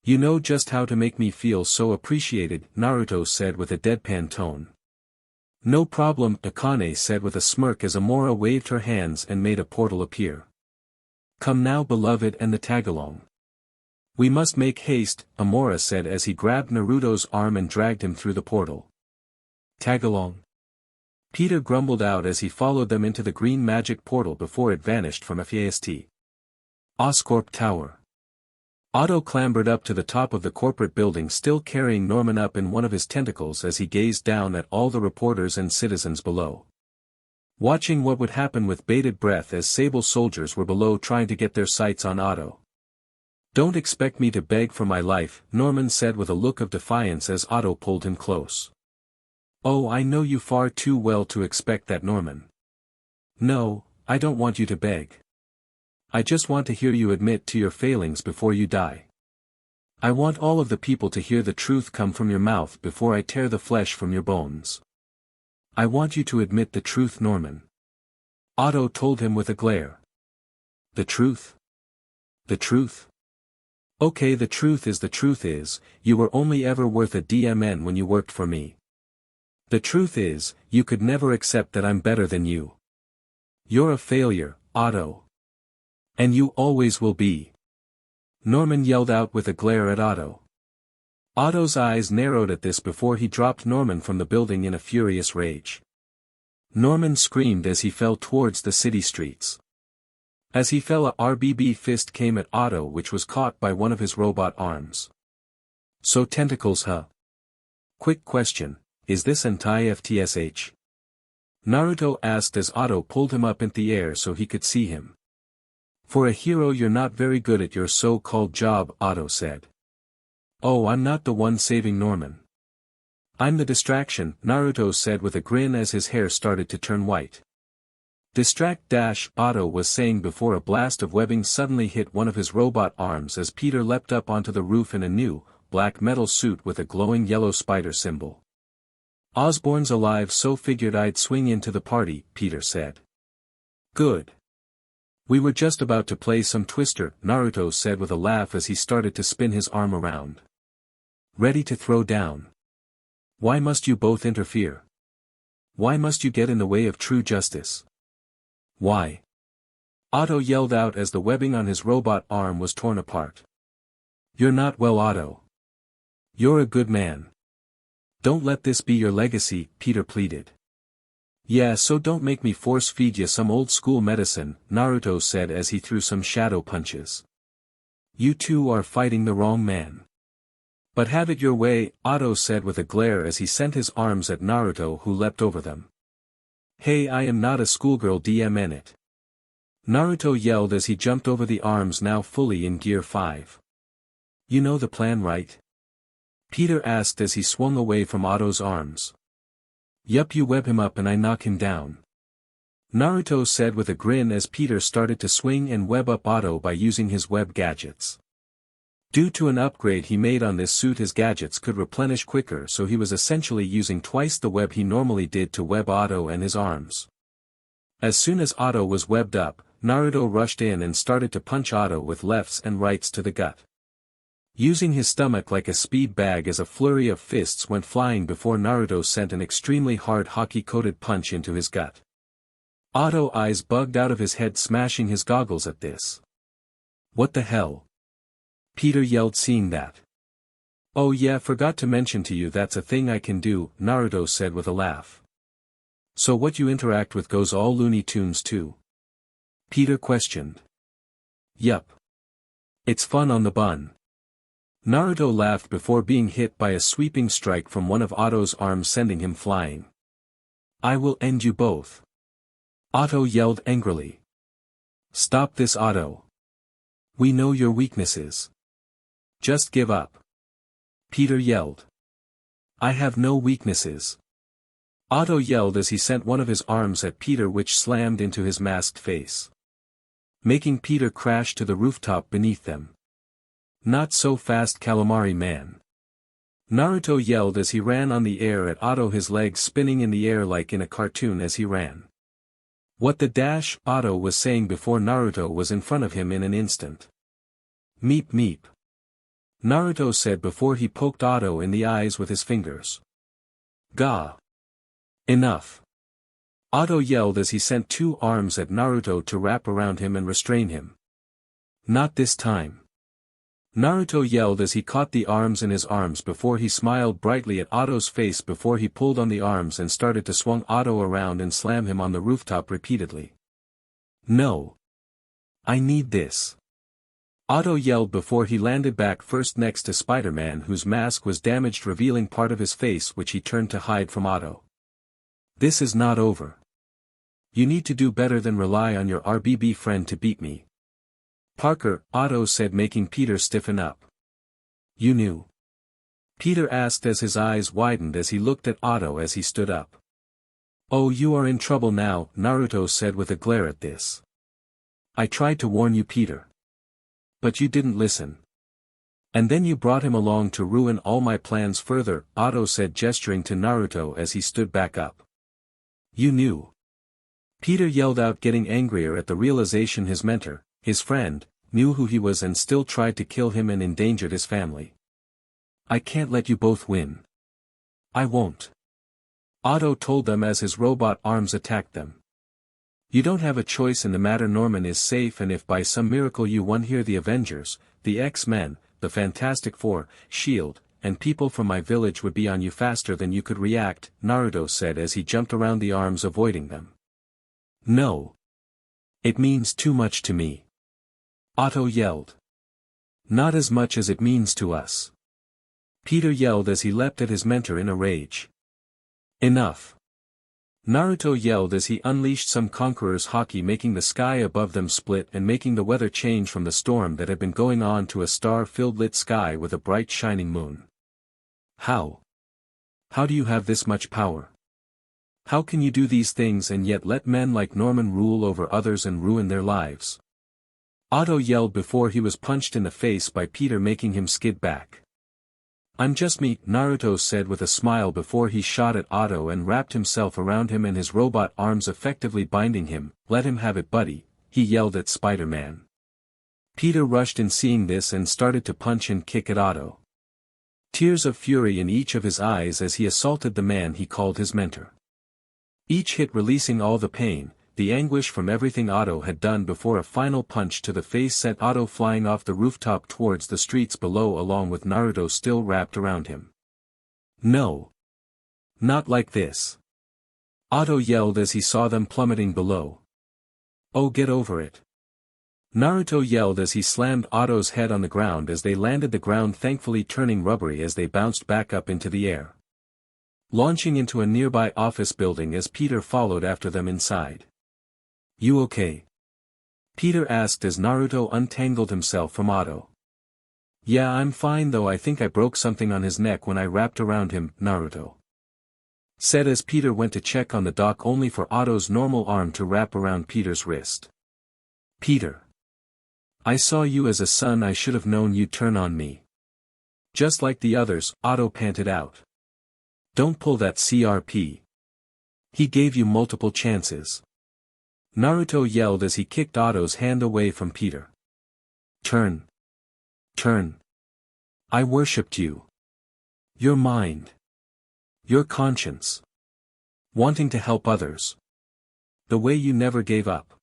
You know just how to make me feel so appreciated, Naruto said with a deadpan tone. No problem, Akane said with a smirk as Amora waved her hands and made a portal appear. Come now beloved and the tagalong. We must make haste, Amora said as he grabbed Naruto's arm and dragged him through the portal. Tagalong. Peter grumbled out as he followed them into the green magic portal before it vanished from FAST. Oscorp Tower. Otto clambered up to the top of the corporate building still carrying Norman up in one of his tentacles as he gazed down at all the reporters and citizens below. Watching what would happen with bated breath as sable soldiers were below trying to get their sights on Otto. Don't expect me to beg for my life, Norman said with a look of defiance as Otto pulled him close. Oh I know you far too well to expect that Norman. No, I don't want you to beg. I just want to hear you admit to your failings before you die. I want all of the people to hear the truth come from your mouth before I tear the flesh from your bones. I want you to admit the truth Norman. Otto told him with a glare. The truth? The truth? Okay the truth is, you were only ever worth a DMN when you worked for me. The truth is, you could never accept that I'm better than you. You're a failure, Otto. And you always will be. Norman yelled out with a glare at Otto. Otto's eyes narrowed at this before he dropped Norman from the building in a furious rage. Norman screamed as he fell towards the city streets. As he fell, a RBB fist came at Otto, which was caught by one of his robot arms. So tentacles, huh? Quick question, is this anti-FTSH? Naruto asked as Otto pulled him up into the air so he could see him. For a hero, you're not very good at your so-called job, Otto said. Oh, I'm not the one saving Norman. I'm the distraction, Naruto said with a grin as his hair started to turn white. Distract Otto was saying before a blast of webbing suddenly hit one of his robot arms as Peter leapt up onto the roof in a new, black metal suit with a glowing yellow spider symbol. Osborn's alive, so figured I'd swing into the party, Peter said. Good. We were just about to play some Twister, Naruto said with a laugh as he started to spin his arm around. Ready to throw down. Why must you both interfere? Why must you get in the way of true justice? Why? Otto yelled out as the webbing on his robot arm was torn apart. You're not well, Otto. You're a good man. Don't let this be your legacy, Peter pleaded. Yeah, so don't make me force feed you some old school medicine, Naruto said as he threw some shadow punches. You two are fighting the wrong man. But have it your way, Otto said with a glare as he sent his arms at Naruto, who leapt over them. Hey, I am not a schoolgirl, DMN it. Naruto yelled as he jumped over the arms now fully in Gear 5. You know the plan, right? Peter asked as he swung away from Otto's arms. Yup, you web him up and I knock him down. Naruto said with a grin as Peter started to swing and web up Otto by using his web gadgets. Due to an upgrade he made on this suit, his gadgets could replenish quicker, so he was essentially using twice the web he normally did to web Otto and his arms. As soon as Otto was webbed up, Naruto rushed in and started to punch Otto with lefts and rights to the gut. Using his stomach like a speed bag as a flurry of fists went flying before Naruto sent an extremely hard hockey-coated punch into his gut. Otto's eyes bugged out of his head, smashing his goggles at this. What the hell? Peter yelled, seeing that. Oh yeah, forgot to mention to you that's a thing I can do, Naruto said with a laugh. So what you interact with goes all Looney Tunes too? Peter questioned. Yup. It's fun on the bun. Naruto laughed before being hit by a sweeping strike from one of Otto's arms, sending him flying. I will end you both. Otto yelled angrily. Stop this, Otto. We know your weaknesses. Just give up. Peter yelled. I have no weaknesses. Otto yelled as he sent one of his arms at Peter, which slammed into his masked face, making Peter crash to the rooftop beneath them. Not so fast, calamari man. Naruto yelled as he ran on the air at Otto, his legs spinning in the air like in a cartoon as he ran. What the dash, Otto was saying before Naruto was in front of him in an instant. Meep meep. Naruto said before he poked Otto in the eyes with his fingers. Gah. Enough. Otto yelled as he sent two arms at Naruto to wrap around him and restrain him. Not this time. Naruto yelled as he caught the arms in his arms before he smiled brightly at Otto's face before he pulled on the arms and started to swing Otto around and slam him on the rooftop repeatedly. No. I need this. Otto yelled before he landed back first next to Spiderman, whose mask was damaged, revealing part of his face which he turned to hide from Otto. This is not over. You need to do better than rely on your RBB friend to beat me. Parker, Otto said, making Peter stiffen up. You knew? Peter asked as his eyes widened as he looked at Otto as he stood up. Oh, you are in trouble now, Naruto said with a glare at this. I tried to warn you, Peter. But you didn't listen. And then you brought him along to ruin all my plans further, Otto said, gesturing to Naruto as he stood back up. You knew. Peter yelled out, getting angrier at the realization his mentor, his friend, knew who he was and still tried to kill him and endangered his family. I can't let you both win. I won't. Otto told them as his robot arms attacked them. You don't have a choice in the matter. Norman is safe, and if by some miracle you won here, the Avengers, the X-Men, the Fantastic Four, S.H.I.E.L.D., and people from my village would be on you faster than you could react, Naruto said as he jumped around the arms, avoiding them. No. It means too much to me. Otto yelled. Not as much as it means to us. Peter yelled as he leapt at his mentor in a rage. Enough. Naruto yelled as he unleashed some conqueror's haki, making the sky above them split and making the weather change from the storm that had been going on to a star-filled lit sky with a bright shining moon. How? How do you have this much power? How can you do these things and yet let men like Norman rule over others and ruin their lives? Otto yelled before he was punched in the face by Peter, making him skid back. I'm just me, Naruto said with a smile before he shot at Otto and wrapped himself around him and his robot arms effectively binding him. Let him have it, buddy, he yelled at Spider-Man. Peter rushed in seeing this and started to punch and kick at Otto. Tears of fury in each of his eyes as he assaulted the man he called his mentor. Each hit releasing all the pain, the anguish from everything Otto had done before a final punch to the face sent Otto flying off the rooftop towards the streets below along with Naruto still wrapped around him. No. Not like this. Otto yelled as he saw them plummeting below. Oh, get over it. Naruto yelled as he slammed Otto's head on the ground as they landed, the ground thankfully turning rubbery as they bounced back up into the air. Launching into a nearby office building as Peter followed after them inside. You okay? Peter asked as Naruto untangled himself from Otto. Yeah, I'm fine, though I think I broke something on his neck when I wrapped around him, Naruto said as Peter went to check on the dock, only for Otto's normal arm to wrap around Peter's wrist. Peter. I saw you as a son, I should have known you'd turn on me. Just like the others, Otto panted out. Don't pull that CRP. He gave you multiple chances. Naruto yelled as he kicked Otto's hand away from Peter. Turn. Turn. I worshipped you. Your mind. Your conscience. Wanting to help others. The way you never gave up.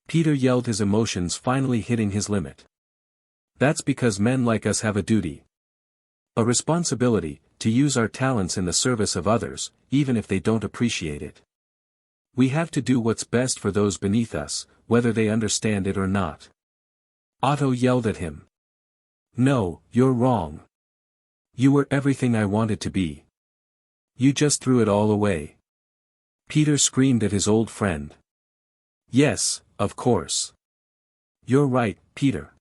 Peter yelled, his emotions finally hitting his limit. That's because men like us have a duty. A responsibility, to use our talents in the service of others, even if they don't appreciate it. We have to do what's best for those beneath us, whether they understand it or not. Otto yelled at him. No, you're wrong. You were everything I wanted to be. You just threw it all away. Peter screamed at his old friend. Yes, of course. You're right, Peter.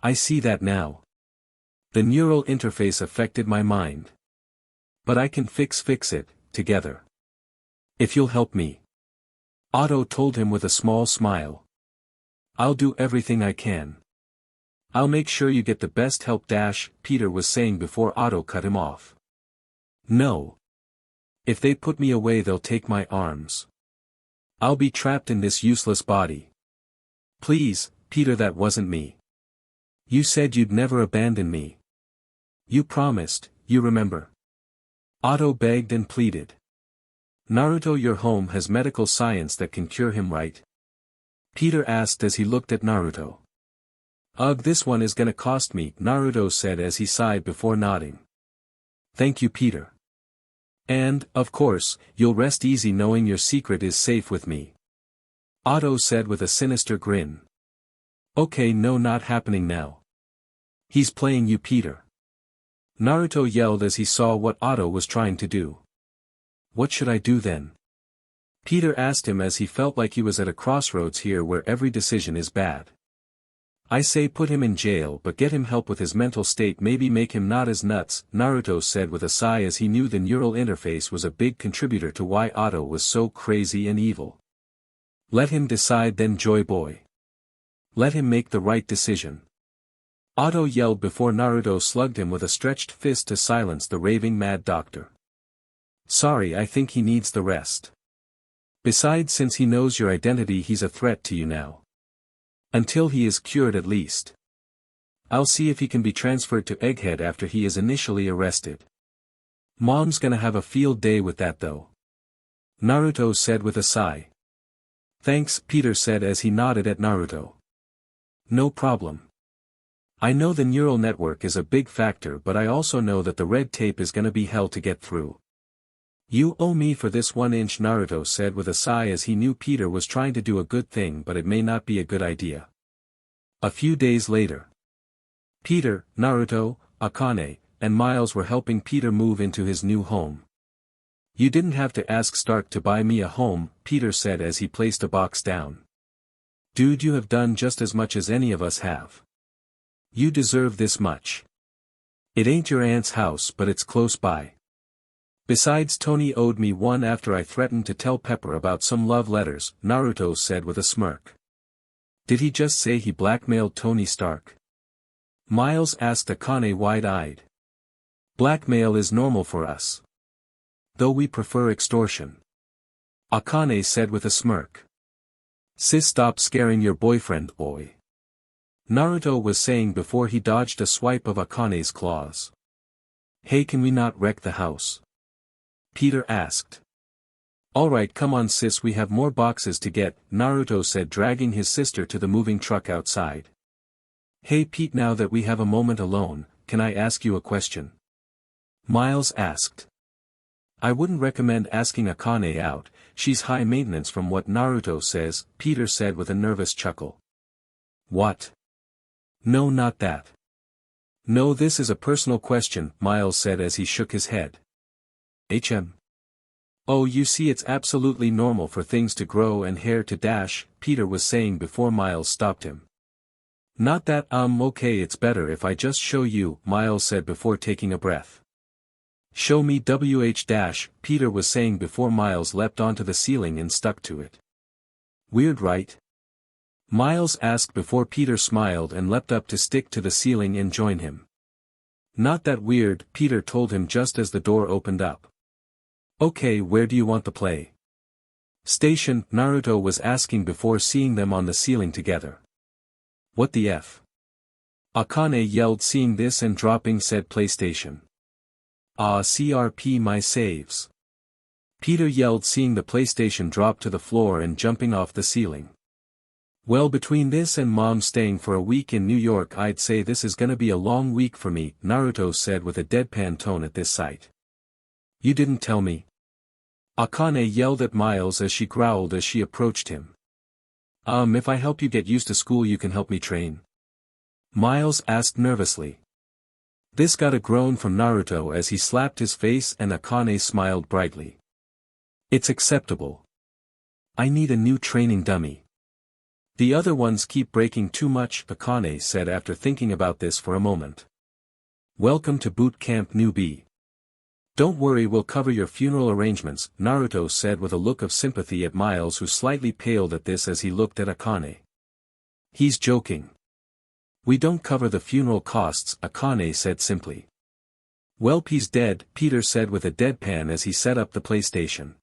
I see that now. The neural interface affected my mind. But I can fix it, together. If you'll help me. Otto told him with a small smile. I'll do everything I can. I'll make sure you get the best help. Peter was saying before Otto cut him off. No. If they put me away, they'll take my arms. I'll be trapped in this useless body. Please, Peter, that wasn't me. You said you'd never abandon me. You promised, you remember. Otto begged and pleaded. Naruto, your home has medical science that can cure him, right? Peter asked as he looked at Naruto. Ugh, this one is gonna cost me, Naruto said as he sighed before nodding. Thank you, Peter. And, of course, you'll rest easy knowing your secret is safe with me. Otto said with a sinister grin. Okay, no, not happening now. He's playing you, Peter. Naruto yelled as he saw what Otto was trying to do. What should I do then? Peter asked him as he felt like he was at a crossroads here where every decision is bad. I say put him in jail, but get him help with his mental state, maybe make him not as nuts, Naruto said with a sigh as he knew the neural interface was a big contributor to why Otto was so crazy and evil. Let him decide then, Joy Boy. Let him make the right decision. Otto yelled before Naruto slugged him with a stretched fist to silence the raving mad doctor. Sorry, I think he needs the rest. Besides, since he knows your identity, he's a threat to you now. Until he is cured at least. I'll see if he can be transferred to Egghead after he is initially arrested. Mom's gonna have a field day with that though. Naruto said with a sigh. Thanks, Peter said as he nodded at Naruto. No problem. I know the neural network is a big factor, but I also know that the red tape is gonna be hell to get through. You owe me for this 1 inch, Naruto said with a sigh as he knew Peter was trying to do a good thing but it may not be a good idea. A few days later. Peter, Naruto, Akane, and Miles were helping Peter move into his new home. You didn't have to ask Stark to buy me a home, Peter said as he placed a box down. Dude, you have done just as much as any of us have. You deserve this much. It ain't your aunt's house but it's close by. Besides, Tony owed me one after I threatened to tell Pepper about some love letters, Naruto said with a smirk. Did he just say he blackmailed Tony Stark? Miles asked Akane wide-eyed. Blackmail is normal for us. Though we prefer extortion. Akane said with a smirk. Sis, stop scaring your boyfriend, boy. Naruto was saying before he dodged a swipe of Akane's claws. Hey, can we not wreck the house? Peter asked. Alright, come on sis, we have more boxes to get, Naruto said dragging his sister to the moving truck outside. Hey Pete, now that we have a moment alone, can I ask you a question? Miles asked. I wouldn't recommend asking Akane out, she's high maintenance from what Naruto says, Peter said with a nervous chuckle. What? No, not that. No, this is a personal question, Miles said as he shook his head. Oh, you see, it's absolutely normal for things to grow and hair to dash, Peter was saying before Miles stopped him. Not that, okay, it's better if I just show you, Miles said before taking a breath. Show me Peter was saying before Miles leapt onto the ceiling and stuck to it. Weird, right? Miles asked before Peter smiled and leapt up to stick to the ceiling and join him. Not that weird, Peter told him just as the door opened up. Okay, where do you want the play station? Naruto was asking before seeing them on the ceiling together. What the F? Akane yelled seeing this and dropping said PlayStation. Ah, CRP my saves. Peter yelled seeing the PlayStation drop to the floor and jumping off the ceiling. Well, between this and Mom staying for a week in New York, I'd say this is gonna be a long week for me, Naruto said with a deadpan tone at this sight. You didn't tell me. Akane yelled at Miles as she growled as she approached him. If I help you get used to school you can help me train? Miles asked nervously. This got a groan from Naruto as he slapped his face and Akane smiled brightly. It's acceptable. I need a new training dummy. The other ones keep breaking too much, Akane said after thinking about this for a moment. Welcome to boot camp, newbie. Don't worry, we'll cover your funeral arrangements, Naruto said with a look of sympathy at Miles, who slightly paled at this as he looked at Akane. He's joking. We don't cover the funeral costs, Akane said simply. Welp, he's dead, Peter said with a deadpan as he set up the PlayStation.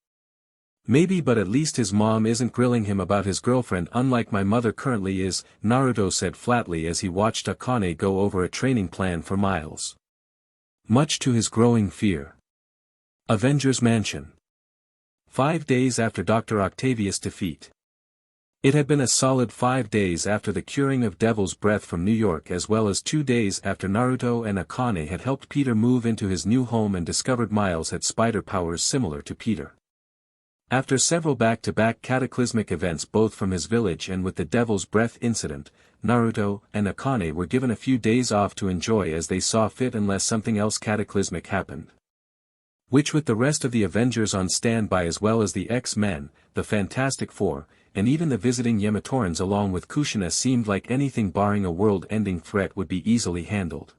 Maybe, but at least his mom isn't grilling him about his girlfriend unlike my mother currently is, Naruto said flatly as he watched Akane go over a training plan for Miles. Much to his growing fear. Avengers Mansion. 5 days after Dr. Octavius' defeat. It had been a solid 5 days after the curing of Devil's Breath from New York, as well as 2 days after Naruto and Akane had helped Peter move into his new home and discovered Miles had spider powers similar to Peter. After several back-to-back cataclysmic events both from his village and with the Devil's Breath incident, Naruto and Akane were given a few days off to enjoy as they saw fit unless something else cataclysmic happened. Which, with the rest of the Avengers on standby as well as the X-Men, the Fantastic Four, and even the visiting Yamatorans along with Kushina, seemed like anything barring a world-ending threat would be easily handled.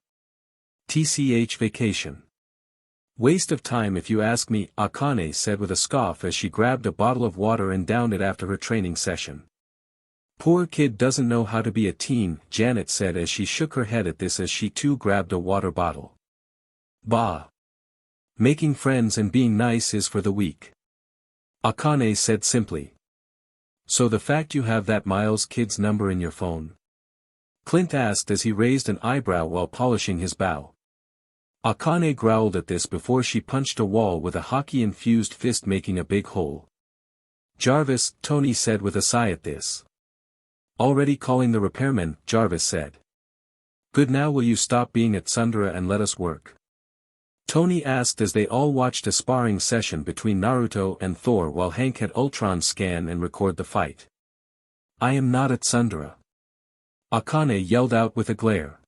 TCH vacation. Waste of time if you ask me, Akane said with a scoff as she grabbed a bottle of water and downed it after her training session. Poor kid doesn't know how to be a teen, Janet said as she shook her head at this as she too grabbed a water bottle. Bah! Making friends and being nice is for the weak. Akane said simply. So the fact you have that Miles kid's number in your phone? Clint asked as he raised an eyebrow while polishing his bow. Akane growled at this before she punched a wall with a hockey-infused fist making a big hole. Jarvis, Tony said with a sigh at this. Already calling the repairman, Jarvis said. Good, now will you stop being at Sundara and let us work? Tony asked as they all watched a sparring session between Naruto and Thor while Hank had Ultron scan and record the fight. I am not at Tsundere. Akane yelled out with a glare.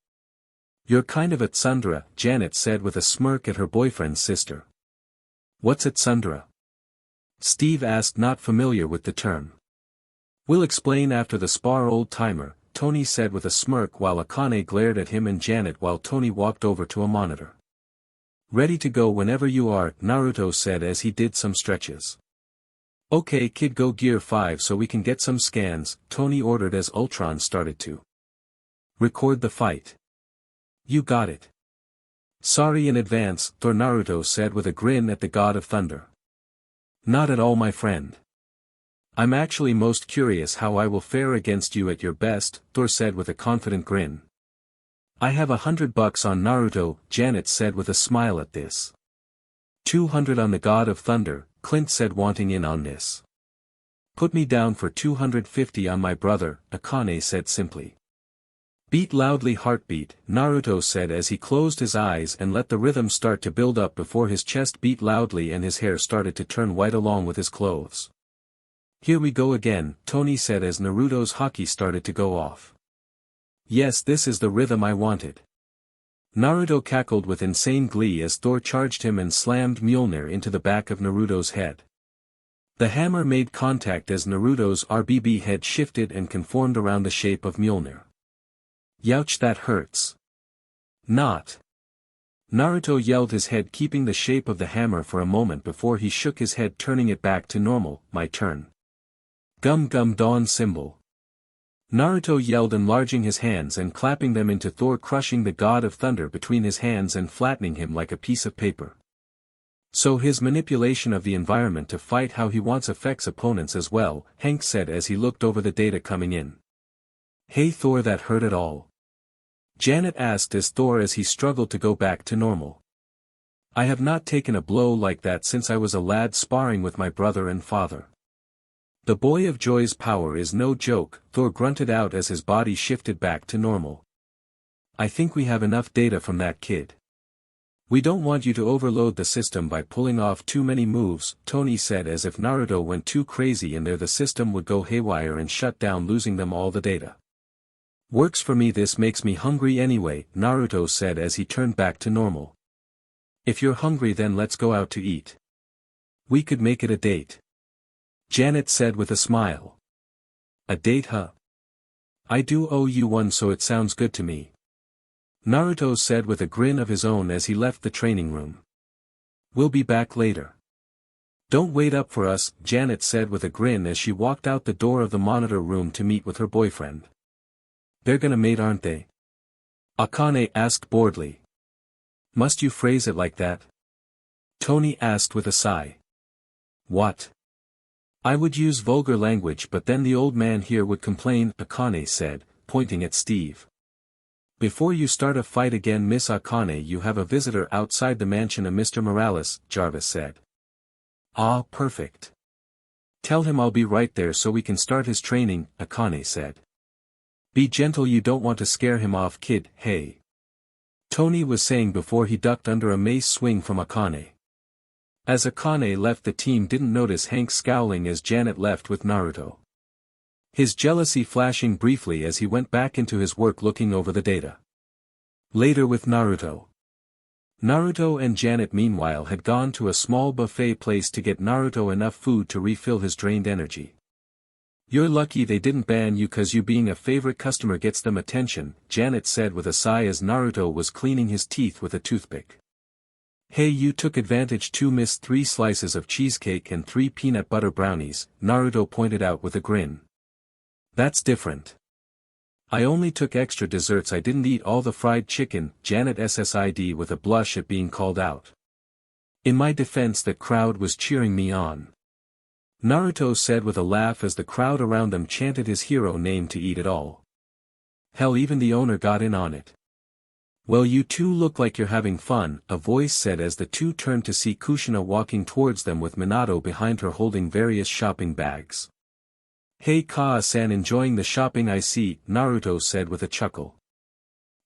You're kind of at Tsundere, Janet said with a smirk at her boyfriend's sister. What's at Tsundere? Steve asked, not familiar with the term. We'll explain after the spar, old-timer, Tony said with a smirk while Akane glared at him and Janet while Tony walked over to a monitor. Ready to go whenever you are, Naruto said as he did some stretches. Okay kid, go gear 5 so we can get some scans, Tony ordered as Ultron started to record the fight. You got it. Sorry in advance, Thor, Naruto said with a grin at the God of Thunder. Not at all, my friend. I'm actually most curious how I will fare against you at your best, Thor said with a confident grin. I have $100 on Naruto, Janet said with a smile at this. 200 on the God of Thunder, Clint said wanting in on this. Put me down for 250 on my brother, Akane said simply. Beat loudly, heartbeat, Naruto said as he closed his eyes and let the rhythm start to build up before his chest beat loudly and his hair started to turn white along with his clothes. Here we go again, Tony said as Naruto's haki started to go off. Yes, this is the rhythm I wanted. Naruto cackled with insane glee as Thor charged him and slammed Mjolnir into the back of Naruto's head. The hammer made contact as Naruto's RBB head shifted and conformed around the shape of Mjolnir. Youch, that hurts. Not. Naruto yelled, his head keeping the shape of the hammer for a moment before he shook his head, turning it back to normal. My turn. Gum gum dawn symbol. Naruto yelled, enlarging his hands and clapping them into Thor, crushing the God of Thunder between his hands and flattening him like a piece of paper. So his manipulation of the environment to fight how he wants affects opponents as well, Hank said as he looked over the data coming in. Hey Thor, that hurt at all? Janet asked as Thor as he struggled to go back to normal. I have not taken a blow like that since I was a lad sparring with my brother and father. The boy of Joy's power is no joke, Thor grunted out as his body shifted back to normal. I think we have enough data from that kid. We don't want you to overload the system by pulling off too many moves, Tony said as if Naruto went too crazy in there the system would go haywire and shut down, losing them all the data. Works for me, this makes me hungry anyway, Naruto said as he turned back to normal. If you're hungry then let's go out to eat. We could make it a date. Janet said with a smile. A date, huh? I do owe you one, so it sounds good to me. Naruto said with a grin of his own as he left the training room. We'll be back later. Don't wait up for us, Janet said with a grin as she walked out the door of the monitor room to meet with her boyfriend. They're gonna mate, aren't they? Akane asked boredly. Must you phrase it like that? Tony asked with a sigh. What? I would use vulgar language, but then the old man here would complain, Akane said, pointing at Steve. Before you start a fight again, Miss Akane, you have a visitor outside the mansion, a Mr. Morales, Jarvis said. Ah, perfect. Tell him I'll be right there so we can start his training, Akane said. Be gentle, you don't want to scare him off, kid, hey. Tony was saying before he ducked under a mace swing from Akane. As Akane left, the team didn't notice Hank scowling as Janet left with Naruto. His jealousy flashing briefly as he went back into his work looking over the data. Later with Naruto. Naruto and Janet meanwhile had gone to a small buffet place to get Naruto enough food to refill his drained energy. You're lucky they didn't ban you, cause you being a favorite customer gets them attention, Janet said with a sigh as Naruto was cleaning his teeth with a toothpick. Hey, you took advantage too, missed 3 slices of cheesecake and 3 peanut butter brownies, Naruto pointed out with a grin. That's different. I only took extra desserts, I didn't eat all the fried chicken, Janet SSID with a blush at being called out. In my defense, the crowd was cheering me on. Naruto said with a laugh as the crowd around them chanted his hero name to eat it all. Hell, even the owner got in on it. Well, you two look like you're having fun, a voice said as the two turned to see Kushina walking towards them with Minato behind her holding various shopping bags. Hey Kaa-san, enjoying the shopping I see, Naruto said with a chuckle.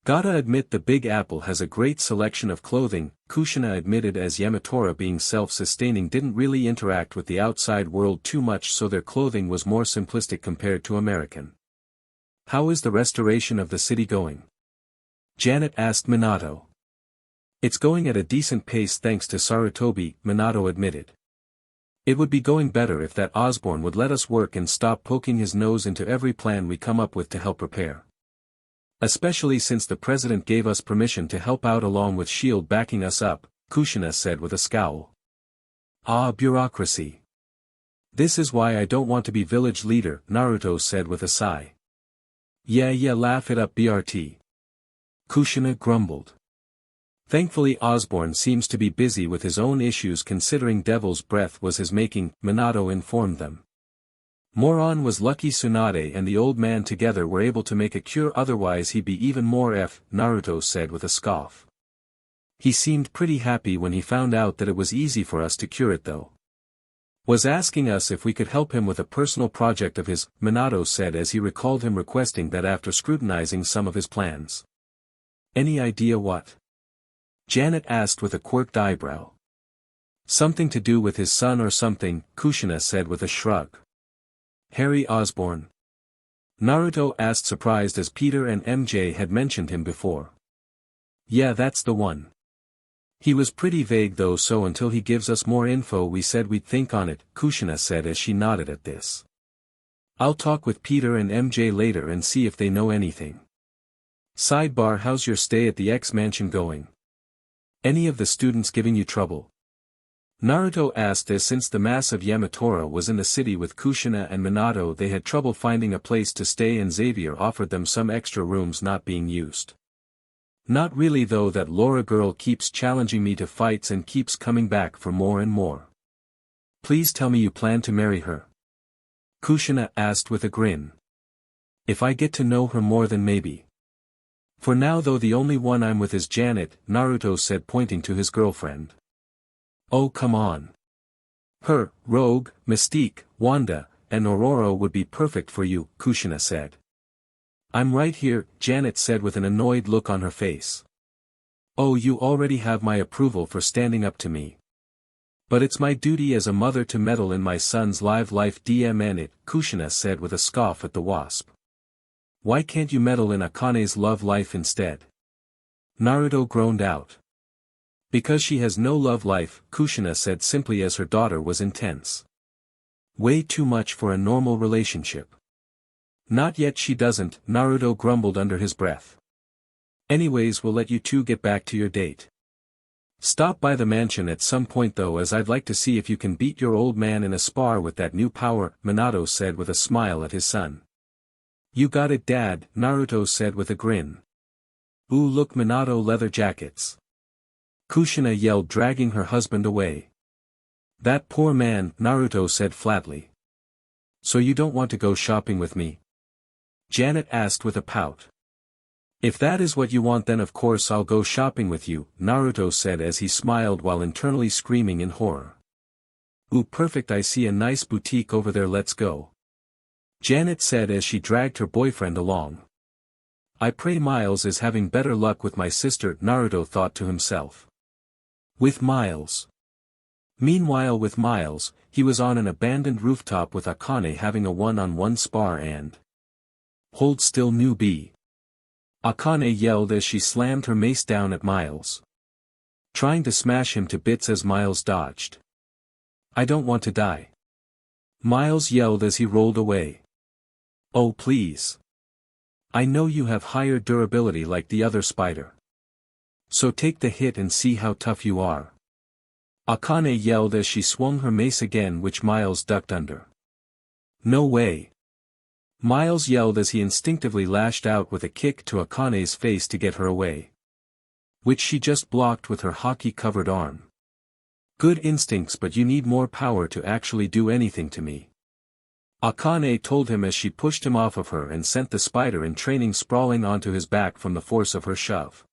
Gotta admit the Big Apple has a great selection of clothing, Kushina admitted, as Yamatora, being self-sustaining, didn't really interact with the outside world too much, so their clothing was more simplistic compared to American. How is the restoration of the city going? Janet asked Minato. It's going at a decent pace thanks to Sarutobi, Minato admitted. It would be going better if that Osborn would let us work and stop poking his nose into every plan we come up with to help repair. Especially since the president gave us permission to help out along with S.H.I.E.L.D. backing us up, Kushina said with a scowl. Ah, bureaucracy. This is why I don't want to be village leader, Naruto said with a sigh. Yeah, laugh it up BRT. Kushina grumbled. Thankfully Osborn seems to be busy with his own issues considering Devil's Breath was his making, Minato informed them. Moron was lucky Tsunade and the old man together were able to make a cure, otherwise he'd be even more Naruto said with a scoff. He seemed pretty happy when he found out that it was easy for us to cure it though. Was asking us if we could help him with a personal project of his, Minato said as he recalled him requesting that after scrutinizing some of his plans. Any idea what? Janet asked with a quirked eyebrow. Something to do with his son or something, Kushina said with a shrug. Harry Osborn? Naruto asked, surprised as Peter and MJ had mentioned him before. Yeah, that's the one. He was pretty vague though, so until he gives us more info we said we'd think on it, Kushina said as she nodded at this. I'll talk with Peter and MJ later and see if they know anything. Sidebar: how's your stay at the X mansion going? Any of the students giving you trouble? Naruto asked as since the mass of Yamatora was in the city with Kushina and Minato they had trouble finding a place to stay and Xavier offered them some extra rooms not being used. Not really though, that Laura girl keeps challenging me to fights and keeps coming back for more and more. Please tell me you plan to marry her. Kushina asked with a grin. If I get to know her more then maybe. For now though the only one I'm with is Janet, Naruto said pointing to his girlfriend. Oh come on. Her, Rogue, Mystique, Wanda, and Aurora would be perfect for you, Kushina said. I'm right here, Janet said with an annoyed look on her face. Oh, you already have my approval for standing up to me. But it's my duty as a mother to meddle in my son's live life DMN, Kushina said with a scoff at the Wasp. Why can't you meddle in Akane's love life instead? Naruto groaned out. Because she has no love life, Kushina said simply as her daughter was intense. Way too much for a normal relationship. Not yet she doesn't, Naruto grumbled under his breath. Anyways, we'll let you two get back to your date. Stop by the mansion at some point though, as I'd like to see if you can beat your old man in a spar with that new power, Minato said with a smile at his son. You got it Dad, Naruto said with a grin. Ooh look, Minato leather jackets. Kushina yelled, dragging her husband away. That poor man, Naruto said flatly. So you don't want to go shopping with me? Janet asked with a pout. If that is what you want then of course I'll go shopping with you, Naruto said as he smiled while internally screaming in horror. Ooh perfect, I see a nice boutique over there, let's go. Janet said as she dragged her boyfriend along. I pray Miles is having better luck with my sister, Naruto thought to himself. With Miles. Meanwhile with Miles, he was on an abandoned rooftop with Akane having a one-on-one spar and... Hold still newbie. Akane yelled as she slammed her mace down at Miles. Trying to smash him to bits as Miles dodged. I don't want to die. Miles yelled as he rolled away. Oh please. I know you have higher durability like the other spider. So take the hit and see how tough you are. Akane yelled as she swung her mace again, which Miles ducked under. No way. Miles yelled as he instinctively lashed out with a kick to Akane's face to get her away. Which she just blocked with her hockey-covered arm. Good instincts, but you need more power to actually do anything to me. Akane told him as she pushed him off of her and sent the spider in training sprawling onto his back from the force of her shove.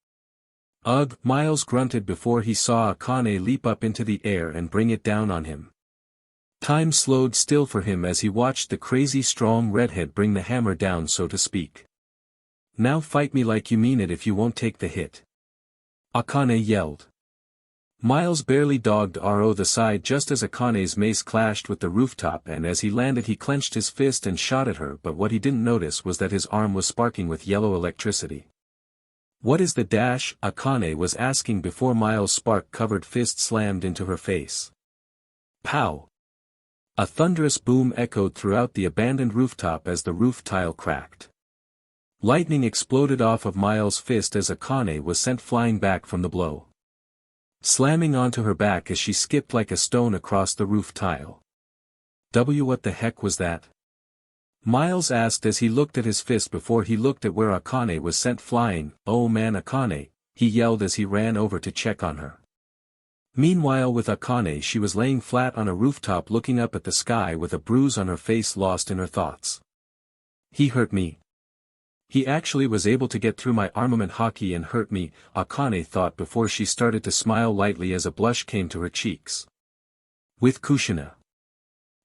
Ugh, Miles grunted before he saw Akane leap up into the air and bring it down on him. Time slowed still for him as he watched the crazy strong redhead bring the hammer down, so to speak. Now fight me like you mean it if you won't take the hit. Akane yelled. Miles barely dogged Aro the side just as Akane's mace clashed with the rooftop, and as he landed he clenched his fist and shot at her, but what he didn't notice was that his arm was sparking with yellow electricity. What is the dash? Akane was asking before Miles' spark-covered fist slammed into her face. Pow! A thunderous boom echoed throughout the abandoned rooftop as the roof tile cracked. Lightning exploded off of Miles' fist as Akane was sent flying back from the blow, slamming onto her back as she skipped like a stone across the roof tile. What the heck was that? Miles asked as he looked at his fist before he looked at where Akane was sent flying. Oh man, Akane, he yelled as he ran over to check on her. Meanwhile with Akane, she was laying flat on a rooftop looking up at the sky with a bruise on her face, lost in her thoughts. He hurt me. He actually was able to get through my armament hockey and hurt me, Akane thought before she started to smile lightly as a blush came to her cheeks. With Kushina.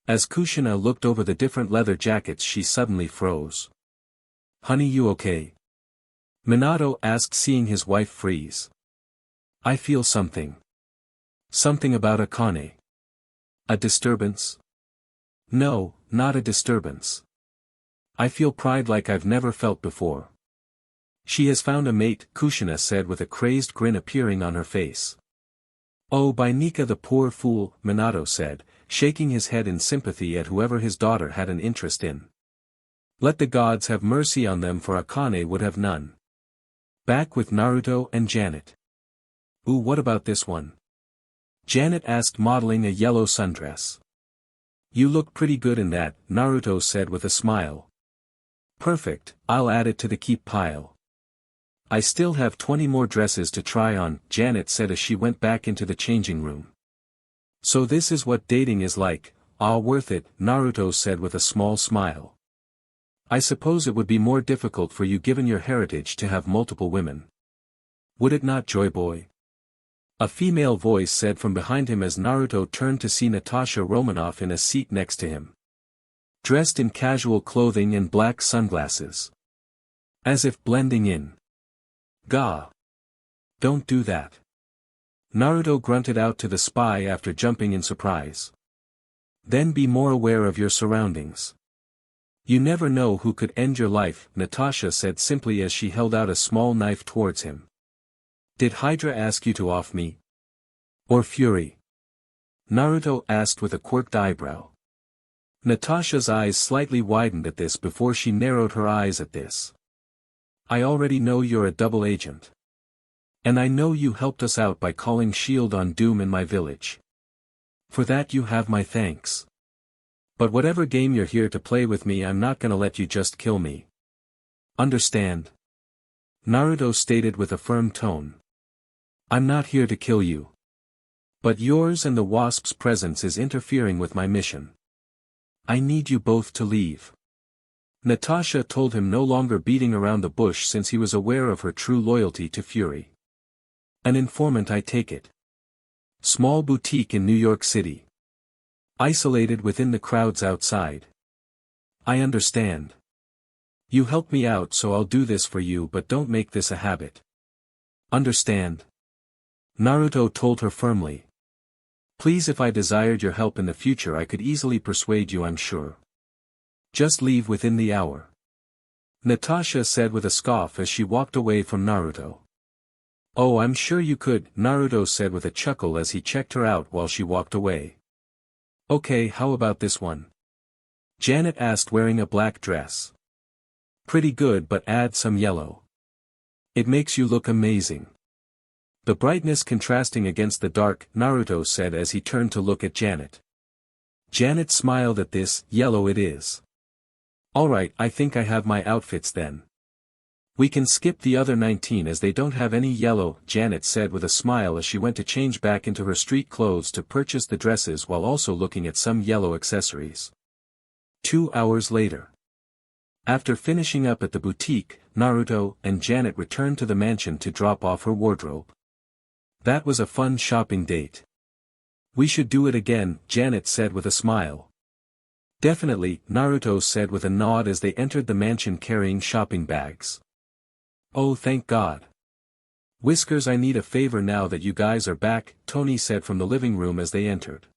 As Kushina looked over the different leather jackets she suddenly froze. Honey, you okay? Minato asked, seeing his wife freeze. I feel something. Something about Akane. A disturbance? No, not a disturbance. I feel pride like I've never felt before. She has found a mate, Kushina said with a crazed grin appearing on her face. Oh, by Nika the poor fool, Minato said, shaking his head in sympathy at whoever his daughter had an interest in. Let the gods have mercy on them, for Akane would have none. Back with Naruto and Janet. Ooh, what about this one? Janet asked, modeling a yellow sundress. You look pretty good in that, Naruto said with a smile. Perfect, I'll add it to the keep pile. I still have 20 more dresses to try on, Janet said as she went back into the changing room. So this is what dating is like. Ah, worth it, Naruto said with a small smile. I suppose it would be more difficult for you given your heritage to have multiple women. Would it not, Joy Boy? A female voice said from behind him as Naruto turned to see Natasha Romanoff in a seat next to him, dressed in casual clothing and black sunglasses, as if blending in. Gah! Don't do that. Naruto grunted out to the spy after jumping in surprise. Then be more aware of your surroundings. You never know who could end your life, Natasha said simply as she held out a small knife towards him. Did Hydra ask you to off me? Or Fury? Naruto asked with a quirked eyebrow. Natasha's eyes slightly widened at this before she narrowed her eyes at this. I already know you're a double agent. And I know you helped us out by calling shield on Doom in my village. For that you have my thanks. But whatever game you're here to play with me, I'm not gonna let you just kill me. Understand? Naruto stated with a firm tone. I'm not here to kill you. But yours and the Wasp's presence is interfering with my mission. I need you both to leave. Natasha told him, no longer beating around the bush since he was aware of her true loyalty to Fury. An informant, I take it. Small boutique in New York City. Isolated within the crowds outside. I understand. You helped me out, so I'll do this for you, but don't make this a habit. Understand? Naruto told her firmly. Please, if I desired your help in the future I could easily persuade you, I'm sure. Just leave within the hour. Natasha said with a scoff as she walked away from Naruto. Oh, I'm sure you could, Naruto said with a chuckle as he checked her out while she walked away. Okay, how about this one? Janet asked, wearing a black dress. Pretty good, but add some yellow. It makes you look amazing. The brightness contrasting against the dark, Naruto said as he turned to look at Janet. Janet smiled at this. Yellow it is. Alright, I think I have my outfits then. We can skip the other 19 as they don't have any yellow, Janet said with a smile as she went to change back into her street clothes to purchase the dresses while also looking at some yellow accessories. 2 hours later. After finishing up at the boutique, Naruto and Janet returned to the mansion to drop off her wardrobe. That was a fun shopping date. We should do it again, Janet said with a smile. Definitely, Naruto said with a nod as they entered the mansion carrying shopping bags. Oh, thank God. Whiskers, I need a favor now that you guys are back, Tony said from the living room as they entered.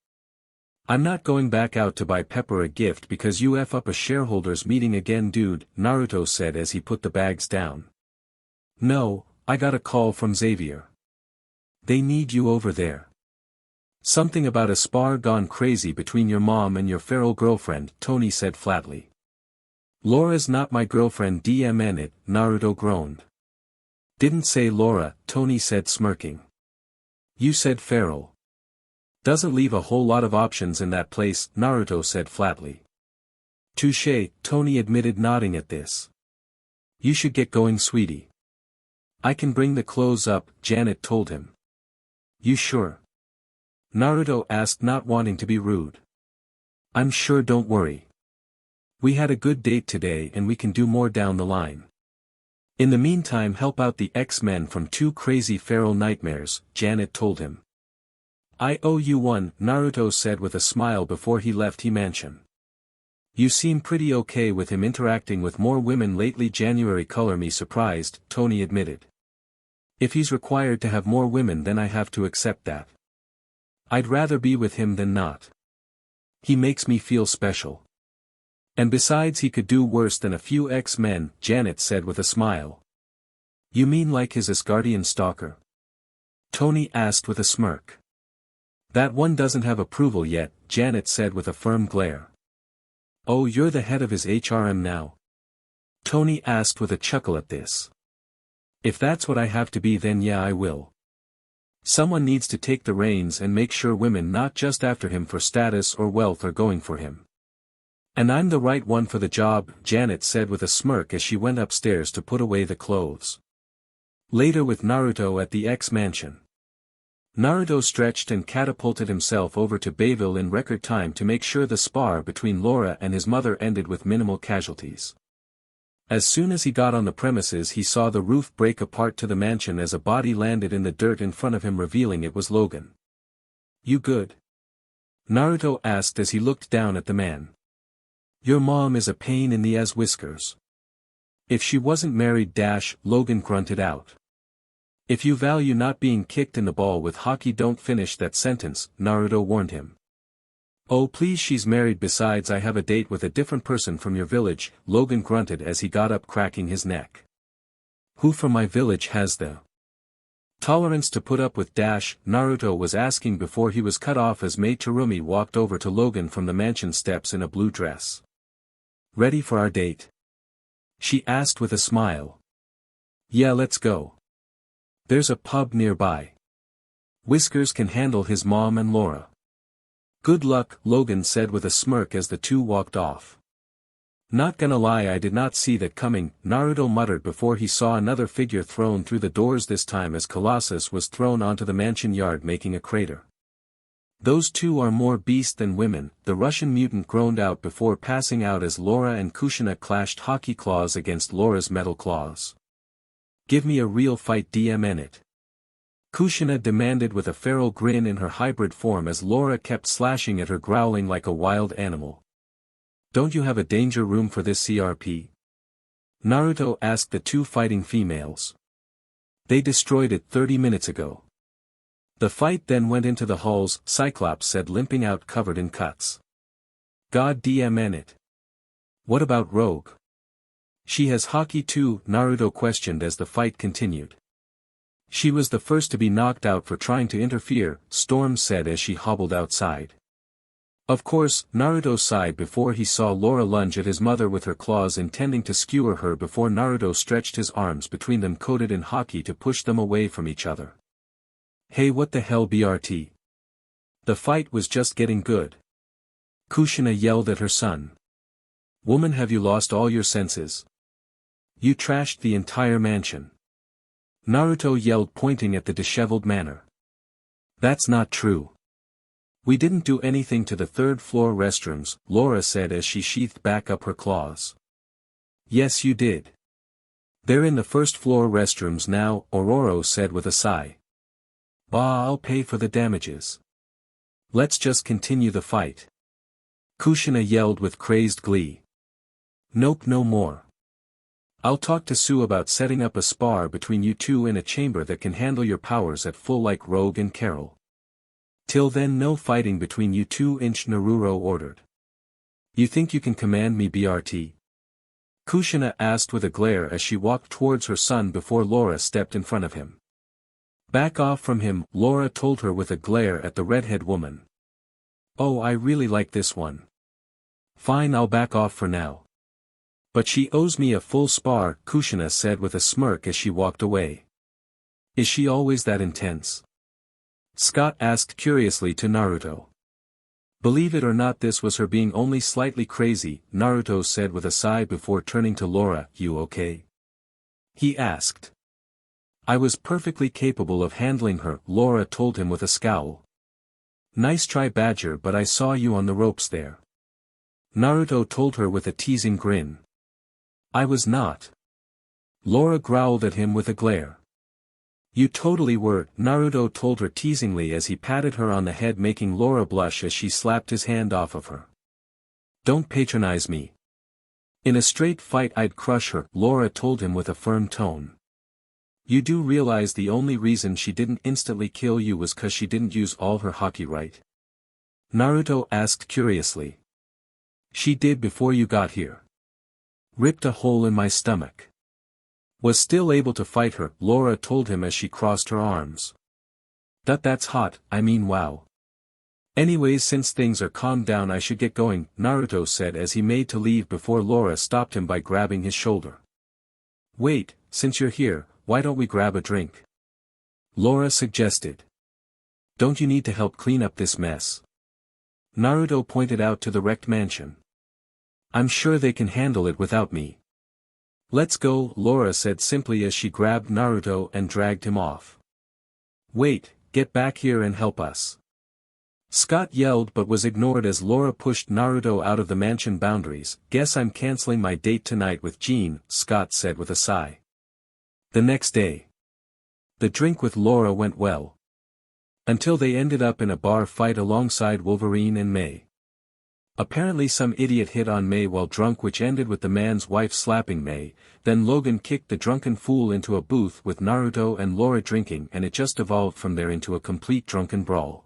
I'm not going back out to buy Pepper a gift because you F up a shareholders meeting again, dude, Naruto said as he put the bags down. No, I got a call from Xavier. They need you over there. Something about a spar gone crazy between your mom and your feral girlfriend, Tony said flatly. Laura's not my girlfriend, DMN it, Naruto groaned. Didn't say Laura, Tony said smirking. You said feral. Doesn't leave a whole lot of options in that place, Naruto said flatly. Touché, Tony admitted, nodding at this. You should get going, sweetie. I can bring the clothes up, Janet told him. You sure? Naruto asked, not wanting to be rude. I'm sure, don't worry. We had a good date today and we can do more down the line. In the meantime, help out the X-Men from 2 crazy feral nightmares, Janet told him. I owe you one, Naruto said with a smile before he left the mansion. You seem pretty okay with him interacting with more women lately, January. Color me surprised, Tony admitted. If he's required to have more women, then I have to accept that. I'd rather be with him than not. He makes me feel special. And besides, he could do worse than a few X-Men, Janet said with a smile. You mean like his Asgardian stalker? Tony asked with a smirk. That one doesn't have approval yet, Janet said with a firm glare. Oh, you're the head of his HRM now? Tony asked with a chuckle at this. If that's what I have to be, then yeah, I will. Someone needs to take the reins and make sure women not just after him for status or wealth are going for him. And I'm the right one for the job, Janet said with a smirk as she went upstairs to put away the clothes. Later with Naruto at the X mansion. Naruto stretched and catapulted himself over to Bayville in record time to make sure the spar between Laura and his mother ended with minimal casualties. As soon as he got on the premises, he saw the roof break apart to the mansion as a body landed in the dirt in front of him, revealing it was Logan. You good? Naruto asked as he looked down at the man. Your mom is a pain in the ass, Whiskers. If she wasn't married, Logan grunted out. If you value not being kicked in the ball with hockey, don't finish that sentence, Naruto warned him. Oh please, she's married, besides I have a date with a different person from your village, Logan grunted as he got up, cracking his neck. Who from my village has the tolerance to put up with Naruto was asking before he was cut off as Mai Terumi walked over to Logan from the mansion steps in a blue dress. Ready for our date? She asked with a smile. Yeah, let's go. There's a pub nearby. Whiskers can handle his mom and Laura. Good luck, Logan said with a smirk as the two walked off. Not gonna lie, I did not see that coming, Naruto muttered before he saw another figure thrown through the doors, this time as Colossus was thrown onto the mansion yard, making a crater. Those two are more beast than women, the Russian mutant groaned out before passing out as Laura and Kushina clashed hockey claws against Laura's metal claws. Give me a real fight, DMN it. Kushina demanded with a feral grin in her hybrid form as Laura kept slashing at her, growling like a wild animal. Don't you have a danger room for this CRP? Naruto asked the two fighting females. They destroyed it 30 minutes ago. The fight then went into the halls, Cyclops said, limping out covered in cuts. God DMN it. What about Rogue? She has hockey too, Naruto questioned as the fight continued. She was the first to be knocked out for trying to interfere, Storm said as she hobbled outside. Of course, Naruto sighed before he saw Laura lunge at his mother with her claws, intending to skewer her before Naruto stretched his arms between them coated in hockey to push them away from each other. Hey, what the hell, BRT? The fight was just getting good. Kushina yelled at her son. Woman, have you lost all your senses? You trashed the entire mansion. Naruto yelled, pointing at the disheveled manor. That's not true. We didn't do anything to the third-floor restrooms, Laura said as she sheathed back up her claws. Yes you did. They're in the first-floor restrooms now, Ororo said with a sigh. Bah, I'll pay for the damages. Let's just continue the fight. Kushina yelled with crazed glee. Nope, no more. I'll talk to Sue about setting up a spar between you two in a chamber that can handle your powers at full like Rogue and Carol. Till then no fighting between you two. Naruto ordered. You think you can command me, BRT? Kushina asked with a glare as she walked towards her son before Laura stepped in front of him. Back off from him, Laura told her with a glare at the redhead woman. Oh, I really like this one. Fine, I'll back off for now. But she owes me a full spar, Kushina said with a smirk as she walked away. Is she always that intense? Scott asked curiously to Naruto. Believe it or not, this was her being only slightly crazy, Naruto said with a sigh before turning to Laura. You okay? He asked. I was perfectly capable of handling her, Laura told him with a scowl. Nice try, Badger, but I saw you on the ropes there. Naruto told her with a teasing grin. I was not. Laura growled at him with a glare. You totally were, Naruto told her teasingly as he patted her on the head, making Laura blush as she slapped his hand off of her. Don't patronize me. In a straight fight I'd crush her, Laura told him with a firm tone. You do realize the only reason she didn't instantly kill you was 'cause she didn't use all her haki, right? Naruto asked curiously. She did before you got here. Ripped a hole in my stomach. Was still able to fight her, Laura told him as she crossed her arms. That's hot, I mean wow. Anyways, since things are calmed down I should get going, Naruto said as he made to leave before Laura stopped him by grabbing his shoulder. Wait, since you're here, why don't we grab a drink? Laura suggested. Don't you need to help clean up this mess? Naruto pointed out to the wrecked mansion. I'm sure they can handle it without me. Let's go, Laura said simply as she grabbed Naruto and dragged him off. Wait, get back here and help us. Scott yelled but was ignored as Laura pushed Naruto out of the mansion boundaries. Guess I'm canceling my date tonight with Jean, Scott said with a sigh. The next day. The drink with Laura went well. Until they ended up in a bar fight alongside Wolverine and May. Apparently some idiot hit on May while drunk, which ended with the man's wife slapping May, then Logan kicked the drunken fool into a booth with Naruto and Laura drinking, and it just evolved from there into a complete drunken brawl.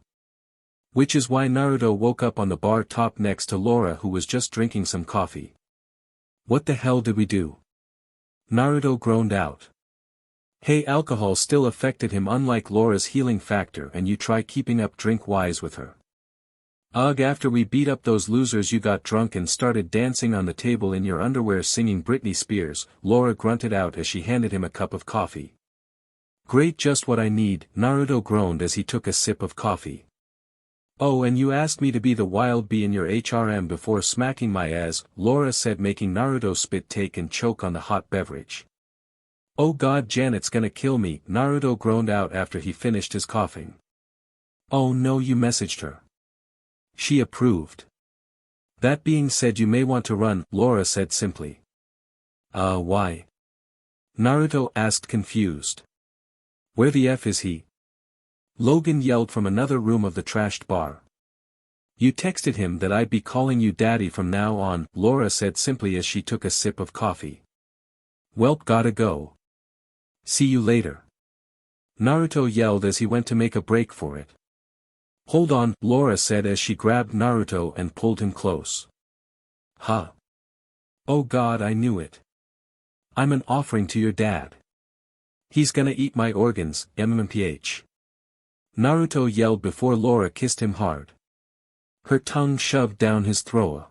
Which is why Naruto woke up on the bar top next to Laura, who was just drinking some coffee. What the hell did we do? Naruto groaned out. Hey, alcohol still affected him unlike Laura's healing factor, and you try keeping up drink-wise with her. Ugh, after we beat up those losers you got drunk and started dancing on the table in your underwear singing Britney Spears, Laura grunted out as she handed him a cup of coffee. Great, just what I need, Naruto groaned as he took a sip of coffee. Oh, and you asked me to be the wild bee in your HRM before smacking my ass, Laura said, making Naruto spit, take and choke on the hot beverage. Oh god, Janet's gonna kill me, Naruto groaned out after he finished his coughing. Oh no, you messaged her. She approved. That being said, you may want to run, Laura said simply. Why? Naruto asked confused. Where the F is he? Logan yelled from another room of the trashed bar. You texted him that I'd be calling you daddy from now on, Laura said simply as she took a sip of coffee. Welp, gotta go. See you later. Naruto yelled as he went to make a break for it. Hold on, Laura said as she grabbed Naruto and pulled him close. Huh? Oh god, I knew it. I'm an offering to your dad. He's gonna eat my organs, MMPH. Naruto yelled before Laura kissed him hard. Her tongue shoved down his throat.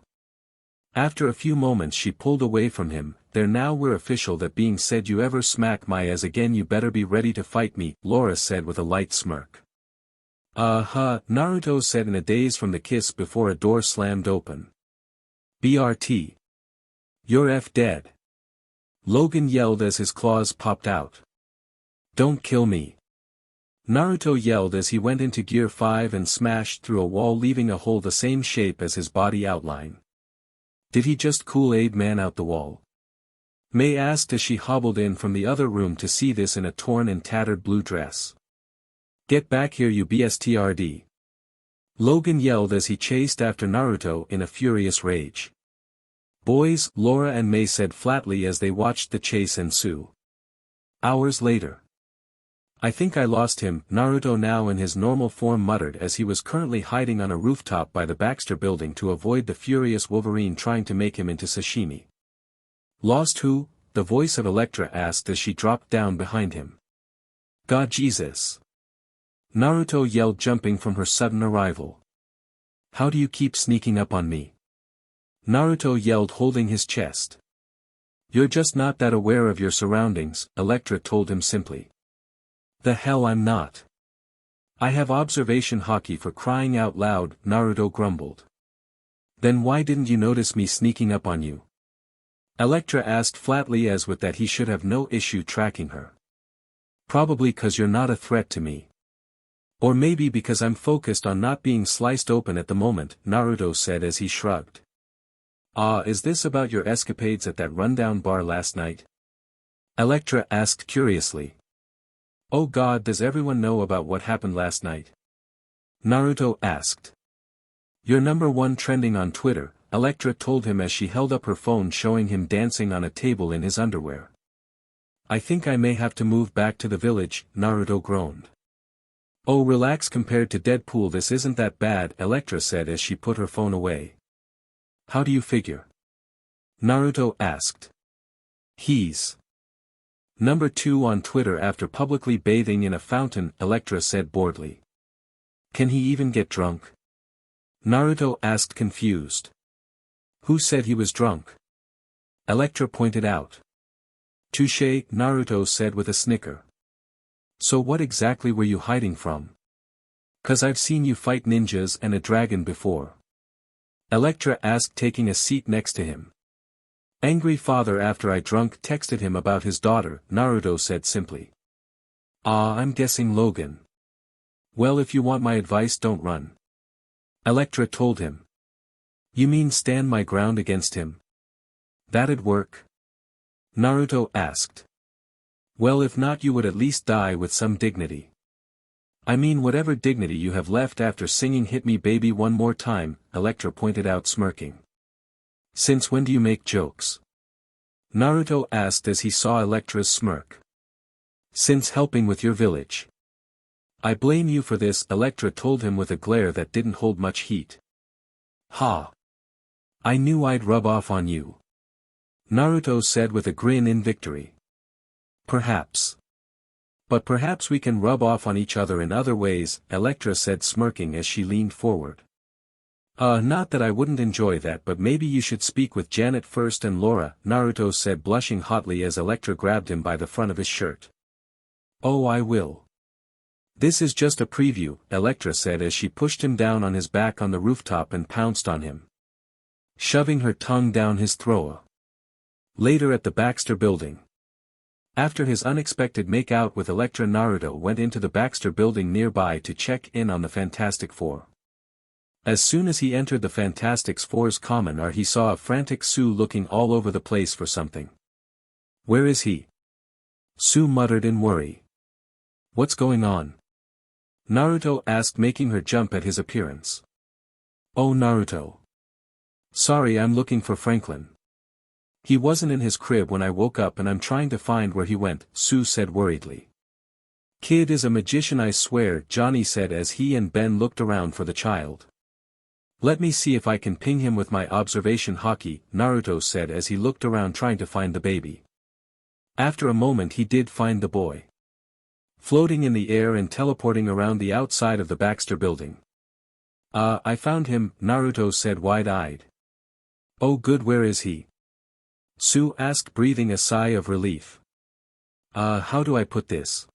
After a few moments she pulled away from him. There, now we're official. That being said, you ever smack my ass again you better be ready to fight me, Laura said with a light smirk. Naruto said in a daze from the kiss before a door slammed open. BRT. You're F dead. Logan yelled as his claws popped out. Don't kill me. Naruto yelled as he went into Gear 5 and smashed through a wall, leaving a hole the same shape as his body outline. Did he just Kool-Aid man out the wall? May asked as she hobbled in from the other room to see this in a torn and tattered blue dress. Get back here, you BSTRD. Logan yelled as he chased after Naruto in a furious rage. Boys, Laura and May said flatly as they watched the chase ensue. Hours later. I think I lost him, Naruto now in his normal form muttered as he was currently hiding on a rooftop by the Baxter building to avoid the furious Wolverine trying to make him into sashimi. Lost who? The voice of Elektra asked as she dropped down behind him. God Jesus! Naruto yelled jumping from her sudden arrival. How do you keep sneaking up on me? Naruto yelled holding his chest. You're just not that aware of your surroundings, Elektra told him simply. The hell I'm not. I have observation hockey for crying out loud, Naruto grumbled. Then why didn't you notice me sneaking up on you? Elektra asked flatly as with that he should have no issue tracking her. Probably 'cause you're not a threat to me. Or maybe because I'm focused on not being sliced open at the moment, Naruto said as he shrugged. Ah, is this about your escapades at that rundown bar last night? Elektra asked curiously. Oh God, does everyone know about what happened last night? Naruto asked. You're #1 trending on Twitter, Elektra told him as she held up her phone showing him dancing on a table in his underwear. I think I may have to move back to the village, Naruto groaned. Oh relax, compared to Deadpool this isn't that bad, Elektra said as she put her phone away. How do you figure? Naruto asked. He's #2 on Twitter after publicly bathing in a fountain, Elektra said boredly. Can he even get drunk? Naruto asked confused. Who said he was drunk? Elektra pointed out. Touché, Naruto said with a snicker. So what exactly were you hiding from? 'Cause I've seen you fight ninjas and a dragon before. Elektra asked taking a seat next to him. Angry father after I drunk texted him about his daughter, Naruto said simply. Ah, I'm guessing Logan. Well, if you want my advice, don't run. Elektra told him. You mean stand my ground against him? That'd work? Naruto asked. Well, if not, you would at least die with some dignity. I mean whatever dignity you have left after singing Hit Me Baby One More Time, Elektra pointed out smirking. Since when do you make jokes? Naruto asked as he saw Elektra's smirk. Since helping with your village. I blame you for this, Elektra told him with a glare that didn't hold much heat. Ha! I knew I'd rub off on you. Naruto said with a grin in victory. Perhaps. But perhaps we can rub off on each other in other ways, Elektra said smirking as she leaned forward. Not that I wouldn't enjoy that, but maybe you should speak with Janet first and Laura, Naruto said blushing hotly as Elektra grabbed him by the front of his shirt. Oh, I will. This is just a preview, Elektra said as she pushed him down on his back on the rooftop and pounced on him, shoving her tongue down his throat. Later at the Baxter building. After his unexpected make-out with Elektra, Naruto went into the Baxter building nearby to check in on the Fantastic Four. As soon as he entered the Fantastic Four's common art, he saw a frantic Sue looking all over the place for something. Where is he? Sue muttered in worry. What's going on? Naruto asked, making her jump at his appearance. Oh, Naruto. Sorry, I'm looking for Franklin. He wasn't in his crib when I woke up and I'm trying to find where he went, Sue said worriedly. Kid is a magician, I swear, Johnny said as he and Ben looked around for the child. Let me see if I can ping him with my observation hockey, Naruto said as he looked around trying to find the baby. After a moment he did find the boy, floating in the air and teleporting around the outside of the Baxter building. I found him, Naruto said wide-eyed. Oh good, where is he? Sue asked, breathing a sigh of relief. How do I put this?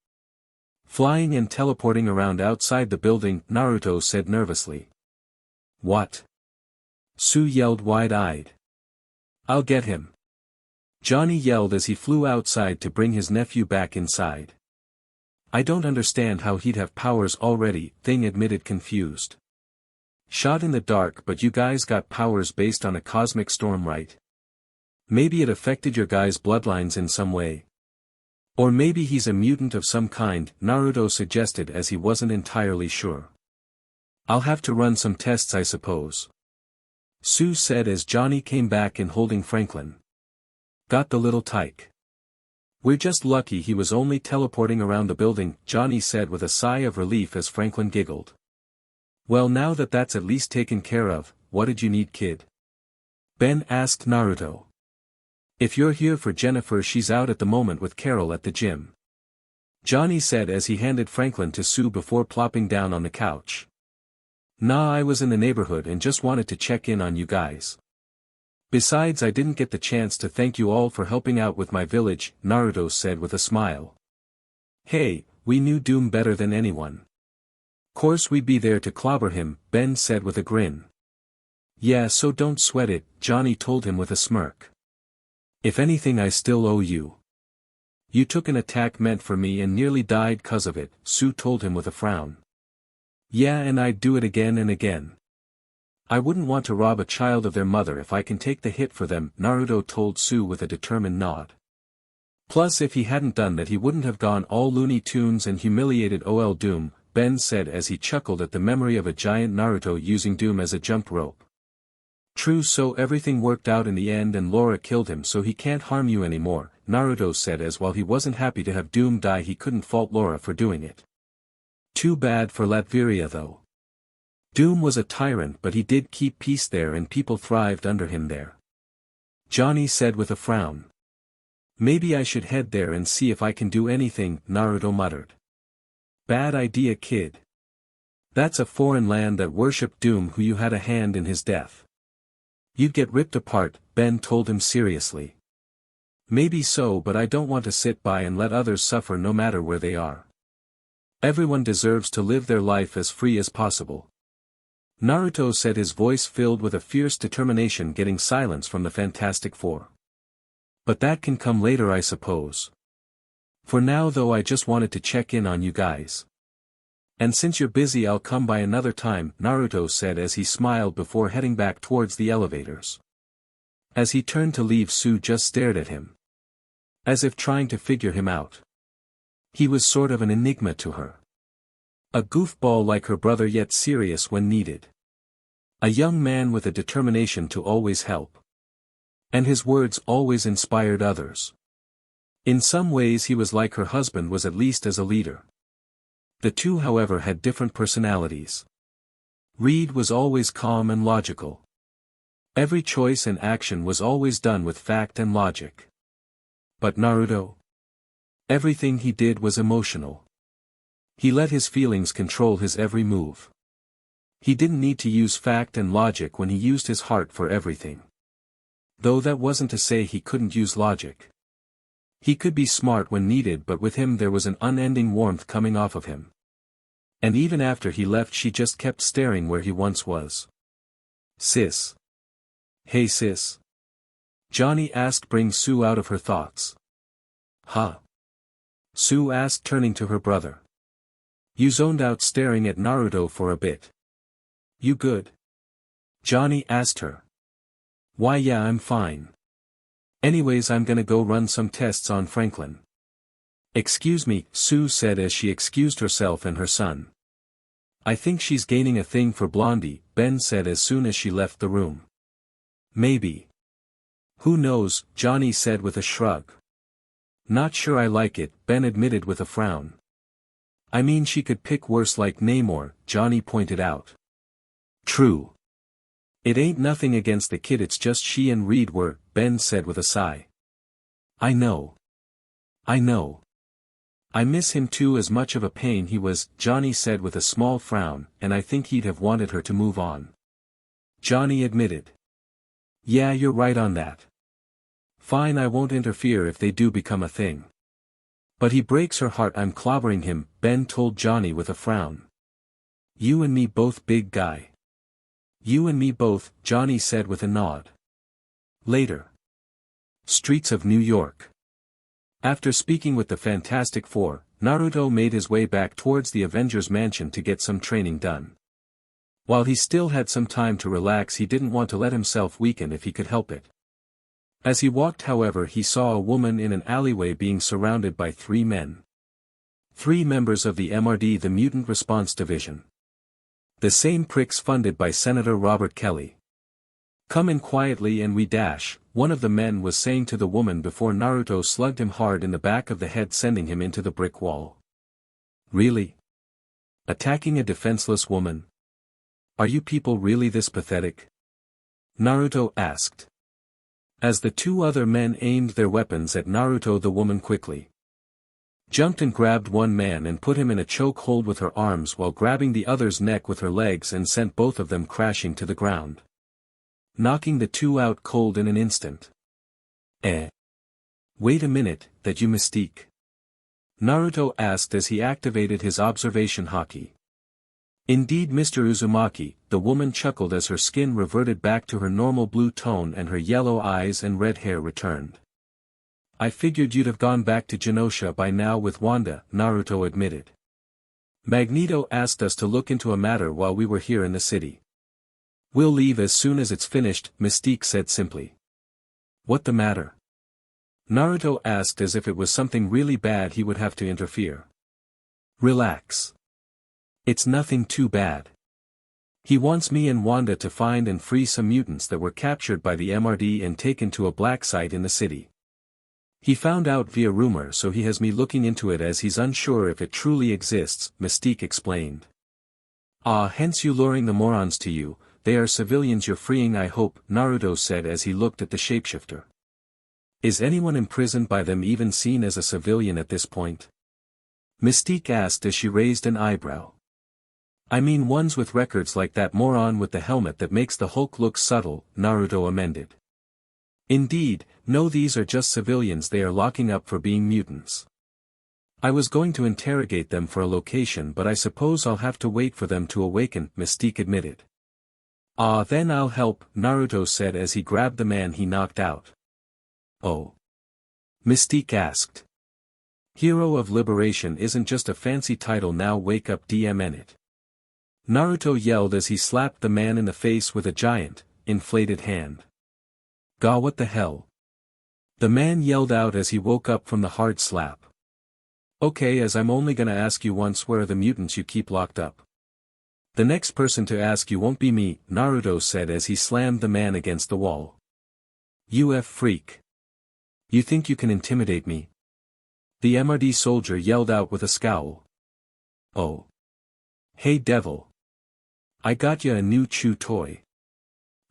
Flying and teleporting around outside the building, Naruto said nervously. What? Sue yelled wide-eyed. I'll get him. Johnny yelled as he flew outside to bring his nephew back inside. I don't understand how he'd have powers already, Thing admitted confused. Shot in the dark, but you guys got powers based on a cosmic storm, right? Maybe it affected your guys' bloodlines in some way. Or maybe he's a mutant of some kind, Naruto suggested as he wasn't entirely sure. I'll have to run some tests, I suppose. Sue said as Johnny came back in holding Franklin. Got the little tyke. We're just lucky he was only teleporting around the building, Johnny said with a sigh of relief as Franklin giggled. Well, now that that's at least taken care of, what did you need, kid? Ben asked Naruto. If you're here for Jennifer, she's out at the moment with Carol at the gym. Johnny said as he handed Franklin to Sue before plopping down on the couch. Nah, I was in the neighborhood and just wanted to check in on you guys. Besides, I didn't get the chance to thank you all for helping out with my village, Naruto said with a smile. Hey, we knew Doom better than anyone. Course we'd be there to clobber him, Ben said with a grin. Yeah, so don't sweat it, Johnny told him with a smirk. If anything, I still owe you. You took an attack meant for me and nearly died 'cause of it, Sue told him with a frown. Yeah, and I'd do it again and again. I wouldn't want to rob a child of their mother if I can take the hit for them, Naruto told Sue with a determined nod. Plus, if he hadn't done that, he wouldn't have gone all Looney Tunes and humiliated ol Doom, Ben said as he chuckled at the memory of a giant Naruto using Doom as a jump rope. True, so everything worked out in the end and Laura killed him, so he can't harm you anymore, Naruto said as while he wasn't happy to have Doom die, he couldn't fault Laura for doing it. Too bad for Latveria though. Doom was a tyrant, but he did keep peace there and people thrived under him there. Johnny said with a frown. Maybe I should head there and see if I can do anything, Naruto muttered. Bad idea, kid. That's a foreign land that worshipped Doom, who you had a hand in his death. You'd get ripped apart, Ben told him seriously. Maybe so, but I don't want to sit by and let others suffer no matter where they are. Everyone deserves to live their life as free as possible. Naruto said, his voice filled with a fierce determination, getting silence from the Fantastic Four. But that can come later, I suppose. For now though, I just wanted to check in on you guys. And since you're busy, I'll come by another time, Naruto said as he smiled before heading back towards the elevators. As he turned to leave, Sue just stared at him, as if trying to figure him out. He was sort of an enigma to her. A goofball like her brother, yet serious when needed. A young man with a determination to always help. And his words always inspired others. In some ways he was like her husband was, at least as a leader. The two, however, had different personalities. Reed was always calm and logical. Every choice and action was always done with fact and logic. But Naruto? Everything he did was emotional. He let his feelings control his every move. He didn't need to use fact and logic when he used his heart for everything. Though that wasn't to say he couldn't use logic. He could be smart when needed, but with him there was an unending warmth coming off of him. And even after he left, she just kept staring where he once was. Sis. Hey sis. Johnny asked, bring Sue out of her thoughts. Huh? Sue asked, turning to her brother. You zoned out staring at Naruto for a bit. You good? Johnny asked her. Why, yeah, I'm fine. Anyways, I'm gonna go run some tests on Franklin. Excuse me, Sue said as she excused herself and her son. I think she's gaining a thing for Blondie, Ben said as soon as she left the room. Maybe. Who knows, Johnny said with a shrug. Not sure I like it, Ben admitted with a frown. I mean, she could pick worse like Namor, Johnny pointed out. True. It ain't nothing against the kid, it's just she and Reed were, Ben said with a sigh. I know. I know. I miss him too, as much of a pain he was, Johnny said with a small frown, and I think he'd have wanted her to move on. Johnny admitted. Yeah, you're right on that. Fine, I won't interfere if they do become a thing. But he breaks her heart, I'm clobbering him, Ben told Johnny with a frown. You and me both, big guy. You and me both, Johnny said with a nod. Later. Streets of New York. After speaking with the Fantastic Four, Naruto made his way back towards the Avengers mansion to get some training done. While he still had some time to relax, he didn't want to let himself weaken if he could help it. As he walked, however, he saw a woman in an alleyway being surrounded by 3 men. 3 members of the MRD, the Mutant Response Division. The same pricks funded by Senator Robert Kelly. Come in quietly and we dash, one of the men was saying to the woman before Naruto slugged him hard in the back of the head, sending him into the brick wall. Really? Attacking a defenseless woman? Are you people really this pathetic? Naruto asked. As the two other men aimed their weapons at Naruto, the woman quickly jumped and grabbed one man and put him in a choke hold with her arms while grabbing the other's neck with her legs and sent both of them crashing to the ground, knocking the two out cold in an instant. Wait a minute, that you Mystique? Naruto asked as he activated his observation haki. Indeed, Mr. Uzumaki, the woman chuckled as her skin reverted back to her normal blue tone and her yellow eyes and red hair returned. I figured you'd have gone back to Genosha by now with Wanda, Naruto admitted. Magneto asked us to look into a matter while we were here in the city. We'll leave as soon as it's finished, Mystique said simply. What the matter? Naruto asked as if it was something really bad he would have to interfere. Relax. It's nothing too bad. He wants me and Wanda to find and free some mutants that were captured by the MRD and taken to a black site in the city. He found out via rumor, so he has me looking into it as he's unsure if it truly exists, Mystique explained. Hence you luring the morons to you, they are civilians you're freeing, I hope, Naruto said as he looked at the shapeshifter. Is anyone imprisoned by them even seen as a civilian at this point? Mystique asked as she raised an eyebrow. I mean ones with records like that moron with the helmet that makes the Hulk look subtle, Naruto amended. Indeed, no, these are just civilians they are locking up for being mutants. I was going to interrogate them for a location, but I suppose I'll have to wait for them to awaken, Mystique admitted. Then I'll help, Naruto said as he grabbed the man he knocked out. Oh? Mystique asked. Hero of Liberation isn't just a fancy title now, wake up DMN it. Naruto yelled as he slapped the man in the face with a giant, inflated hand. Gah, what the hell? The man yelled out as he woke up from the hard slap. Okay, as I'm only gonna ask you once, where are the mutants you keep locked up? The next person to ask you won't be me, Naruto said as he slammed the man against the wall. UF freak. You think you can intimidate me? The MRD soldier yelled out with a scowl. Oh. Hey devil. I got ya a new chew toy.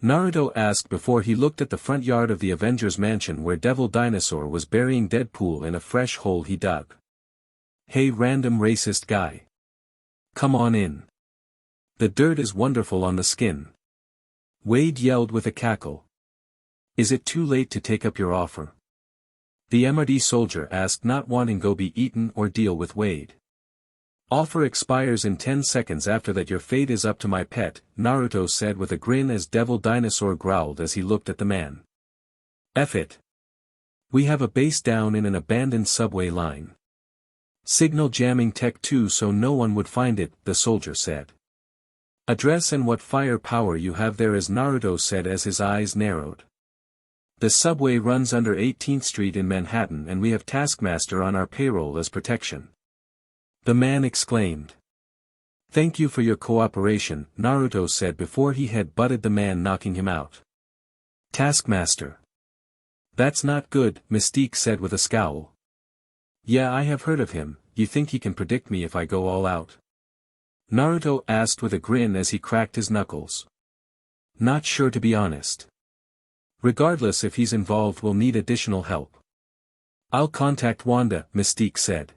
Naruto asked before he looked at the front yard of the Avengers mansion where Devil Dinosaur was burying Deadpool in a fresh hole he dug. Hey random racist guy. Come on in. The dirt is wonderful on the skin. Wade yelled with a cackle. Is it too late to take up your offer? The MRD soldier asked, not wanting go be eaten or deal with Wade. Offer expires in 10 seconds, after that your fate is up to my pet, Naruto said with a grin as Devil Dinosaur growled as he looked at the man. F it. We have a base down in an abandoned subway line. Signal jamming tech too, so no one would find it, the soldier said. Address and what firepower you have there, as Naruto said as his eyes narrowed. The subway runs under 18th Street in Manhattan and we have Taskmaster on our payroll as protection. The man exclaimed. Thank you for your cooperation, Naruto said before he had butted the man, knocking him out. Taskmaster. That's not good, Mystique said with a scowl. Yeah, I have heard of him. You think he can predict me if I go all out? Naruto asked with a grin as he cracked his knuckles. Not sure, to be honest. Regardless, if he's involved we'll need additional help. I'll contact Wanda, Mystique said.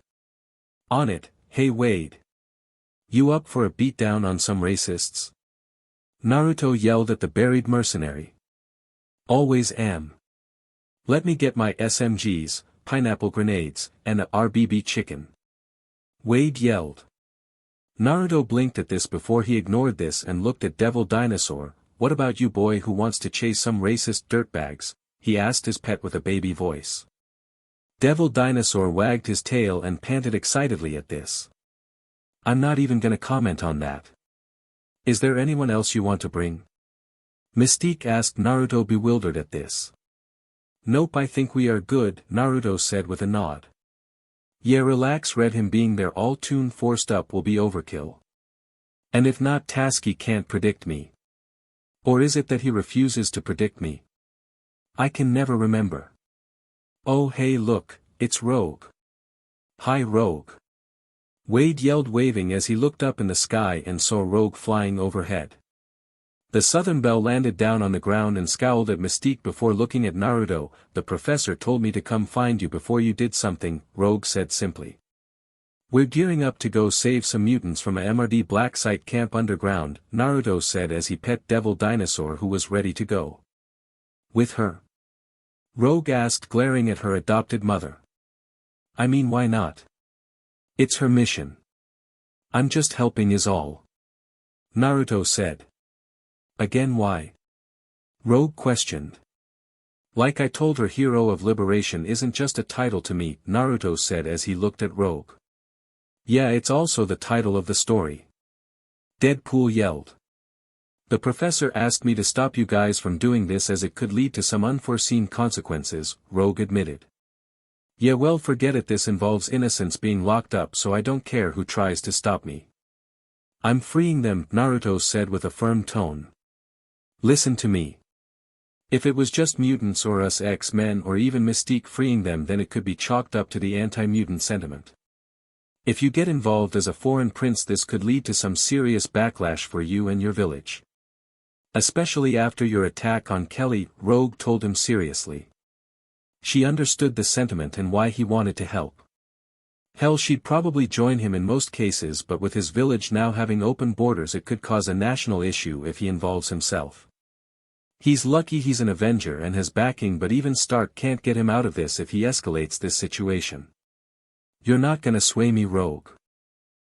On it. Hey Wade. You up for a beatdown on some racists? Naruto yelled at the buried mercenary. Always am. Let me get my SMGs, pineapple grenades, and a RBB chicken. Wade yelled. Naruto blinked at this before he ignored this and looked at Devil Dinosaur. What about you, boy who wants to chase some racist dirtbags? He asked his pet with a baby voice. Devil Dinosaur wagged his tail and panted excitedly at this. I'm not even gonna comment on that. Is there anyone else you want to bring? Mystique asked Naruto, bewildered at this. Nope, I think we are good, Naruto said with a nod. Yeah, relax, Red, him being there all tune forced up will be overkill. And if not, Tasky can't predict me. Or is it that he refuses to predict me? I can never remember. Oh hey look, it's Rogue. Hi Rogue. Wade yelled, waving as he looked up in the sky and saw Rogue flying overhead. The Southern Belle landed down on the ground and scowled at Mystique before looking at Naruto. The professor told me to come find you before you did something, Rogue said simply. We're gearing up to go save some mutants from a MRD black site camp underground, Naruto said as he pet Devil Dinosaur who was ready to go. With her? Rogue asked, glaring at her adopted mother. I mean, why not? It's her mission. I'm just helping is all. Naruto said. Again why? Rogue questioned. Like I told her, Hero of Liberation isn't just a title to me, Naruto said as he looked at Rogue. Yeah, it's also the title of the story. Deadpool yelled. The professor asked me to stop you guys from doing this as it could lead to some unforeseen consequences, Rogue admitted. Yeah, well, forget it, this involves innocents being locked up, so I don't care who tries to stop me. I'm freeing them, Naruto said with a firm tone. Listen to me. If it was just mutants or us X-Men or even Mystique freeing them, then it could be chalked up to the anti-mutant sentiment. If you get involved as a foreign prince, this could lead to some serious backlash for you and your village. Especially after your attack on Kelly, Rogue told him seriously. She understood the sentiment and why he wanted to help. Hell, she'd probably join him in most cases, but with his village now having open borders, it could cause a national issue if he involves himself. He's lucky he's an Avenger and has backing, but even Stark can't get him out of this if he escalates this situation. You're not gonna sway me, Rogue.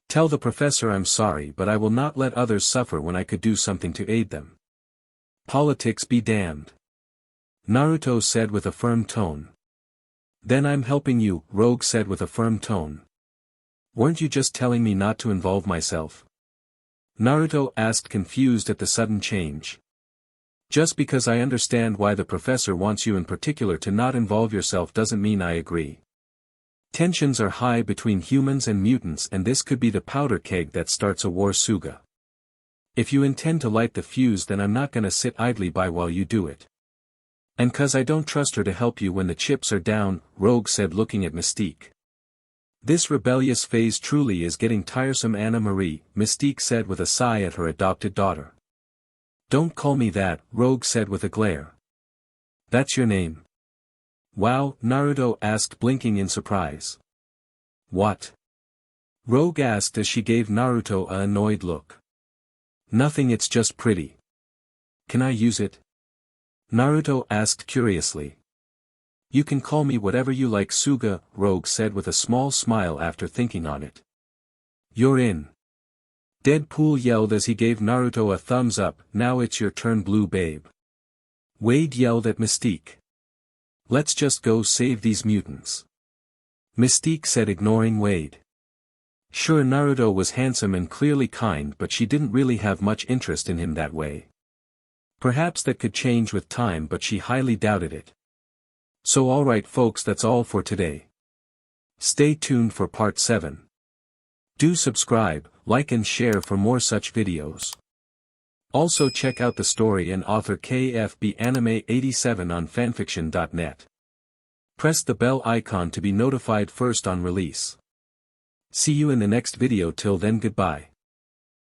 Tell the professor I'm sorry, but I will not let others suffer when I could do something to aid them. Politics be damned. Naruto said with a firm tone. Then I'm helping you, Rogue said with a firm tone. Weren't you just telling me not to involve myself? Naruto asked, confused at the sudden change. Just because I understand why the professor wants you in particular to not involve yourself doesn't mean I agree. Tensions are high between humans and mutants, and this could be the powder keg that starts a war, Suga. If you intend to light the fuse, then I'm not gonna sit idly by while you do it. And 'cause I don't trust her to help you when the chips are down, Rogue said looking at Mystique. This rebellious phase truly is getting tiresome, Anna Marie, Mystique said with a sigh at her adopted daughter. Don't call me that, Rogue said with a glare. That's your name? Wow, Naruto asked, blinking in surprise. What? Rogue asked as she gave Naruto a annoyed look. Nothing, it's just pretty. Can I use it? Naruto asked curiously. You can call me whatever you like, Suga, Rogue said with a small smile after thinking on it. You're in. Deadpool yelled as he gave Naruto a thumbs up. Now it's your turn, Blue Babe. Wade yelled at Mystique. Let's just go save these mutants. Mystique said, ignoring Wade. Sure, Naruto was handsome and clearly kind, but she didn't really have much interest in him that way. Perhaps that could change with time, but she highly doubted it. So alright folks, that's all for today. Stay tuned for part 7. Do subscribe, like and share for more such videos. Also check out the story and author KFB Anime 87 on fanfiction.net. Press the bell icon to be notified first on release. See you in the next video. Till then, goodbye.